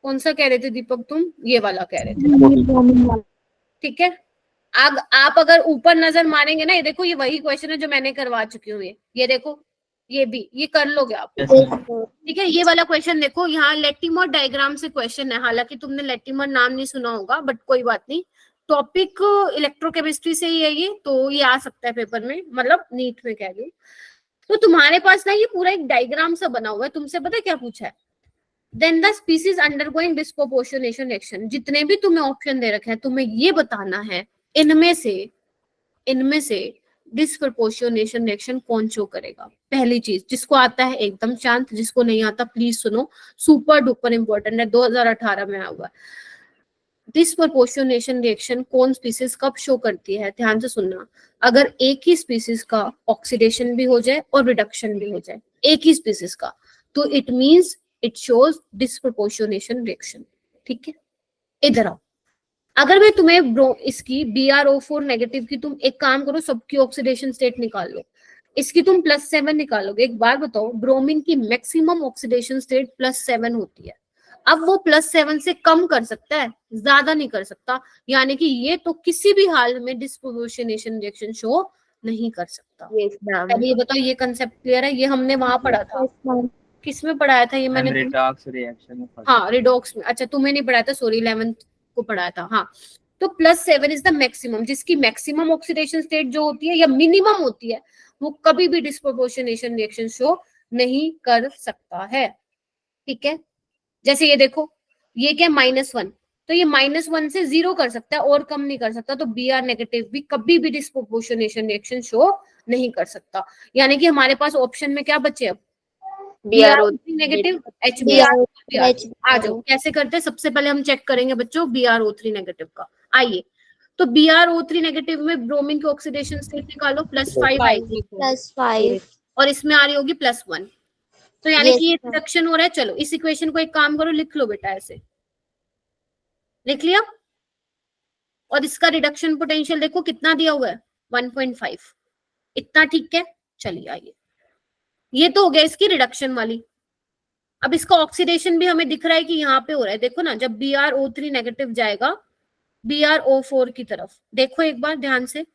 कौन सा कह रहे थे दीपक तुम? ये वाला कह रहे थे, ठीक है। अब आप अगर ऊपर नजर मारेंगे ना, ये देखो ये वही क्वेश्चन है जो मैंने करवा चुकी हूँ। ये देखो, ये भी ये कर लोगे आप, ठीक है। ये वाला क्वेश्चन देखो, यहाँ लेटिमर डायग्राम से क्वेश्चन है। हालांकि तुमने लेटिमर नाम नहीं सुना होगा, बट कोई बात नहीं, टॉपिक इलेक्ट्रोकेमिस्ट्री से ही है ये, तो ये आ सकता है पेपर में, मतलब नीट में कह रही। तो तुम्हारे पास ना ये पूरा एक डायग्राम सा बना हुआ है। तुमसे पता है क्या पूछा है? Then the species undergoing disproportionation reaction. जितने भी तुम्हें ऑप्शन दे रखे हैं, तुम्हें ये बताना है इनमें से डिस्प्रोपोर्शनेशन रिएक्शन कौन शो करेगा। पहली चीज, जिसको आता है एकदम शांत, जिसको नहीं आता प्लीज सुनो, सुपर डुपर इंपॉर्टेंट है, 2018 में आया हुआ। डिस्प्रोपोर्शनेशन रिएक्शन कौन स्पीसीज कब शो करती है? ध्यान से सुनना। अगर एक ही स्पीसीज का ऑक्सीडेशन भी हो जाए और रिडक्शन भी हो जाए, एक ही स्पीसीज का, तो it means it shows disproportionation reaction, ठीक है। इधर आओ, अगर मैं तुम्हें इसकी BrO4 नेगेटिव की, तुम एक काम करो, सबकी ऑक्सीडेशन स्टेट निकाल लो, इसकी तुम +7 निकालोगे। एक बार बताओ, ब्रोमीन की मैक्सिमम ऑक्सीडेशन स्टेट +7 होती है। अब वो +7 से कम कर सकता है, ज्यादा नहीं कर सकता, यानी कि ये तो किसी भी हाल में डिस्प्रोपोर्शनेशन रिएक्शन शो नहीं कर सकता। पहले ये बताओ, ये कंसेप्ट क्लियर है? ये हमने वहां पढ़ा था, किसमें पढ़ाया था ये? मैंने रिडॉक्स रिएक्शन, हाँ रिडॉक्स में। अच्छा तुम्हें नहीं पढ़ाया था, सॉरी, 11th को पढ़ाया था। हाँ, तो +7 इज द मैक्सिमम, जिसकी मैक्सिमम ऑक्सीडेशन स्टेट जो होती है या मिनिमम होती है, वो कभी भी डिस्प्रोपोर्शनेशन रिएक्शन शो नहीं कर सकता है, ठीक है। जैसे ये देखो, ये क्या -1, तो ये -1 से 0 कर सकता है और कम नहीं कर सकता। तो Br नेगेटिव भी कभी भी डिस्प्रोपोर्शनेशन रिएक्शन शो नहीं कर सकता। यानी कि हमारे पास ऑप्शन में क्या बचे अब? BrO3 negative, HBr। आ जाओ, कैसे करते हैं? सबसे पहले हम चेक करेंगे बच्चों BrO3 नेगेटिव का। आइए, तो BrO3 नेगेटिव में ब्रोमीन की ऑक्सीडेशन स्टेट निकालो, +5 आएगी, +5, और इसमें आ रही होगी +1। तो यानी कि ये रिडक्शन हो रहा है। चलो इस इक्वेशन को एक काम करो, लिख लो बेटा, ऐसे लिख लिया। और इसका रिडक्शन पोटेंशियल देखो कितना दिया हुआ है, 1.5, इतना, ठीक है। चलिए आइए, ये तो हो गया इसकी रिडक्शन वाली। अब इसका ऑक्सीडेशन भी हमें दिख रहा है कि यहाँ पे हो रहा है, देखो ना, जब BrO3 नेगेटिव जाएगा BrO4 की तरफ, देखो एक बार ध्यान से।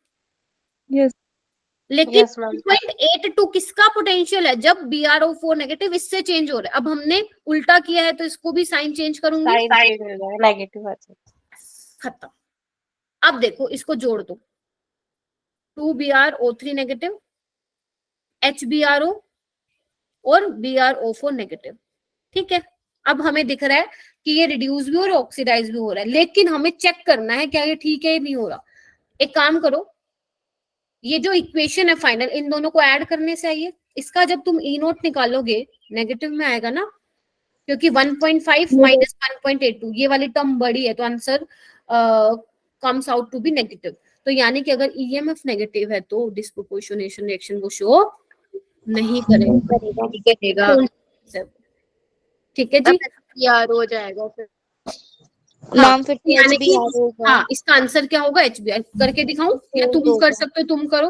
यस, लेकिन yes, 0.82 किसका पोटेंशियल है? जब BrO4 नेगेटिव इससे चेंज हो रहा है। अब हमने उल्टा किया है, तो इसको भी साइन चेंज करूंगी, नेगेटिव, खत्म। अब देखो, इसको जोड़ दो, 2BrO3 नेगेटिव, HBrO और BrO4 नेगेटिव, ठीक है। अब हमें दिख रहा है कि ये रिड्यूस भी हो रहा है, ऑक्सीडाइज भी हो रहा है, लेकिन हमें चेक करना है क्या ये ठीक है, नहीं हो रहा। एक काम करो, ये जो इक्वेशन है फाइनल, इन दोनों को ऐड करने से आइए, इसका जब तुम E0 निकालोगे नेगेटिव में आएगा ना, क्योंकि 1.5 माइनस 1.82 ये वाली टर्म बड़ी है, तो answer comes out to be negative. तो यानी कि अगर EMF नेगेटिव है तो डिस्प्रोपोर्शनेशन रिएक्शन को शो नहीं करेगा, ठीक है जी। यार हो जाएगा फिर। हाँ, यानी कि हाँ, इसका आंसर क्या होगा? HBr। करके दिखाऊं या तुम कर सकते हो? तुम करो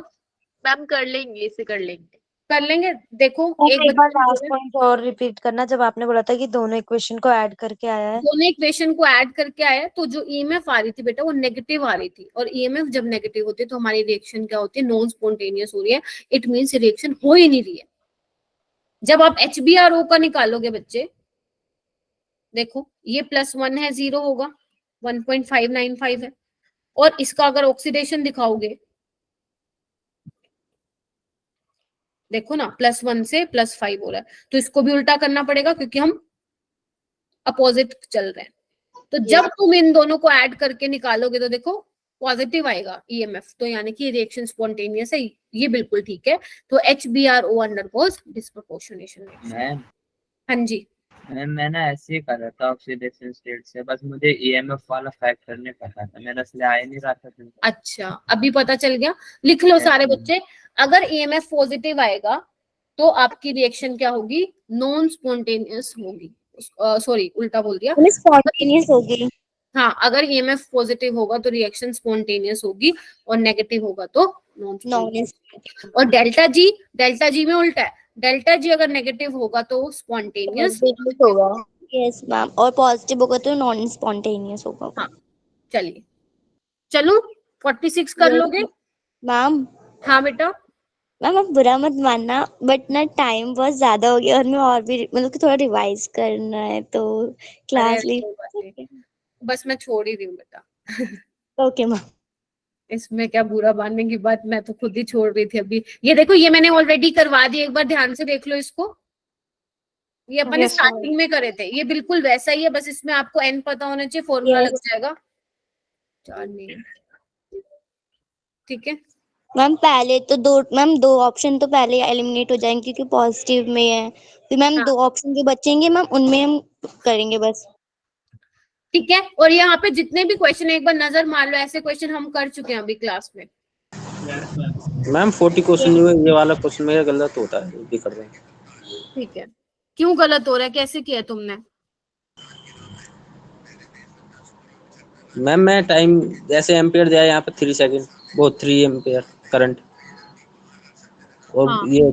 मैम, कर लेंगे, इसे कर लेंगे। देखो एक बार लास्ट पॉइंट और रिपीट करना, जब आपने बोला था कि दोनों इक्वेशन को ऐड करके आया है। दोनों इक्वेशन को ऐड करके आया, तो जो EMF आ रही थी बेटा, वो नेगेटिव आ रही थी, और EMF जब नेगेटिव होती है तो हमारी रिएक्शन क्या होती है? नॉन स्पॉन्टेनियस हो रही है। इट मींस रिएक्शन हो ही नहीं रही है। जब आप HBrO का निकालोगे बच्चे, देखो ये +1 है, 0 होगा, 1.595 है, और इसका अगर ऑक्सीडेशन दिखाओगे, देखो ना, +1 से +5 हो रहा है, तो इसको भी उल्टा करना पड़ेगा क्योंकि हम अपोजिट चल रहे हैं। तो जब तुम इन दोनों को ऐड करके निकालोगे तो देखो पॉजिटिव आएगा EMF, तो यानी कि रिएक्शन स्पॉन्टेनियस है, ये बिल्कुल ठीक है। तो HBrO अंडरगोज डिस्प्रोपोर्शनेशन रिएक्शन। हाँ जी मैं ना ऐसे ही कर रहा था ऑक्सीडेशन स्टेट से, बस मुझे EMF वाला फैक्टर नहीं पता था, मेरा इसलिए आ ही नहीं रहा था। अच्छा, अभी पता चल गया। लिख लो सारे बच्चे, अगर EMF पॉजिटिव आएगा तो आपकी रिएक्शन क्या होगी? नॉन स्पॉन्टेनियस होगी। सॉरी, उल्टा बोल दिया, स्पॉन्टेनियस होगी। हाँ, अगर EMF पॉजिटिव होगा तो रिएक्शन स्पॉन्टेनियस होगी, और नेगेटिव होगा तो नॉन। और डेल्टा जी में उल्टा है, डेल्टा जी अगर नेगेटिव होगा तो स्पॉन्टेनियस होगा। यस मैम, और पॉजिटिव होगा तो नॉन स्पॉन्टेनियस होगा। हाँ चलिए, चलो 46 कर लोगे? मैम हाँ बेटा। मैम आप बुरा मत मानना, बट ना टाइम बहुत ज्यादा हो गया और मैं और भी मतलब कि थोड़ा रिवाइज करना है तो क्लास अरे कोई बात नहीं, बस मैं छोड़ ही रही हूँ बेटा। Okay ma'am. इसमें क्या बुरा मानने की बात, मैं तो खुद ही छोड़ रही थी अभी। ये देखो, ये मैंने ऑलरेडी करवा दिया, एक बार ध्यान से देख लो इसको। ये अपन ने Yes, स्टार्टिंग में करे थे, ये बिल्कुल वैसा ही है, बस इसमें आपको एन पता होना चाहिए, फॉर्मूला लग जाएगा। 4 नहीं, ठीक है मैम पहले तो दो ऑप्शन तो पहले एलिमिनेट हो जाएंगे क्योंकि पॉजिटिव में है, फिर मैम हाँ। 2 ऑप्शन जो बचेंगे मैम उनमें हम करेंगे बस। ठीक है, और यहाँ पे जितने भी क्वेश्चन एक बार नजर मार लो, ऐसे क्वेश्चन हम कर चुके हैं अभी क्लास में। मैम 40 क्वेश्चन जो है ये वाला क्वेश्चन मेरा गलत होता है, ये भी कर रहे हैं। ठीक है, क्यों गलत हो रहा है, कैसे किया है तुमने? मैम मैं टाइम जैसे एम्पियर दिया है यहाँ पे 3 सेकंड, वो 3 एम्पियर करंट, और हाँ। ये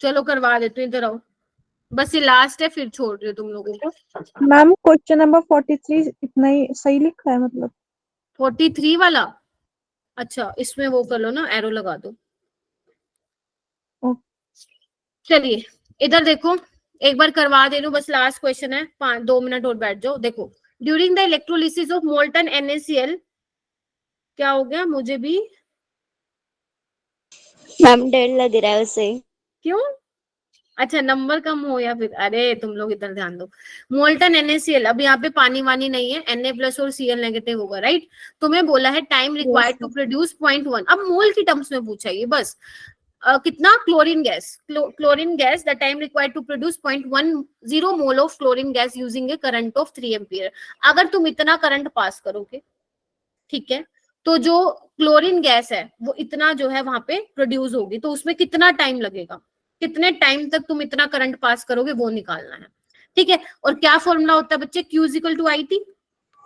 चलो करवा देते हो, इधर आओ, बस ये लास्ट है, फिर छोड़ रही हूँ तुम लोगों को। मैम क्वेश्चन नंबर 43 इतना ही सही लिखा है मतलब? 43 वाला? अच्छा, इसमें वो कर लो ना, एरो लगा दो। चलिए इधर देखो, एक बार करवा दे लो, बस लास्ट क्वेश्चन है, 2 मिनट और बैठ जाओ। देखो, during the electrolysis of molten NaCl, क्या हो गया मुझे भी मैम डर लग रहा है उसे। क्यों? अच्छा, नंबर कम हो या फिर, अरे तुम लोग इधर ध्यान दो। मोल्टन NaCl, अब यहाँ पे पानी वानी नहीं है, Na+ और Cl नेगेटिव होगा, राइट? तुम्हें बोला है टाइम रिक्वायर्ड टू प्रोड्यूस 0.1, अब मोल की टर्म्स में पूछा ये बस। कितना? Chlorine gas, the time required to produce 0.10 mole of chlorine gas using a current of 3 ampere. अगर तुम इतना करंट पास करोगे, ठीक है, तो जो क्लोरीन गैस है वो इतना जो है वहां पे प्रोड्यूस होगी, तो उसमें कितना टाइम लगेगा, कितने टाइम तक तुम इतना करंट पास करोगे, वो निकालना है, ठीक है। और क्या फॉर्मूला होता है बच्चे? Q = IT।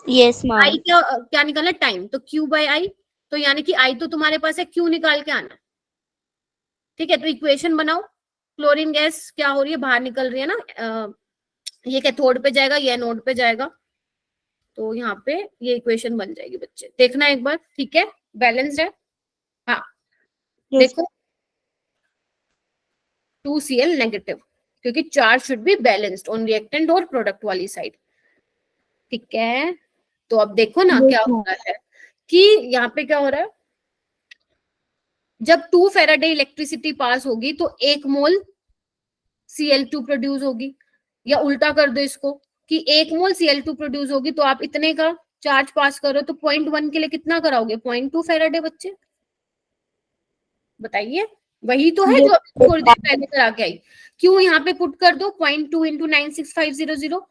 Yes ma'am. I क्या निकालना? टाइम, तो Q/I, तो यानी कि I तो तुम्हारे पास है, Q निकाल के आना, ठीक है। तो इक्वेशन बनाओ, क्लोरीन गैस क्या हो रही है, बाहर निकल रही है ना, ये कैथोड पे जाएगा, ये एनोड पे जाएगा, तो यहाँ पे ये इक्वेशन बन जाएगी बच्चे, देखना एक बार, ठीक है, बैलेंस्ड है। हाँ देखो, 2Cl नेगेटिव, क्योंकि charge should be balanced on reactant और प्रोडक्ट वाली साइड, ठीक है। तो अब देखो ना क्या हो रहा है कि यहाँ पे क्या हो रहा है, जब 2 फेराडे इलेक्ट्रिसिटी पास होगी तो 1 मोल Cl2 प्रोड्यूस होगी, या उल्टा कर दो इसको कि 1 मोल Cl2 प्रोड्यूस होगी, तो आप इतने का चार्ज पास करो, तो 0.1 के लिए कितना कराओगे? 0.2 फेराडे बच्चे, बताइए, वही तो है जो अभी थोड़ी देर पहले करा के आई। क्यों यहाँ पे पुट कर दो 0.2 × 96500,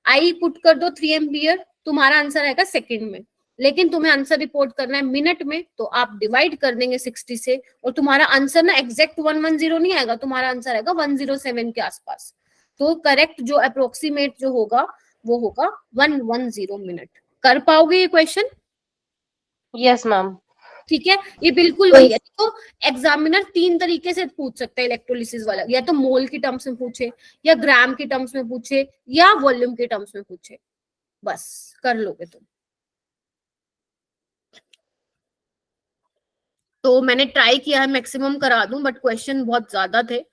आई पुट कर दो 3 एम्पियर, तुम्हारा आंसर आएगा सेकंड में, लेकिन तुम्हें आंसर रिपोर्ट करना है मिनट में, तो आप डिवाइड कर देंगे 60 से, और तुम्हारा आंसर ना एग्जैक्ट 110 नहीं आएगा, तुम्हारा आंसर आएगा 107 के आसपास। तो करेक्ट जो अप्रोक्सीमेट जो होगा वो होगा 110 मिनट। कर पाओगे ये क्वेश्चन? Yes ma'am. ठीक है, ये बिल्कुल वही है। तो एग्जामिनर 3 तरीके से पूछ सकता है इलेक्ट्रोलिसिस वाला, या तो मोल की टर्म्स में पूछे, या ग्राम की टर्म्स में पूछे, या वॉल्यूम की टर्म्स में पूछे, बस कर लोगे तुम। तो मैंने ट्राई किया है मैक्सिमम करा दूं, बट क्वेश्चन बहुत ज्यादा थे,